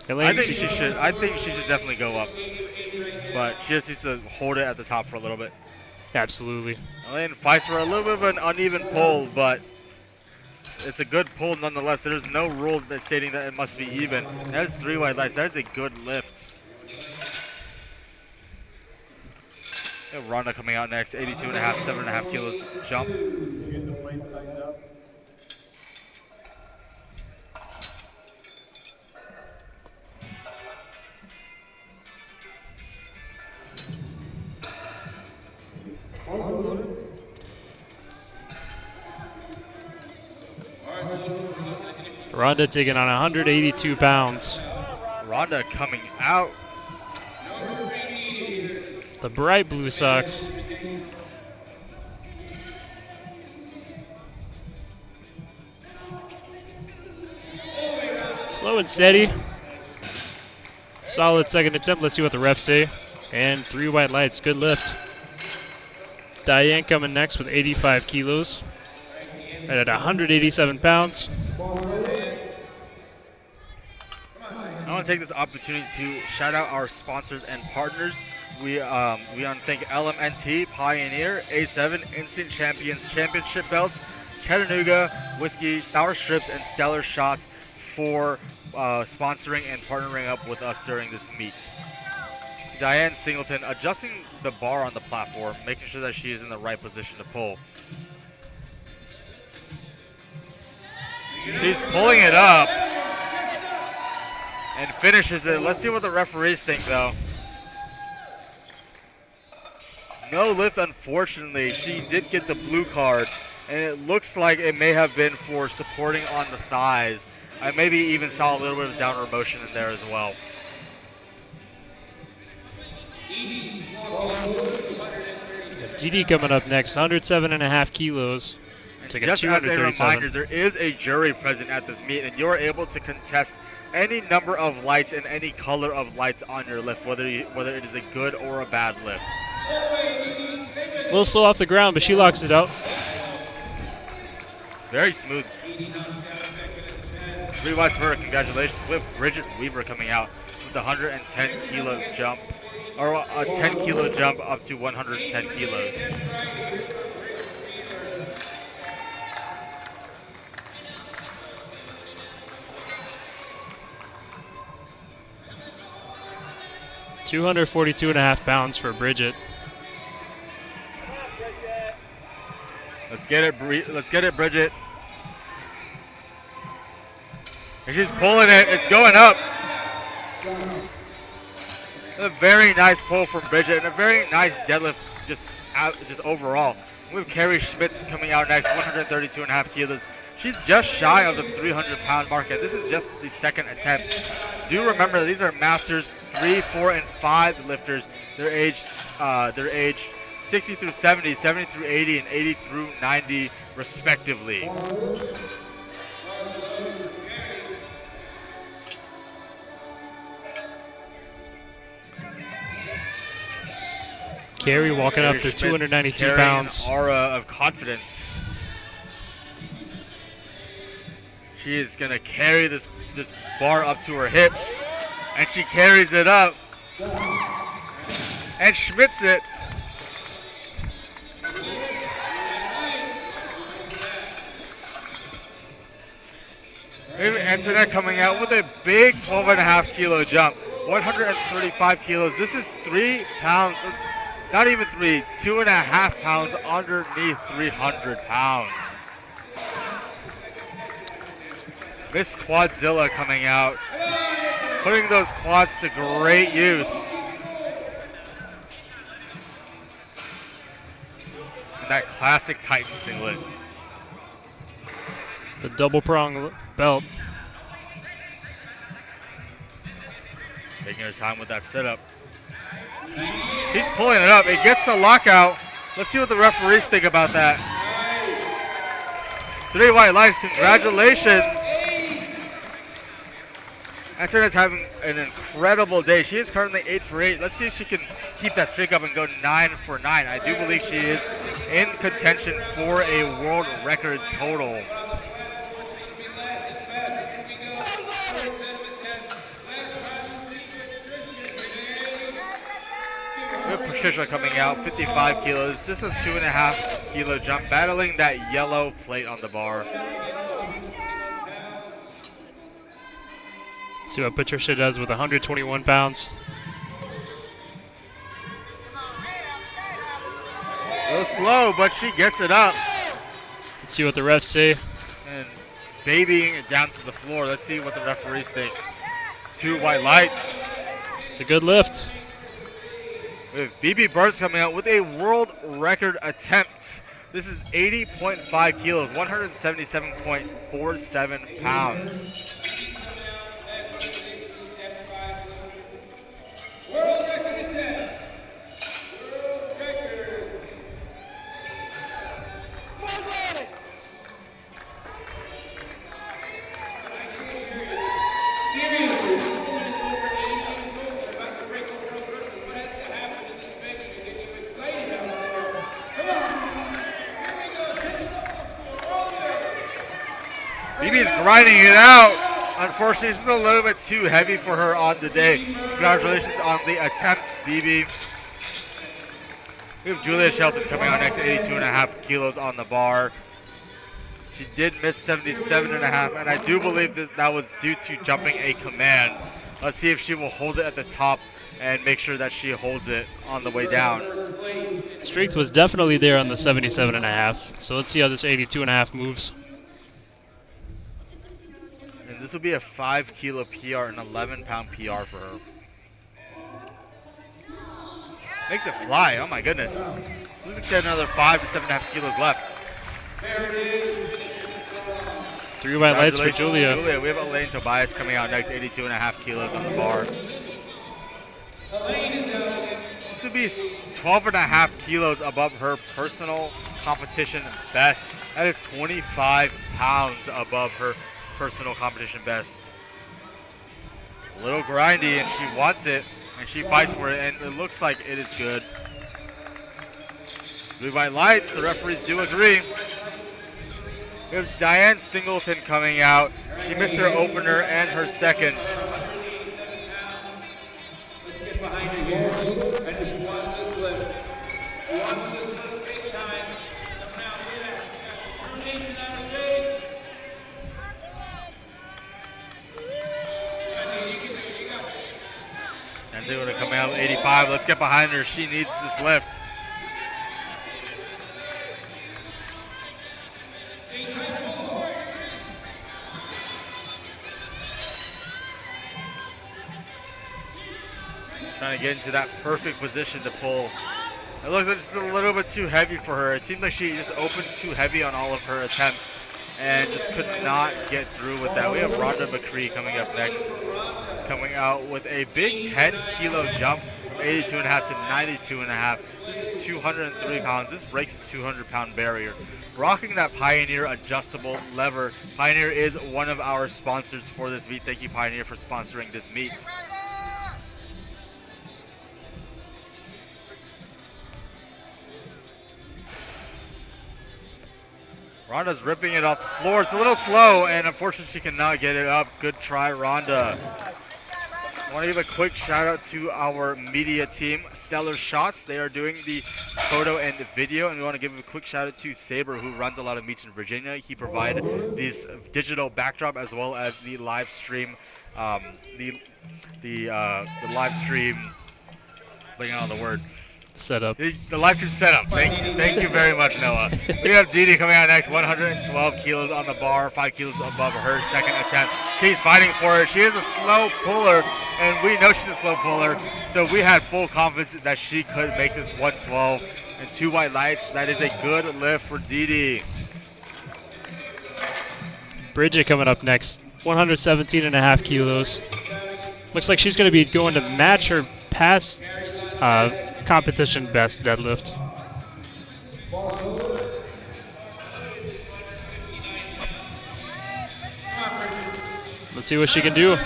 I think she should. I think she should definitely go up, but she just needs to hold it at the top for a little bit. Absolutely. Elaine fights for a little bit of an uneven pull, but it's a good pull nonetheless. There's no rule that's stating that it must be even. That is 3 white lights. That is a good lift. Rhonda coming out next, 82.5, 7.5 kilos jump. Get the place signed up. Rhonda taking on 182 pounds. Rhonda coming out. The bright blue socks. Slow and steady. Solid second attempt. Let's see what the refs say. And 3 white lights. Good lift. Diane coming next with 85 kilos. Right at 187 pounds. I want to take this opportunity to shout out our sponsors and partners. We want to thank LMNT, Pioneer, A7, Instant Champions Championship Belts, Chattanooga, Whiskey, Sour Strips, and Stellar Shots for sponsoring and partnering up with us during this meet. Diane Singleton adjusting the bar on the platform, making sure that she is in the right position to pull. She's pulling it up and finishes it. Let's see what the referees think, though. No lift, unfortunately. She did get the blue card, and it looks like it may have been for supporting on the thighs. I maybe even saw a little bit of downward motion in there as well. DD coming up next, 107.5 kilos. Take Just as a reminder, there is a jury present at this meet, and you're able to contest any number of lights and any color of lights on your lift, whether it is a good or a bad lift. A little slow off the ground, but she locks it out. Very smooth. 3 whites for her. Congratulations. With Bridget Weaver coming out with the 110 kilo jump, or a 10 kilo jump up to 110 kilos. $242.5 pounds for Bridget. Let's get it, Bridget. And she's pulling it. It's going up. A very nice pull from Bridget, and a very nice deadlift just overall. We have Carrie Schmitz coming out next, 132.5 kilos. She's just shy of the 300-pound mark, and this is just the second attempt. Do remember, these are Masters 3, 4, and 5 lifters. They're aged 60 through 70, 70 through 80, and 80 through 90, respectively. Carrie walking up to 292 pounds. An aura of confidence. She is going to carry this bar up to her hips, and she carries it up and schmitz it. Antoinette coming out with a big 12.5 kilo jump, 135 kilos. This is 3 pounds, not even 3, 2.5 pounds underneath 300 pounds. Miss Quadzilla coming out, putting those quads to great use. And that classic Titan singlet. The double prong belt. Taking her time with that setup. She's pulling it up. It gets the lockout. Let's see what the referees think about that. 3 white lights. Congratulations. Antonette's having an incredible day. She is currently 8 for 8. Let's see if she can keep that streak up and go 9 for 9. I do believe she is in contention for a world record total. Patricia coming out, 55 kilos. This is 2.5 kilo jump, battling that yellow plate on the bar. See what Patricia does with 121 pounds. A little slow, but she gets it up. Let's see what the refs say. And babying it down to the floor. Let's see what the referees think. 2 white lights. It's a good lift. We have BB Burns coming out with a world record attempt. This is 80.5 kilos, 177.47 pounds. BB's grinding it out. Unfortunately, it's just a little bit too heavy for her on the day. Congratulations on the attempt, BB. We have Julia Shelton coming out next, 82.5 kilos on the bar. She did miss 77.5, and I do believe that was due to jumping a command. Let's see if she will hold it at the top and make sure that she holds it on the way down. Strength was definitely there on the 77.5. So let's see how this 82.5 moves. And this will be a 5 kilo PR and 11 pound PR for her. Makes it fly, oh my goodness. We can get another 5 to 7.5 kilos left. 3 white lights for Julia. We have Elaine Tobias coming out next, 82.5 kilos on the bar. This would be 12.5 kilos above her personal competition best. That is 25 pounds above her personal competition best. A little grindy, and she wants it, and she fights for it, and it looks like it is good. Blue white lights, the referees do agree. We have Diane Singleton coming out. She missed her opener and her second. And they're going to come out with 85. Let's get behind her. She needs this lift. Trying to get into that perfect position to pull. It looks like it's a little bit too heavy for her. It seems like she just opened too heavy on all of her attempts and just could not get through with that. We have Rhonda McCree coming up next, coming out with a big 10 kilo jump from 82.5 to 92.5. This is 203 pounds. This breaks the 200 pound barrier. Rocking that Pioneer adjustable lever. Pioneer is one of our sponsors for this meet. Thank you, Pioneer, for sponsoring this meet. Rhonda's ripping it off the floor. It's a little slow, and unfortunately she cannot get it up. Good try, Rhonda. I want to give a quick shout out to our media team, Stellar Shots. They are doing the photo and video, and we want to give a quick shout out to Saber, who runs a lot of meets in Virginia. He provided this digital backdrop as well as the live stream, the live stream. Bringing on the word. Setup. The live stream setup. Thank you very much, Noah. We have Dee Dee coming out next, 112 kilos on the bar, 5 kilos above her second attempt. She's fighting for it. She is a slow puller, and we know she's a slow puller, so we had full confidence that she could make this 112 and 2 white lights. That is a good lift for Dee Dee. Bridget coming up next, 117.5 kilos. Looks like she's going to be going to match her past competition best deadlift. Let's see what she can do.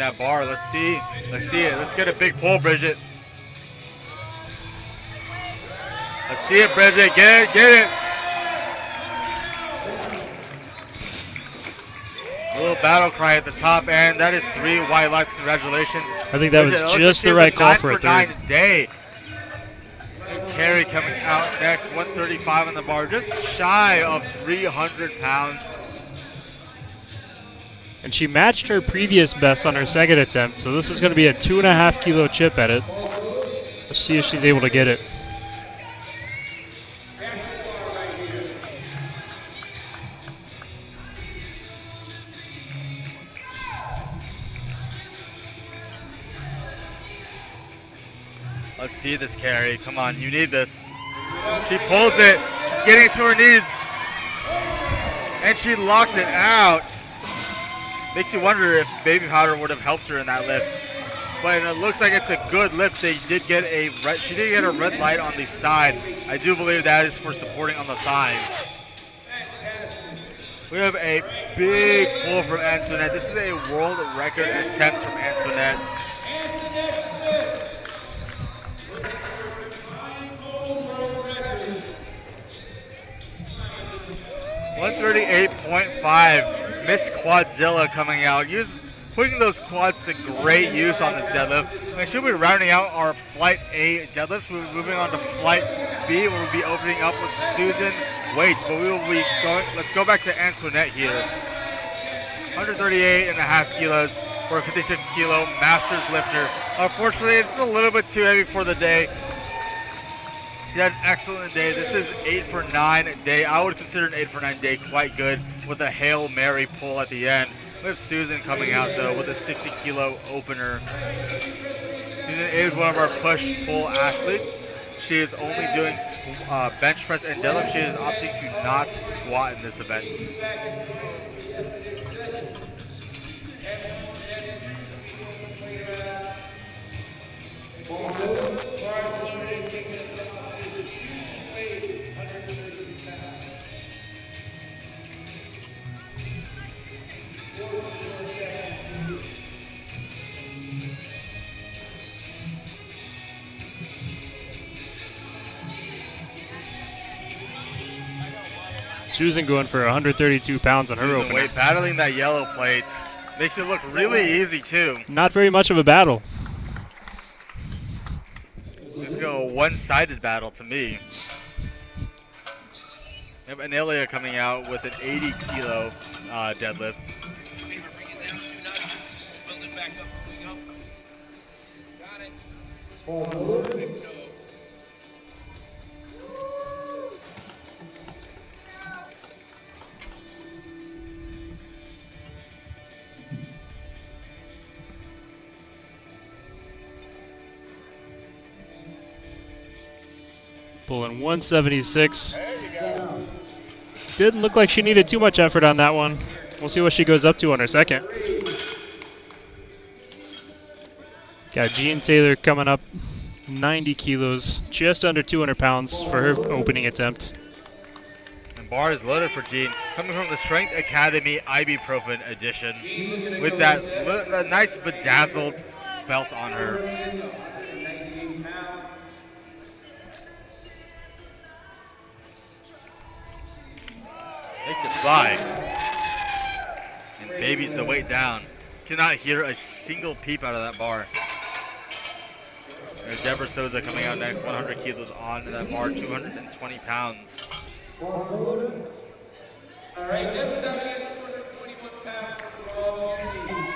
that bar. Let's see. Let's see it. Let's get a big pull, Bridget. Let's see it, Bridget. Get it, get it. A little battle cry at the top, and that is 3 white lights. Congratulations. I think that was just the right call for a third. 9 day. Good carry coming out next. 135 on the bar, just shy of 300 pounds. And she matched her previous best on her second attempt, so this is going to be a 2.5 kilo chip at it. Let's see if she's able to get it. Let's see this carry. Come on, you need this. She pulls it. She's getting to her knees. And she locks it out. Makes you wonder if baby powder would have helped her in that lift. But it looks like it's a good lift. She did get a red light on the side. I do believe that is for supporting on the thighs. We have a big pull from Antoinette. This is a world record attempt from Antoinette. 138.5. Miss Quadzilla coming out. Putting those quads to great use on this deadlift. We should be rounding out our Flight A deadlifts. We'll be moving on to Flight B. We'll be opening up with Susan weights, but we will be going. Let's go back to Antoinette here. 138.5 kilos for a 56 kilo Masters lifter. Unfortunately, it's a little bit too heavy for the day. She had an excellent day. This is 8 for 9 day. I would consider an 8 for 9 day quite good with a Hail Mary pull at the end. We have Susan coming out though with a 60 kilo opener. Susan is one of our push-pull athletes. She is only doing bench press and deadlift. She is opting to not squat in this event. Susan going for 132 pounds on her opener. Wait, battling that yellow plate makes it look really easy too. Not very much of a battle. Let's go a one-sided battle to me. We have Anelia coming out with an 80 kilo deadlift. Pulling 176. Didn't look like she needed too much effort on that one. We'll see what she goes up to on her second. Got Jean Taylor coming up, 90 kilos, just under 200 pounds for her opening attempt. And bar is loaded for Jean, coming from the Strength Academy Ibuprofen edition with that nice bedazzled belt on her. Makes it fly. And babies the weight down. Cannot hear a single peep out of that bar. There's Deborah Souza coming out next, 100 kilos on that bar, 220 pounds. All right, Deborah down against 221 pounds for all unity.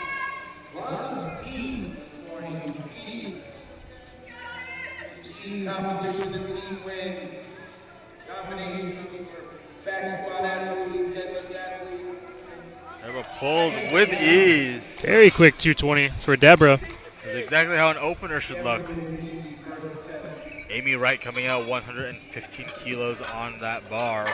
Ron E. Morning, E. Competition and team win. Combination for back squat athletes, deadlift athletes. Deborah pulls with ease. Very quick 220 for Deborah. That's exactly how an opener should look. Amy Wright coming out 115 kilos on that bar.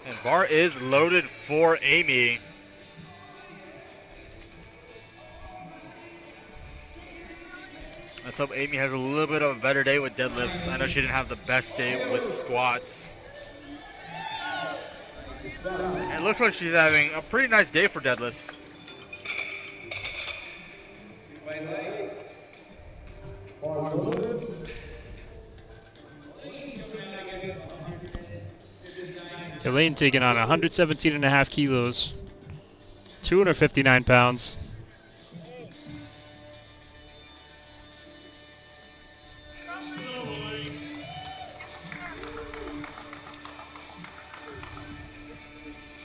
And bar is loaded for Amy. Let's hope Amy has a little bit of a better day with deadlifts. I know she didn't have the best day with squats. And it looks like she's having a pretty nice day for deadlifts. Elaine taking on 117.5 kilos, 259 pounds.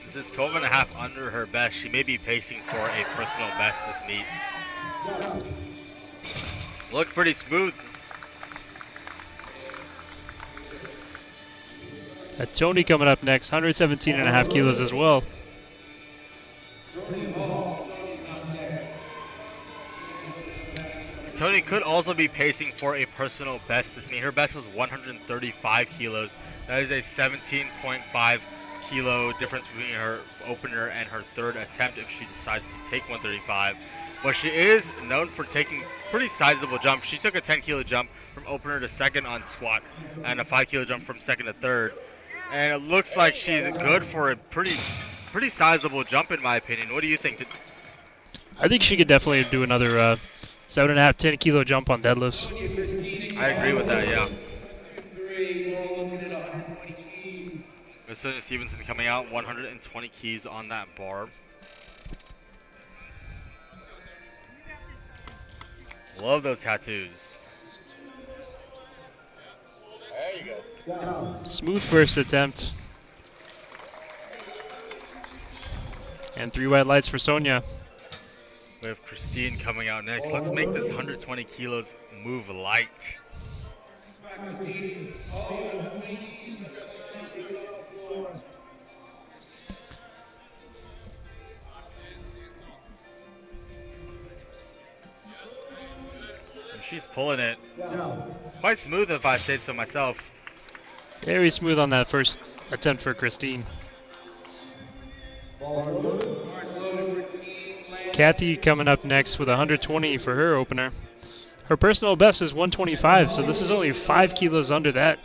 This is 12.5 under her best. She may be pacing for a personal best this meet. Looked pretty smooth. Tony coming up next, 117.5 kilos as well. Tony could also be pacing for a personal best this meet. Her best was 135 kilos. That is a 17.5 kilo difference between her opener and her third attempt if she decides to take 135. But she is known for taking pretty sizable jumps. She took a 10 kilo jump from opener to second on squat and a 5 kilo jump from second to third. And it looks like she's good for a pretty sizable jump in my opinion. What do you think? I think she could definitely do another 7.5, 10 kilo jump on deadlifts. I agree with that, yeah. Sonia Stevenson coming out, 120 keys on that bar. Love those tattoos. There you go. Smooth first attempt. And 3 white lights for Sonia. We have Christine coming out next. Let's make this 120 kilos move light. And she's pulling it. Quite smooth if I say so myself. Very smooth on that first attempt for Christine. Kathy coming up next with 120 for her opener. Her personal best is 125, so this is only 5 kilos under that.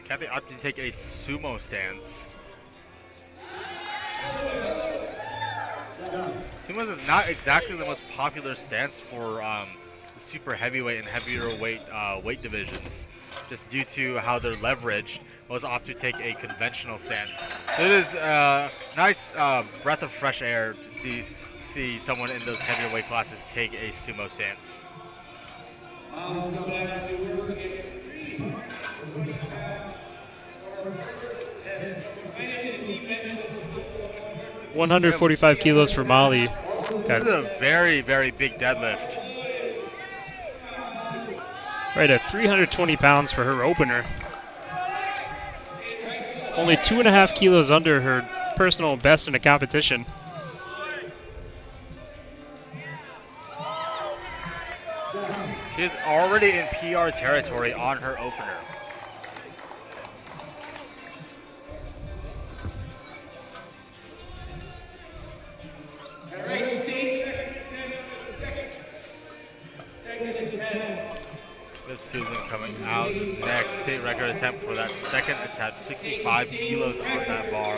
Kathy opted to take a sumo stance. Sumo is not exactly the most popular stance for the super heavyweight and heavier weight divisions, just due to how they're leveraged. Most opt to take a conventional stance. So it is a nice breath of fresh air to see someone in those heavier weight classes take a sumo stance. 145 kilos for Molly. This is a very, very big deadlift. Right at 320 pounds for her opener. Only 2.5 kilos under her personal best in the competition. She is already in PR territory on her opener. With Susan coming out next. State record attempt for that second attempt. 65 kilos on that bar.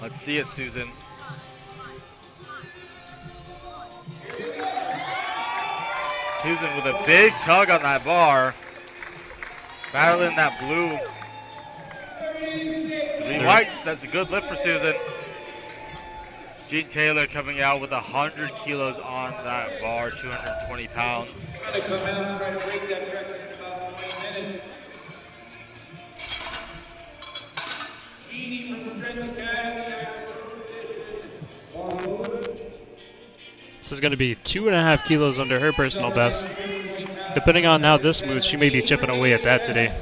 Let's see it, Susan. Susan with a big tug on that bar. Battling that blue. 3 whites, that's a good lift for Susan. Jean Taylor coming out with 100 kilos on that bar, 220 pounds. This is going to be 2.5 kilos under her personal best. Depending on how this moves, she may be chipping away at that today.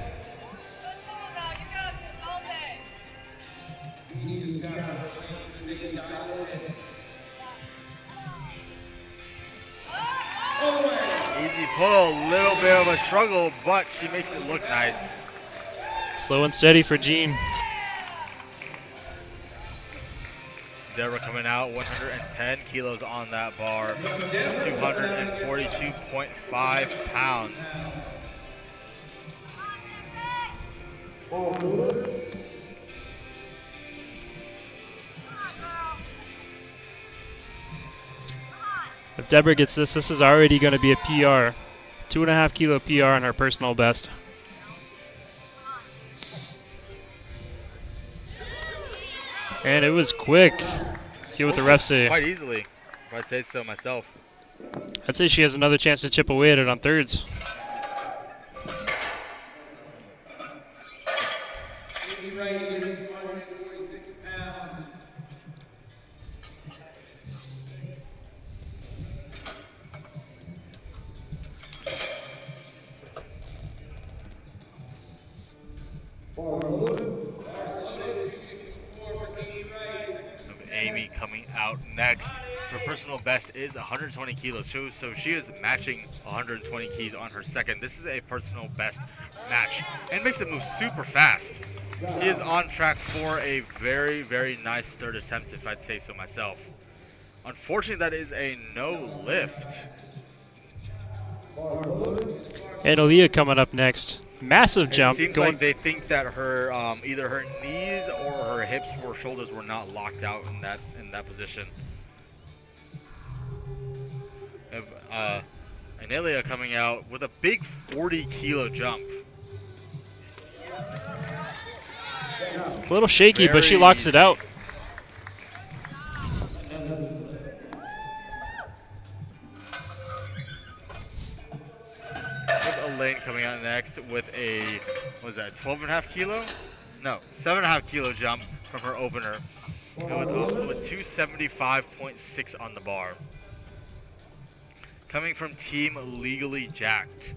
Easy pull, little bit of a struggle, but she makes it look nice. Slow and steady for Jean. Deborah coming out, 110 kilos on that bar, 242.5 pounds. If Deborah gets this, this is already going to be a PR. 2.5 kilo PR on her personal best. And it was quick. Let's see what the refs say. Quite easily, if I'd say so myself. I'd say she has another chance to chip away at it on thirds. Amy coming out next. Her personal best is 120 kilos, so she is matching 120 keys on her second. This is a personal best match and makes it move super fast. She is on track for a very, very nice third attempt, if I'd say so myself. Unfortunately, that is a no lift. And Aaliyah coming up next. Massive jump. It seems like they think that her either her knees or her hips or shoulders were not locked out in that position. And Aaliyah coming out with a big 40-kilo jump. A little shaky, but she locks it out. Elaine coming out next with a, what was that, 12.5 kilo? No, 7.5 kilo jump from her opener with 275.6 on the bar. Coming from Team Legally Jacked.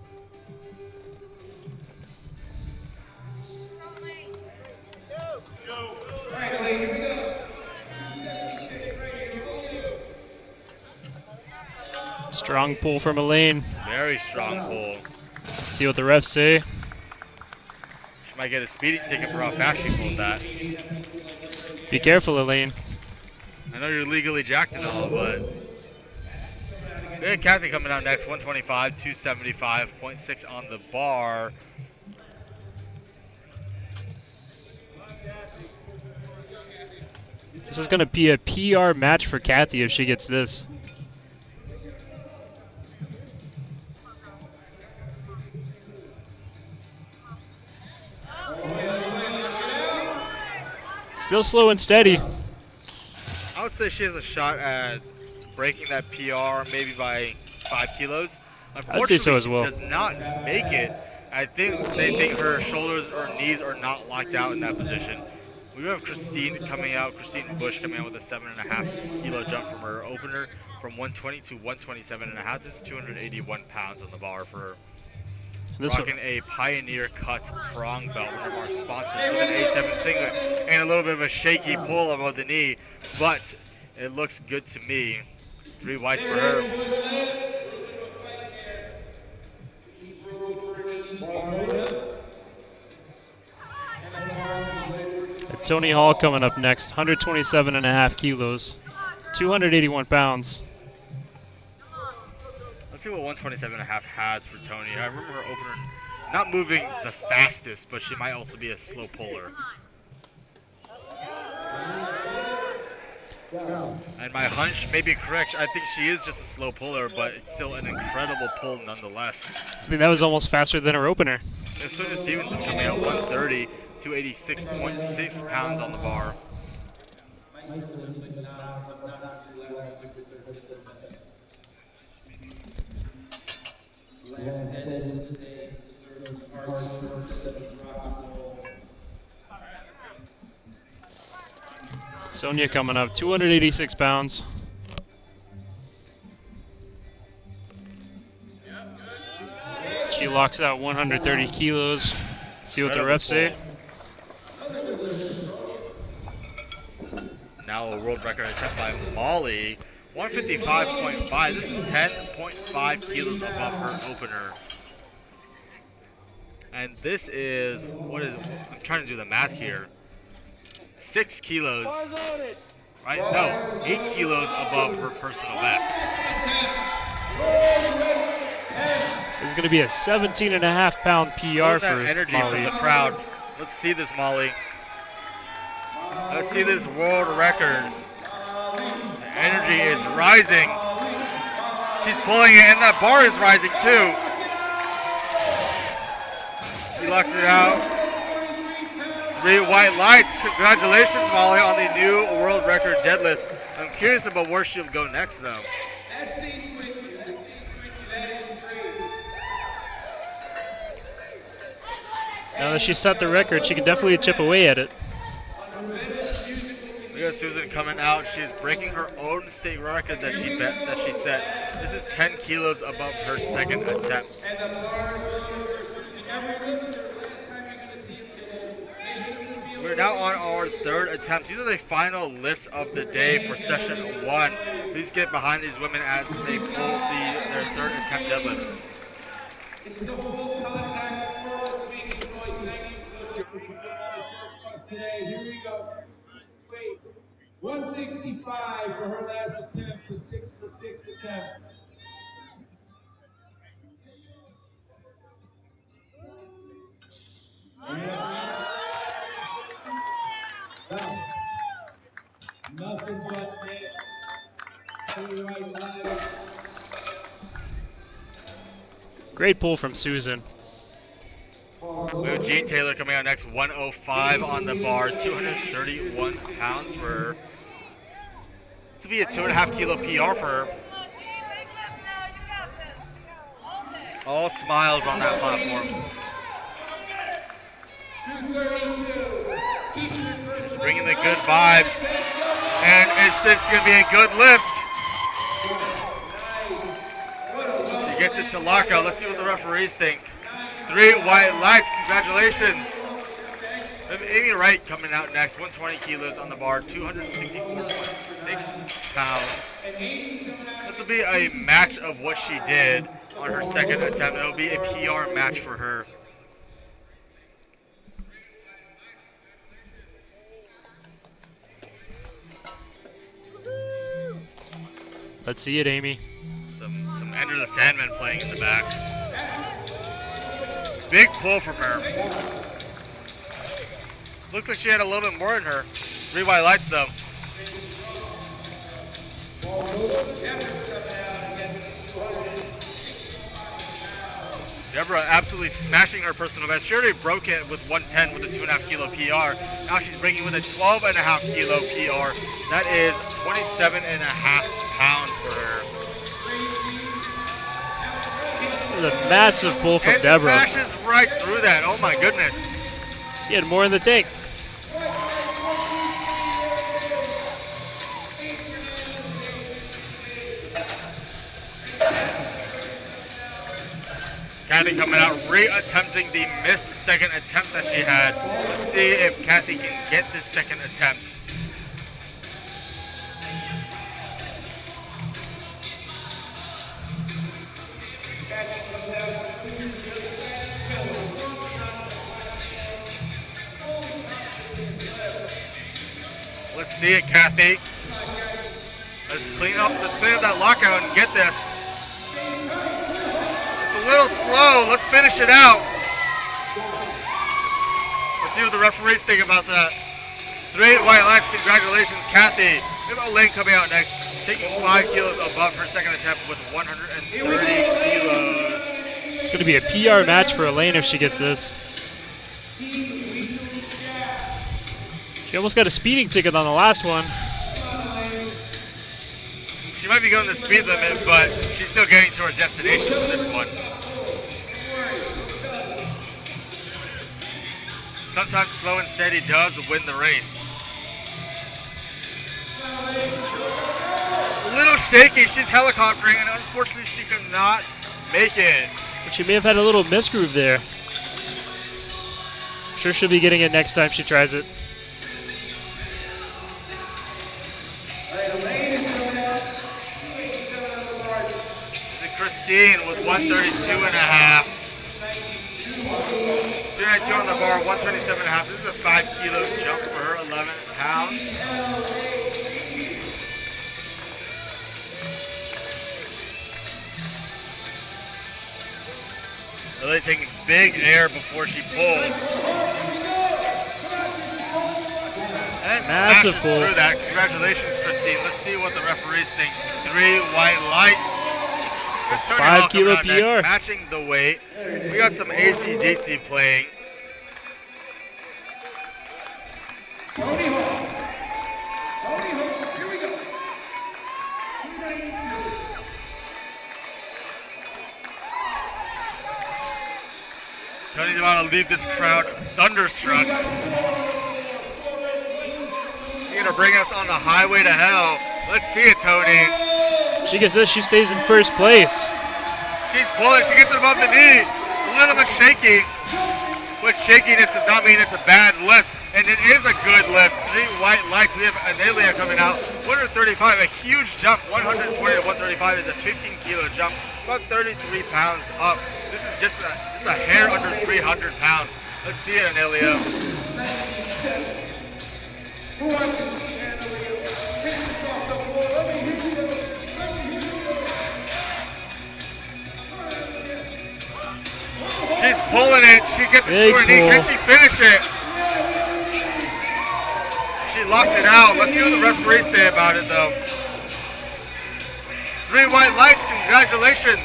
Strong pull from Elaine. Very strong pull. See what the refs say. She might get a speeding ticket for how fast she pulled that. Be careful, Elaine. I know you're legally jacked and all, but... We had Kathy coming out next, 125, 275.6 on the bar. This is going to be a PR match for Kathy if she gets this. Still slow and steady. I would say she has a shot at breaking that PR maybe by 5 kilos. I'd say so as well. She does not make it. I think they think her shoulders or knees are not locked out in that position. We have Christine Bush coming out with a 7.5 kilo jump from her opener from 120 to 127.5. This is 281 pounds on the bar for her. Rocking a Pioneer Cut prong belt, one of our sponsors, with an A7 singlet, and a little bit of a shaky pull above the knee, but it looks good to me. 3 whites for her. Tony Hall coming up next, 127.5 kilos, 281 pounds. Let's see what 127.5 has for Tony. I remember her opener not moving the fastest, but she might also be a slow puller. And my hunch may be correct. I think she is just a slow puller, but it's still an incredible pull nonetheless. I think that was almost faster than her opener. And Sonia Stevenson coming out 130, 286.6 pounds on the bar. Sonia coming up, 286 pounds. She locks out 130 kilos. See what the refs say. Now a world record attempt by Molly. 155.5. This is 10.5 kilos above her opener. And this is, what is, I'm trying to do the math here. 6 kilos, right? No, 8 kilos above her personal best. This is going to be a 17.5-pound PR Look at for that energy Molly. from the crowd. Let's see this, Molly. Let's see this world record. The energy is rising. She's pulling it, and that bar is rising too. She locks it out. 3 white lights. Congratulations, Molly, on the new world record deadlift. I'm curious about where she'll go next, though. Now that she set the record, she can definitely chip away at it. Look at Susan coming out. She's breaking her own state record that she set. This is 10 kilos above her second attempt. We're now on our third attempt. These are the final lifts of the day for session 1. Please get behind these women as they pull their third attempt deadlifts. Today, here we go. 165 for her last attempt, the 6th attempt. Nothing but net. Great pull from Susan. We have Jean Taylor coming out next, 105 on the bar, 231 pounds for her. To be a 2.5 kilo PR for her. All smiles on that platform. She's bringing the good vibes, and it's just going to be a good lift. She gets it to lockout. Let's see what the referees think. 3 white lights, congratulations. We have Amy Wright coming out next, 120 kilos on the bar, 264.6 pounds. This will be a match of what she did on her second attempt. It'll be a PR match for her. Let's see it, Amy. Some Enter the Sandman playing in the back. Big pull from her. Looks like she had a little bit more in her. 3 white lights though. Deborah absolutely smashing her personal best. She already broke it with 110 with a 2.5 kilo PR. Now she's breaking with a 12.5 kilo PR. That is 27.5 pounds for her. A massive pull from Deborah. Smashes right through that. Oh my goodness. She had more in the tank. Kathy coming out, re-attempting the missed second attempt that she had. Let's see if Kathy can get this second attempt. Let's see it, Kathy. Let's clean up that lockout and get this. It's a little slow. Let's finish it out. Let's see what the referees think about that. 3 white lights. Congratulations, Kathy. We have Elaine coming out next, taking 5 kilos above her second attempt with 130 kilos. It's going to be a PR match for Elaine if she gets this. She almost got a speeding ticket on the last one. She might be going the speed limit, but she's still getting to her destination for this one. Sometimes slow and steady does win the race. A little shaky, she's helicoptering, and unfortunately she could not make it. But she may have had a little misgroove there. Sure she'll be getting it next time she tries it. Christine with 132 and a half. 292 on the bar, 127 and a half. This is a 5 kilo jump for her, 11 pounds. Really taking big air before she pulls. And massive smashes pull through that. Congratulations, Christine. Let's see what the referees think. 3 white lights. 5 kilo PR. Next, matching the weight. We got some AC/DC playing. Tony Hawk. Tony Hawk. Here we go. 292. Tony's about to leave this crowd thunderstruck. You're gonna bring us on the highway to hell. Let's see it, Tony. She gets this, she stays in first place. She's pulling, she gets it above the knee. A little bit shaky. But shakiness does not mean it's a bad lift. And it is a good lift. 3 white lights. We have Analia coming out. 135, a huge jump. 120 to 135 is a 15 kilo jump. About 33 pounds up. This is just a hair under 300 pounds. Let's see it, Analia. She's pulling it. She gets it to her knee. Can she finish it? She locks it out. Let's see what the referees say about it, though. 3 white lights. Congratulations.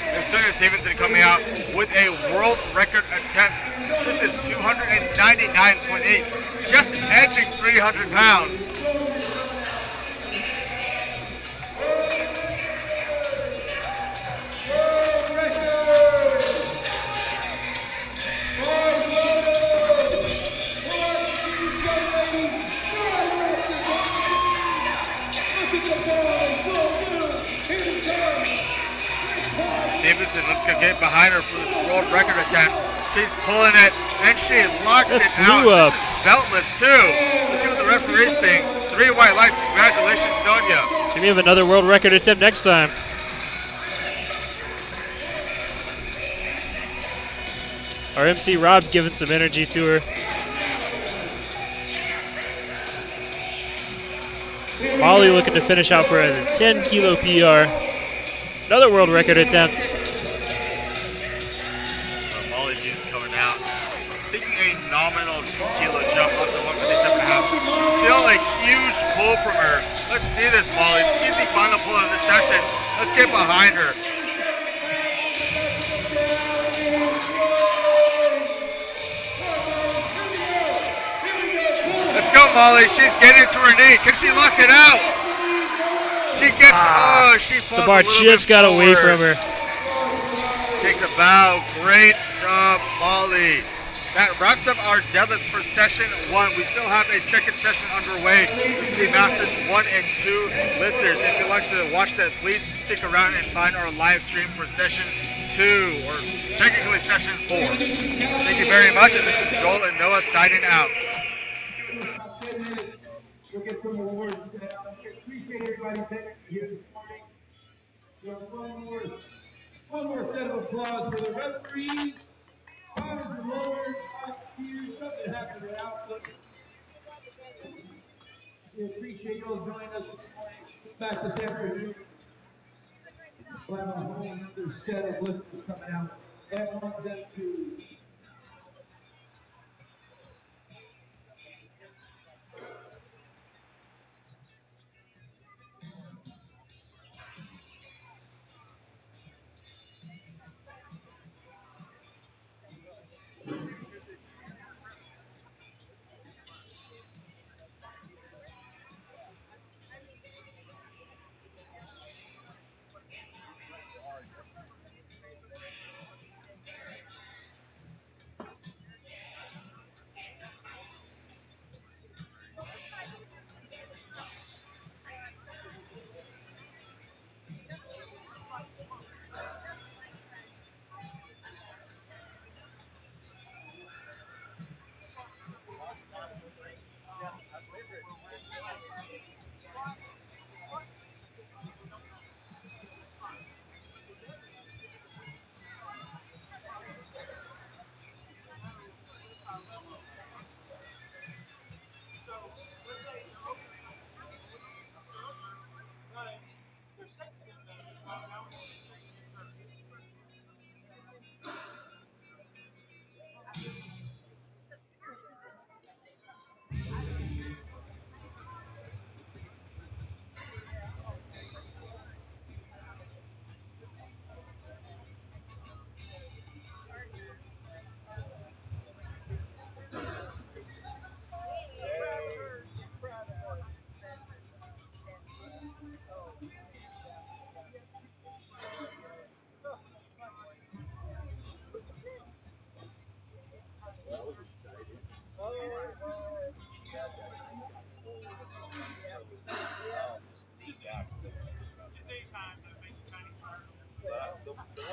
And Sonia Stevenson coming out with a world record attempt. This is 299.8, just edging 300 pounds. Stevenson looks to get behind her for this world record attempt. She's pulling it, and she locks it out. Up. This is beltless, too. Let's see what the referees think. 3 white lights. Congratulations, Sonia. Can we have another world record attempt next time? Our MC Rob giving some energy to her. Molly looking to finish out for a 10 kilo PR. Another world record attempt. Molly G's coming out. Taking a nominal 2 kilo jump up to 157.5. Still a huge pull from her. Let's see this, Molly. She's the final pull of this session. Let's get behind her. Let's go, Molly. She's getting to her knee. Can she lock it out? She gets, she falls The bar just got away from her. Takes a bow. Great job, Molly. That wraps up our deadlifts for session 1. We still have a second session underway. This is the Masters 1 and 2 lifters. If you'd like to watch that, please stick around and find our live stream for session 2, or technically session 4. Thank you very much, and this is Joel and Noah signing out. We'll get some awards. Appreciate everybody being here this morning. We have one more set of applause for the referees. Powers are lowered, something happened to the outlook. We appreciate you all joining us this morning. Back this afternoon. We'll have a whole other set of lifters coming out. F1s, F2s.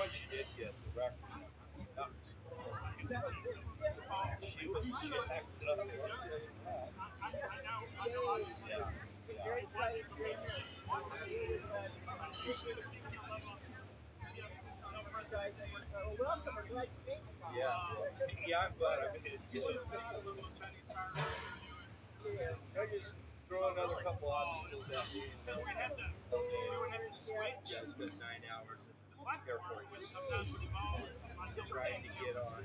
one she did get the record. She was jacked up. Very excited to be here. Well, welcome. We're glad you made it. Yeah, I'm glad I made it too. I just throw another couple obstacles at me. Yeah, I spent 9 hours at the airport just trying to get on.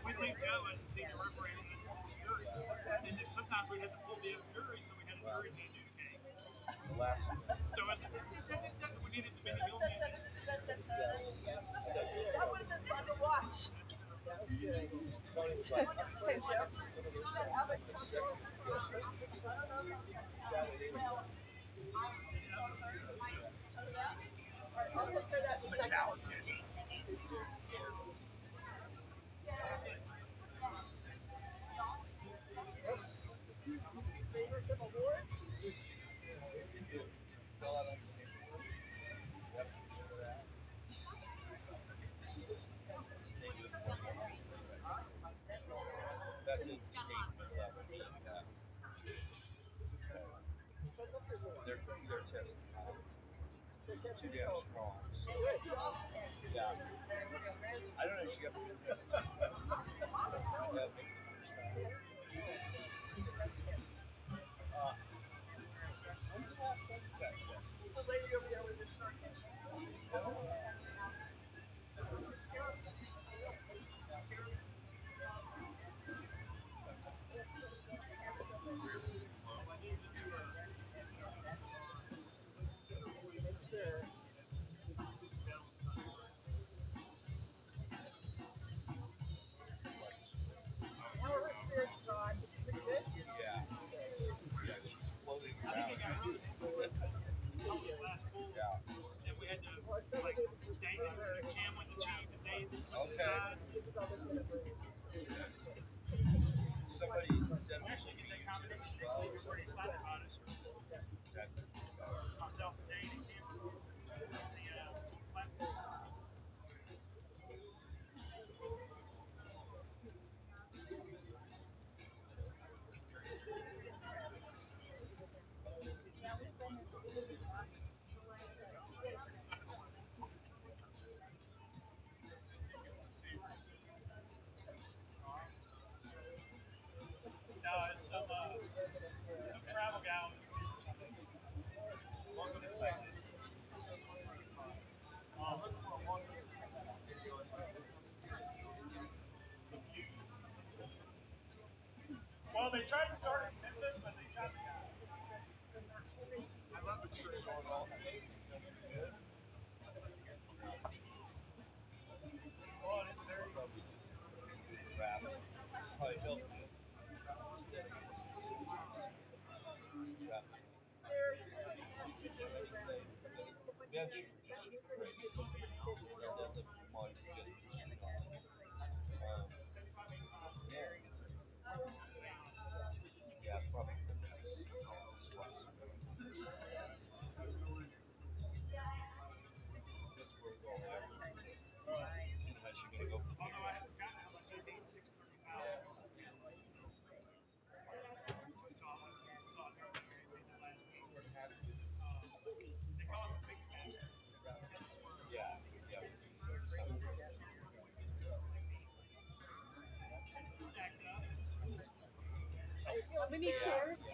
We leave deadlifts to see the referendum jury. And then sometimes we had to pull the jury, so we had a jury to adjudicate. The last one. So we needed to be the building. That would have been fun to watch. That was good. Tony was like, Hey, Jeff. I'll take care of that in a second. Favorite Civil War? That's a state level. They're testing out. They're too damn strong. So, yeah. I don't know if she got the test. When's the last time you guys tested? It's a lady over there with the shark. How are her spirits, Rod? Pretty good? Yeah. Yeah, she's floating around. Yeah. And we had to, like, David to the gym with the chief, and David to the Okay. side. Somebody said Actually, get that combination next week. We're pretty excited about it. Myself and Dane and Cameron. The platform. No, it's some travel gal with the or something. Longer than expected. Well, they tried to start in Memphis, but they shut it down. I love the church going on. Well, and it's very Raps. Probably helped me. Yeah, she's great. Deadlift mod just yeah, probably the best squats. That's worth all the effort. Unless you're gonna go for although I have forgotten how much I need 630 pounds. We talked about that last week. They call it the big smash. yeah. Stacked up. How many chairs? I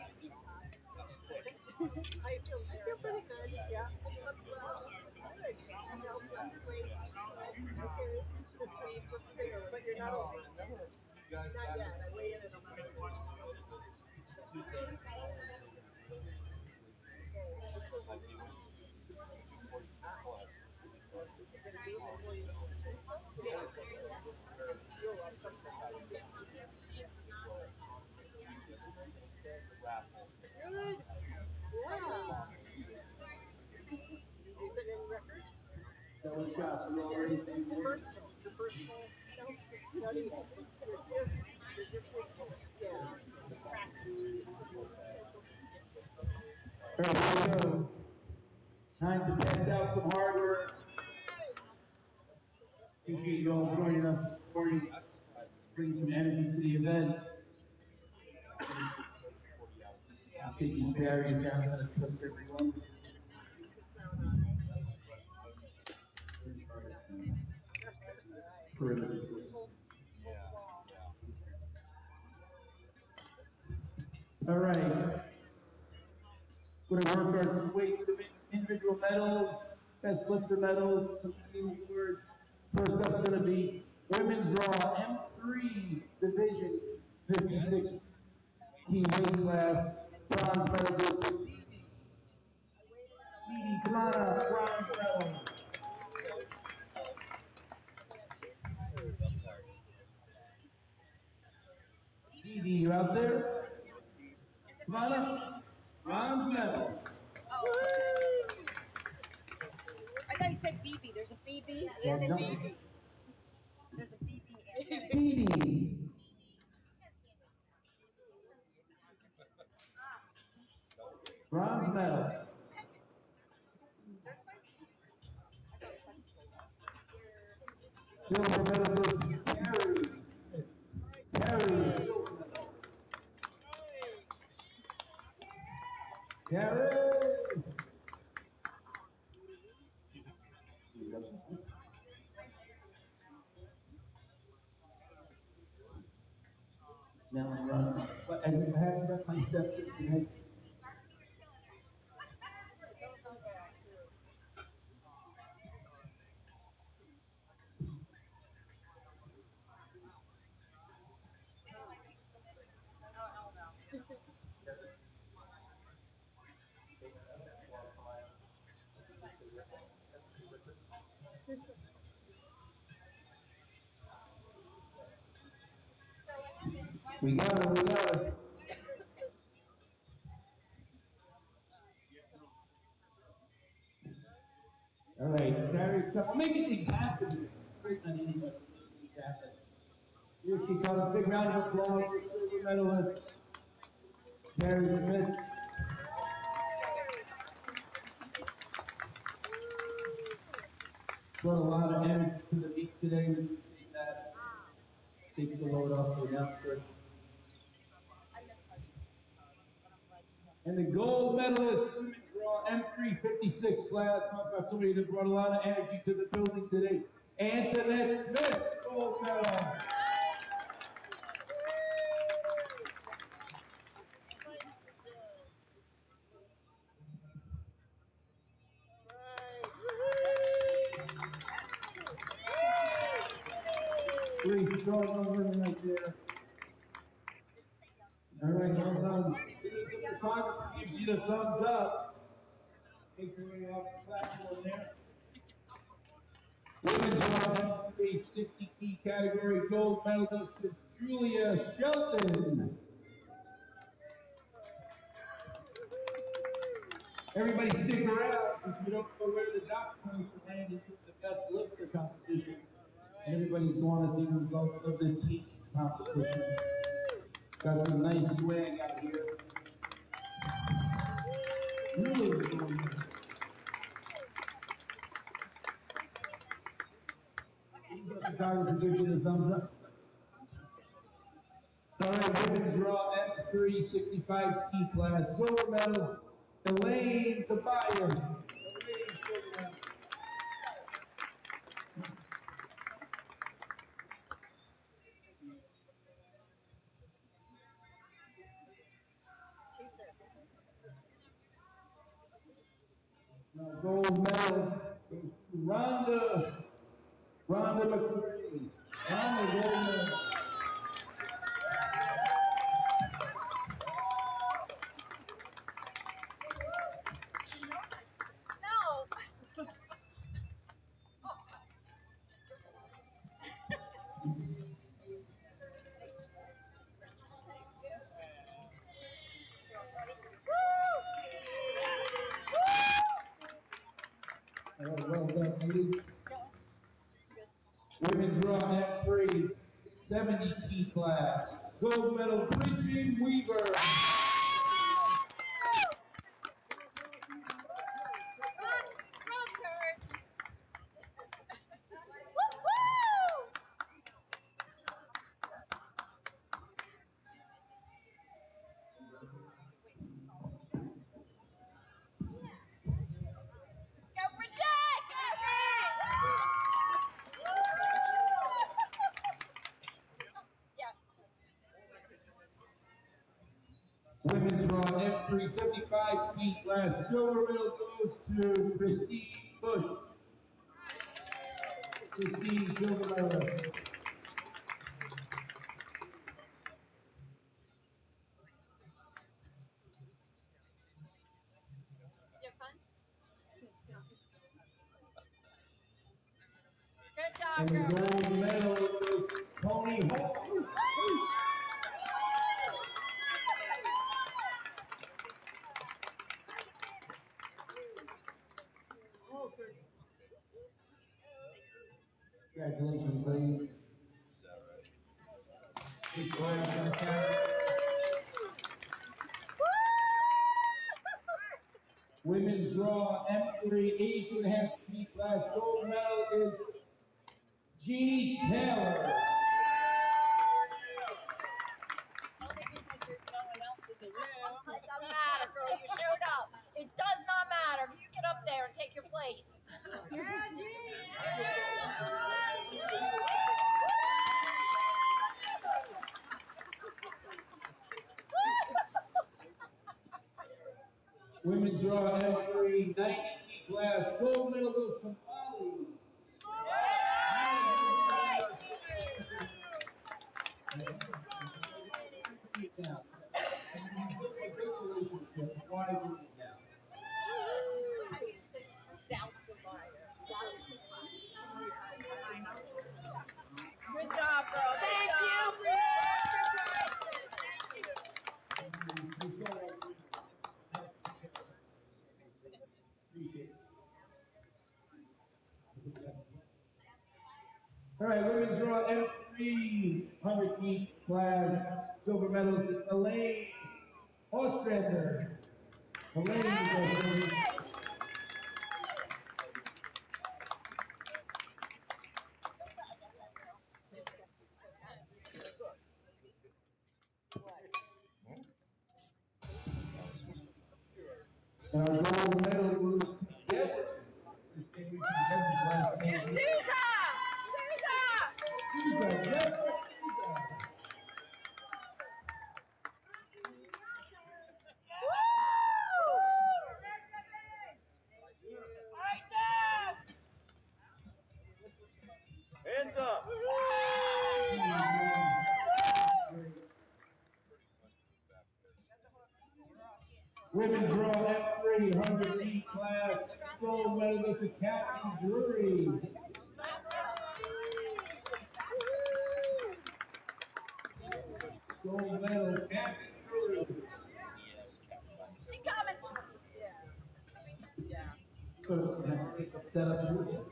feel pretty good. Yeah. I slept well. Good. I'm underweight. Okay. But you're not over. Not yet. I weigh in at 11. Good. Yeah. Is it any record? That was Scott's. You all ready? Personal. The personal. Not even. You're just yeah. Practice. All right, here we go. Time to test out some hardware. Appreciate you all joining us this morning. Bring some energy to the event. I'll take these barriers down to trust everyone. Perimeter. All right. We're going to work our way through the individual medals, best lifter medals, some team awards. First up's going to be women's raw M3 division 56 key weight class. Bronze medal goes to Didi Clara, bronze medal. Didi, you out there? Clara, bronze medal. I thought you said BB. There's a BB Yeah, and a no. DD. There's a BB and a DD. Didi. Bronze medal. Silver medal goes to Carrie. Carrie, silver medal. Carrie. Now I'm running. But I haven't done my steps today. We got it, we got it. All right, Carrie's coming. We're making things happen. Great on anybody. Making things happen. Here she comes. Big round of applause for silver medalist Carrie Smith. Brought a lot of energy to the meet today. We appreciate that. Takes the load off the announcer. And the gold medalist, women's raw M356 class, talk about somebody that brought a lot of energy to the building today. Antoinette Smith, gold medal. Three strong over right there. All right, well done. Citizen photographer gives you the thumbs up. Take your way off the platform there. Women's raw M3 60 key category gold medal goes to Julia Shelton. Everybody stick around if you don't know where the doctor comes to land into the best lifter competition. And everybody's going to see the results of the team competition. Got some nice swag out here. Really good. The photographer gives you the thumbs up. All right, women's raw M3 65 key class. Silver medal, Elaine Tobias. Elaine, silver medal. Now, gold medal, Rhonda McCurdy. Rhonda, gold medal. Well done, ladies. Women's raw M3 70 key class. Gold medal, Bridget Weaver. Women's raw M3 75 feet class. Silver medal goes to Christine Bush. Christine, silver medalist. Good job, And girl. the gold medal goes to Tony Holmes. Congratulations, ladies. Big clap on the count. Women's raw M3 82.5 feet class. Gold medal is Jeannie Taylor. Only because there's no one else in the room. It doesn't matter, girl. You showed up. It does not matter. You get up there and take your place. Women's raw M3 90 feet class. Gold medal goes to Molly. Why do it now? Douse the fire. Good job, girl. Thank you. All right, women's raw M3 100 feet class. Silver medalist is Elaine Ostrander. Elaine Ostrander. And our gold medal goes to Deadlift. Sousa! Hands up. Women's raw M3 100 feet class. Gold medalist is Kathy Drury. Gold medal, Kathy Drury. She coming. So, that up to you.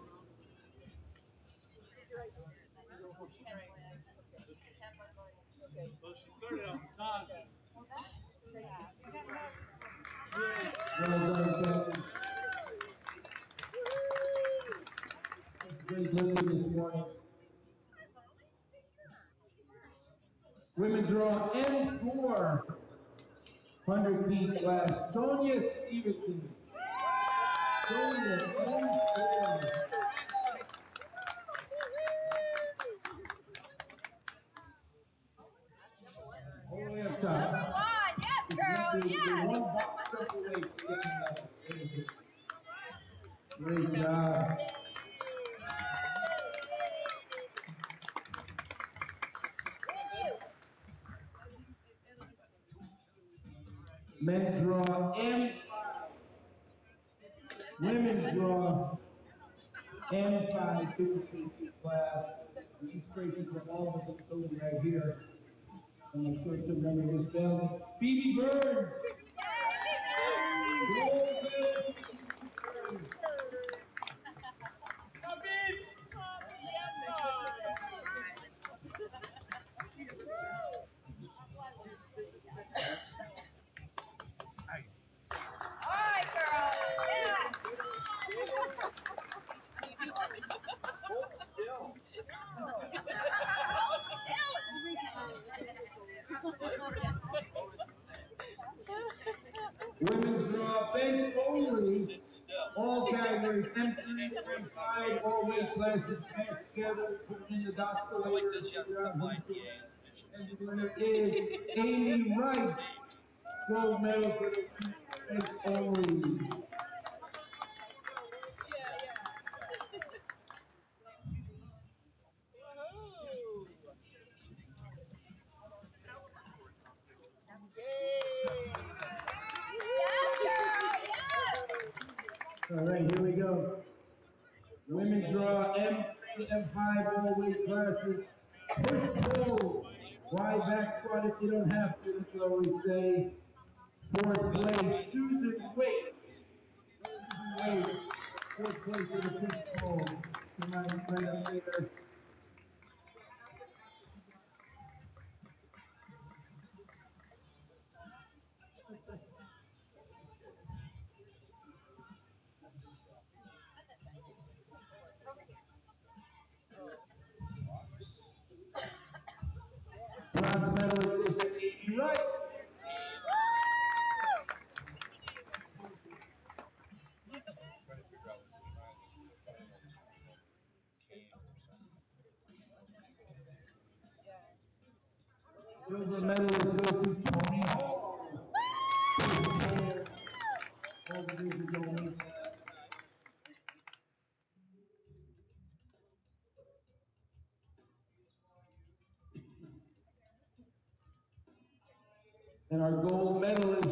Well, she started out massaging. Well done, Kathy. Great lifting this morning. Women's raw M4 100 feet class. Sonia Stevenson. Sonia M4. All the way up top. Number one. Yes, girl. Yes. One box step away from getting that. Great job. Men's raw M5. Women's raw M5 50 feet class. Inspiration from all of us at Cody right here. And I'm sure some remember this down. BB Burns. Gold medal, BB Burns. All right, girl. Yeah. Hold still. Women's raw bench only. All categories, M3, M5, all weight classes matched together, put in the dots the later. And the winner is Amy Wright. gold medal for the women only. All right, here we go. Women draw M3 to M5 all weight classes. Push pull. Wide back squat if you don't have to, that's what I always say. Fourth place, Susan Waite. Susan Waite. Fourth place for the push pull. Come on, right up there. Bronze medalist is at Amy Wright. Silver medalist goes to Tony Hall. All divisions only. And our gold medalist,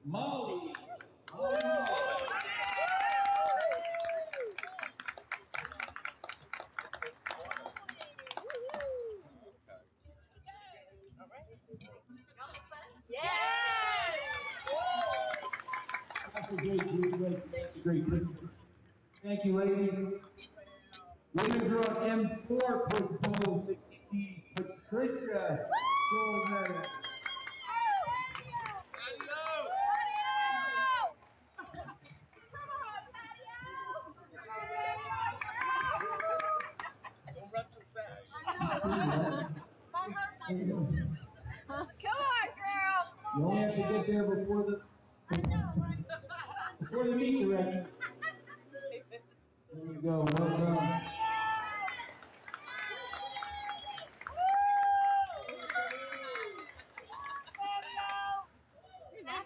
Molly. That's a great group. That's a great group. Thank you, ladies. Women draw M4 push pull 60 Patricia gold medal. Don't run too fast. Come on, girl. You only have to get there before the meet direction. There you go. Well done.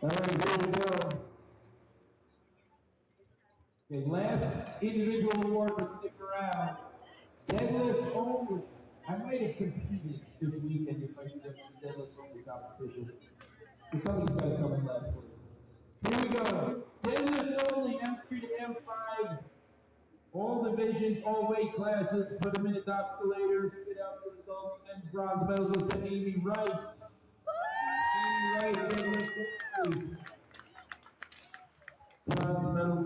All right, here we go. Okay, last individual award, but stick around. Deadlift only. I might have competed this weekend if I could get the deadlift only competition. So somebody's got to come in last place. Here we go. Deadlift only, M3 to M5. All divisions, all weight classes, put them in the oscillators, get out the results, and bronze medal goes to Amy Wright. Amy Wright, deadlift only. Bronze medal.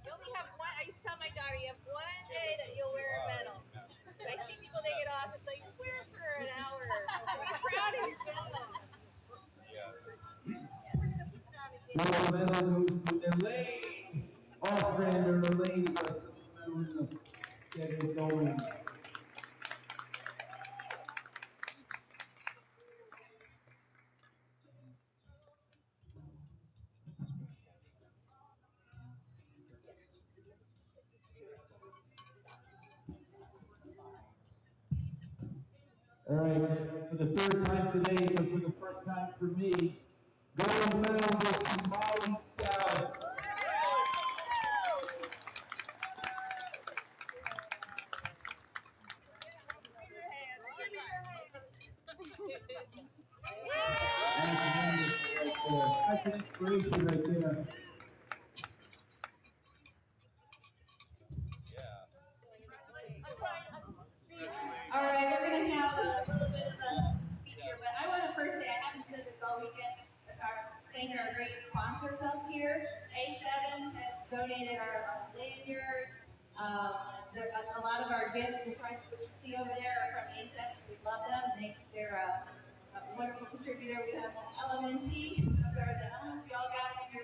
You only have one. I used to tell my daughter, you have one day that you'll wear a medal. I see people take it off and like, just wear it for an hour. Be proud of your medal. Silver medal goes to Elaine. Ostrander, Elaine got silver medal in the deadlift only. All right, for the third time today, but for the first time for me, gold medal goes to Molly Dallas. That's an inspiration right there. All right, we're going to have a little bit of a speech here, but I want to first say, I haven't said this all weekend, thank our great sponsors up here. A7 has donated our lanyards. A lot of our gifts, which you see over there, are from A7. We love them. They're a wonderful contributor. We have LMNT. Those are the elements you all got in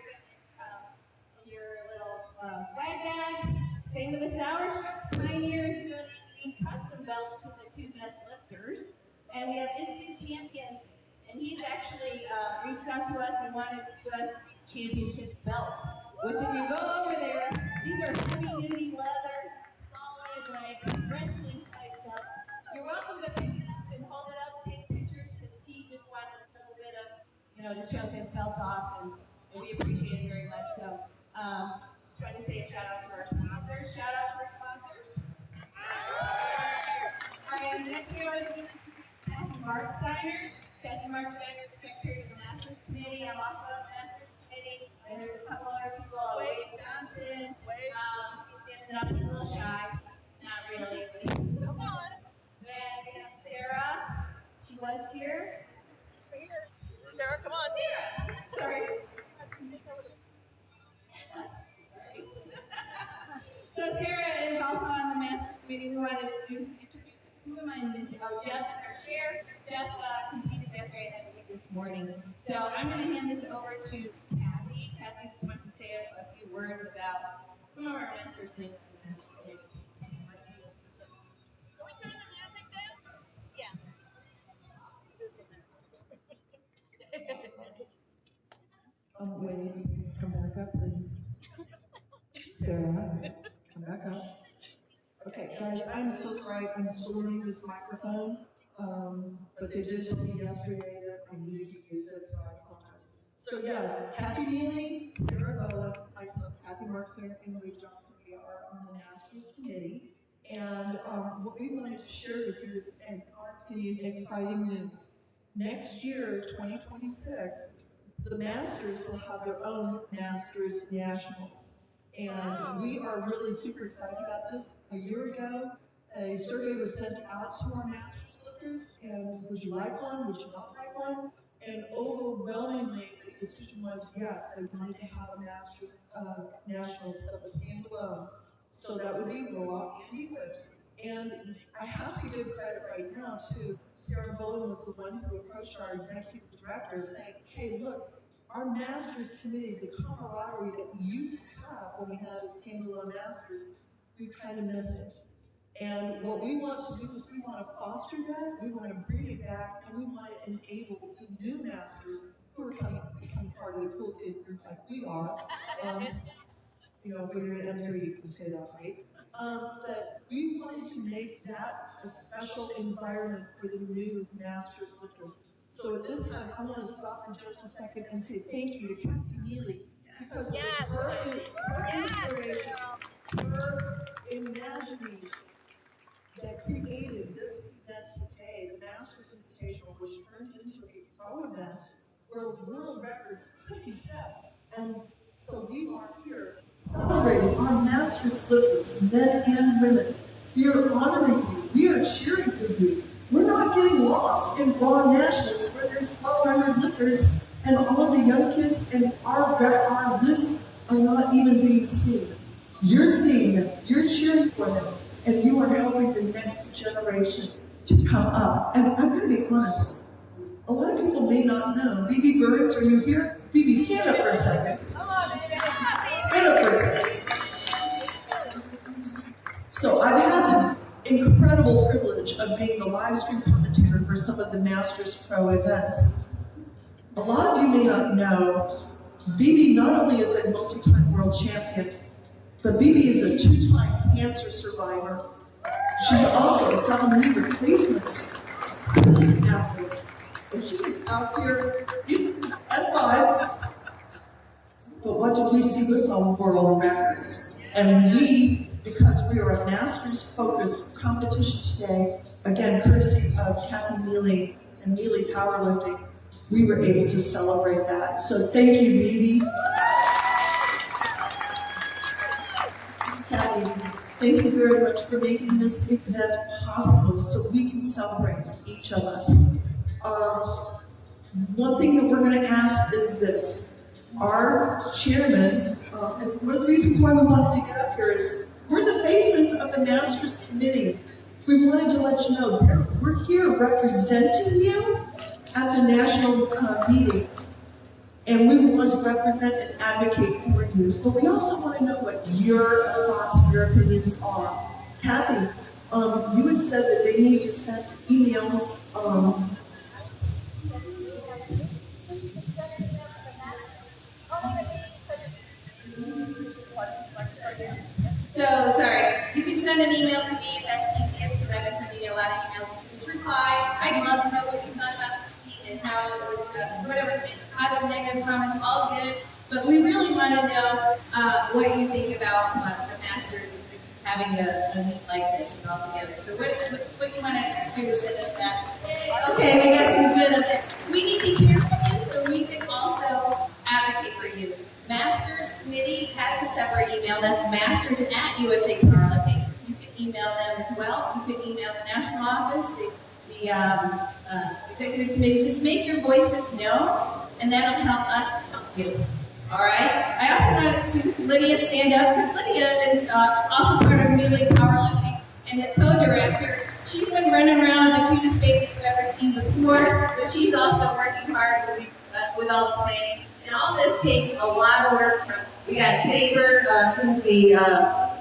your little swag bag. Same with the Sour Strips Pioneers donating custom belts to the two best lifters. And we have Instant Champions, and he's actually reached out to us and wanted to give us these championship belts. Which if you go over there, these are to show his belts off, and we appreciate it very much. So, just wanted to say a shout out to our sponsors. Shout out to our sponsors. All right, the next here is Kathy Marksteiner. Kathy Marksteiner is Secretary of the Masters Committee. I'm also on the Masters Committee, and there's a couple other people. Wade Johnson. He's standing up. He's a little shy. Not really. Come on. Then we have Sarah. She was here. Sarah, come on. Sorry. So Sarah is also on the Masters Committee. We wanted to introduce who am I missing? Oh, Jeff is our chair. Jeff competed yesterday and this morning. So I'm going to hand this over to Kathy. Kathy just wants to say a few words about some of our Masters things. Can we turn the music down? Yes. Wade, come back up, please. Sarah, come back up. Okay, guys, I'm so sorry, I'm still learning this microphone, but they did tell me yesterday that I needed to use it, so I apologize. So yes, Kathy Neely, Sarah Bowen, myself, Kathy Marksteiner, and Wade Johnson, we are on the Masters Committee. And what we wanted to share with you is, in our opinion, exciting news. Next year, 2026, the Masters will have their own Masters Nationals. And we are really super excited about this. A year ago, a survey was sent out to our Masters lifters, and would you like one, would you not like one? And overwhelmingly, the decision was yes, they wanted to have a Masters Nationals that was standalone. So that would be raw and equipped. And I have to give credit right now to Sarah Bowen was the one who approached our executive director saying, hey, look, our Masters Committee, the camaraderie that we used to have when we had a standalone Masters, we've kind of missed it. And what we want to do is we want to foster that, we want to bring it back, and we want to enable the new Masters who are becoming part of the cool kid group like we are. When you're in M3, you can say that, right? But we wanted to make that a special environment for the new Masters lifters. So at this time, I want to stop for just a second and say thank you to Kathy Neely, because her inspiration, her imagination that created this event today, the Masters Invitational, which turned into a pro event where world records could be set. And so we are here celebrating our Masters lifters, men and women. We are honoring you. We are cheering for you. We're not getting lost in raw nationals where there's 1,200 lifters and all of the young kids and our lifts are not even being seen. You're seeing them, you're cheering for them, and you are helping the next generation to come up. And I'm going to be honest, a lot of people may not know. BB Burns, are you here? BB, stand up for a second. Stand up for a second. So I've had the incredible privilege of being the live stream commentator for some of the Masters Pro events. A lot of you may not know, BB not only is a multi-time world champion, but BB is a 2-time cancer survivor. She's also a double knee replacement athlete. And she is out here in F5s. But what did we see was some world records? And we, because we are a Masters-focused competition today, again, courtesy of Kathy Neely and Neely Powerlifting, we were able to celebrate that. So thank you, BB. Kathy, thank you very much for making this event possible so we can celebrate each of us. One thing that we're going to ask is this. Our chairman, and one of the reasons why we wanted to get up here is we're the faces of the Masters Committee. We wanted to let you know we're here representing you at the national meeting, and we want to represent and advocate for you. But we also want to know what your thoughts and your opinions are. Kathy, you had said that they need to send emails. So, sorry, you can send an email to me if that's easiest, because I've been sending you a lot of emails. Just reply. I'd love to know what you thought about this meeting and how it was, whatever, positive, negative comments, all good. But we really want to know what you think about the Masters having a meet like this and all together. So what you want to do is send us that. Okay, we got some good of it. We need to hear from you so we can also advocate for you. Masters Committee has a separate email. That's masters@USA Powerlifting. You can email them as well. You can email the national office, the executive committee. Just make your voices known, and that'll help us help you. All right. I also wanted to Lydia stand up because Lydia is also part of Melee Powerlifting and the co-director. She's been running around the cutest baby you've ever seen before, but she's also working hard with all the planning. And all this takes a lot of work from. We got Saber, who's the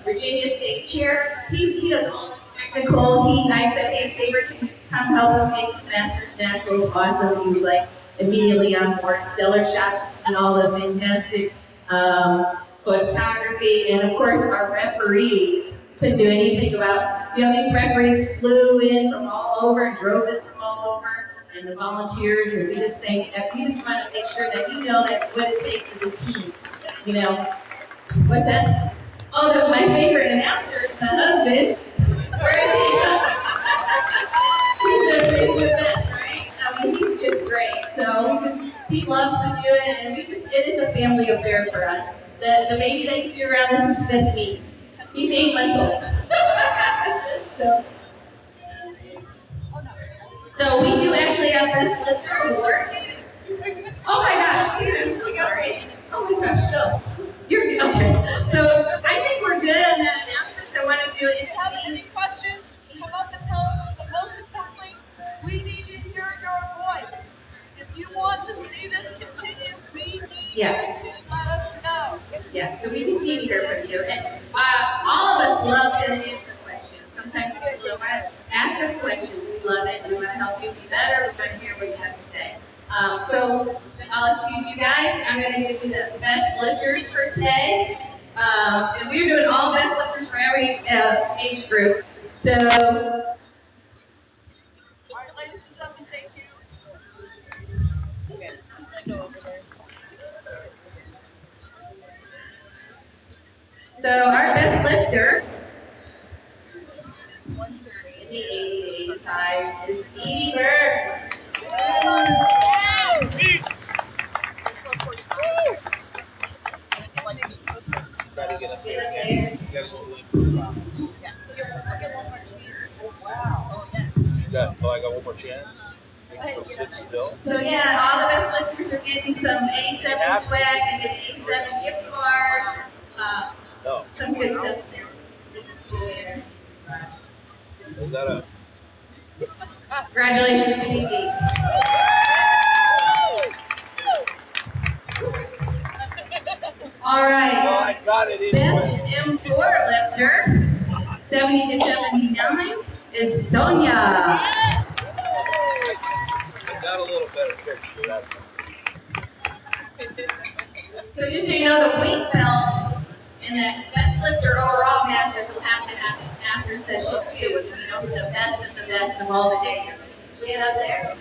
Virginia State Chair. He does all the technical. I said, hey Saber, can you come help us make the Masters Nationals awesome? He was like immediately on board. Stellar shots and all the fantastic photography, and of course our referees couldn't do anything about. These referees flew in from all over, drove in from all over. And the volunteers, and we just want to make sure that you know that what it takes is a team. What's that? Oh, my favorite announcer is my husband. Where is he? He's the best, right? I mean, he's just great. So he loves to do it, and it is a family affair for us. The baby that you see around us is fifth week. He's 8 months old. So we do actually have Best Lifter Awards. Oh my gosh, I'm so sorry. Oh my gosh, no. You're good. Okay. So I think we're good on that announcement. I want to do it. If you have any questions, come up and tell us. But most importantly, we need to hear your voice. If you want to see this continue, we need you to let us know. Yeah, so we just need to hear from you. And all of us love to answer questions. Sometimes people ask us questions. We love it. We want to help you be better. We want to hear what you have to say. So I'll excuse you guys. I'm going to give you the best lifters for today. And we're doing all best lifters for every age group. So, all right, ladies and gentlemen, thank you. Okay, I'm going to go over there. So our best lifter in the 85 is Edie Burns. Gotta get up there. You gotta go in. Wow. I got one more chance. So sit still. So yeah, all the best lifters are getting some A7 swag and an A7 gift card. Some good stuff there. Is that a... Congratulations, Phoebe. All right. Oh, I got it Best M4 lifter, 70 to 79, is Sonia. I got a little better picture. So just so you know, the weight belts and the best lifter overall masters will have to happen after session 2, so we know who the best of all the days. Get up there.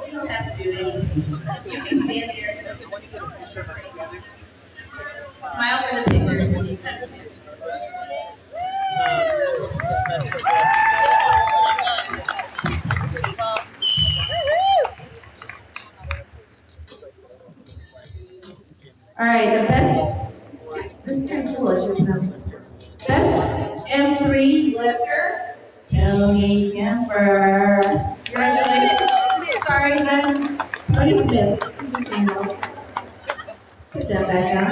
You don't have to do anything. You can stand there. Smile for the pictures when you cut. All right, the best M3 lifter, Tony Kemper. Congratulations. Sorry, man. Tony Smith. Put that back on.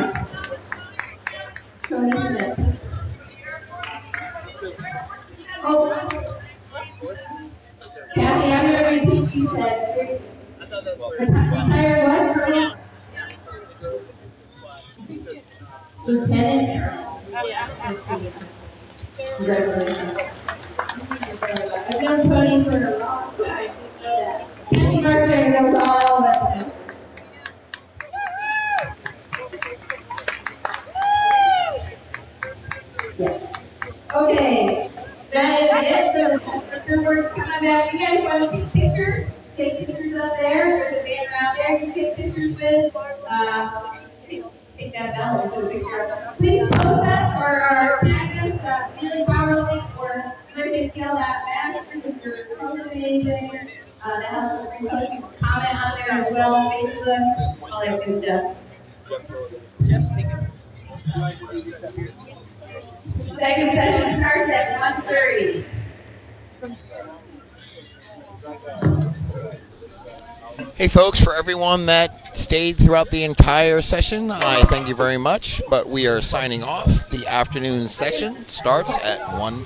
Tony Smith. Oh. Kathy, I'm going to repeat what you said. Retired what? Lieutenant. Congratulations. I've known Tony for a long time. Kathy Mercer knows all about this. Yeah. Okay. Okay, that is it for the constructor works coming back. You guys want to take pictures? Take pictures up there. There's a banner out there you can take pictures with. Take that bell and do a picture. Please post us or tag us, Feeling Powerlifting or USAPL.master if you're posting anything. That helps us repost. You can comment on there as well, Facebook, all that good stuff. Second session starts at 1:30. Hey folks, for everyone that stayed throughout the entire session, I thank you very much, but we are signing off. The afternoon session starts at 1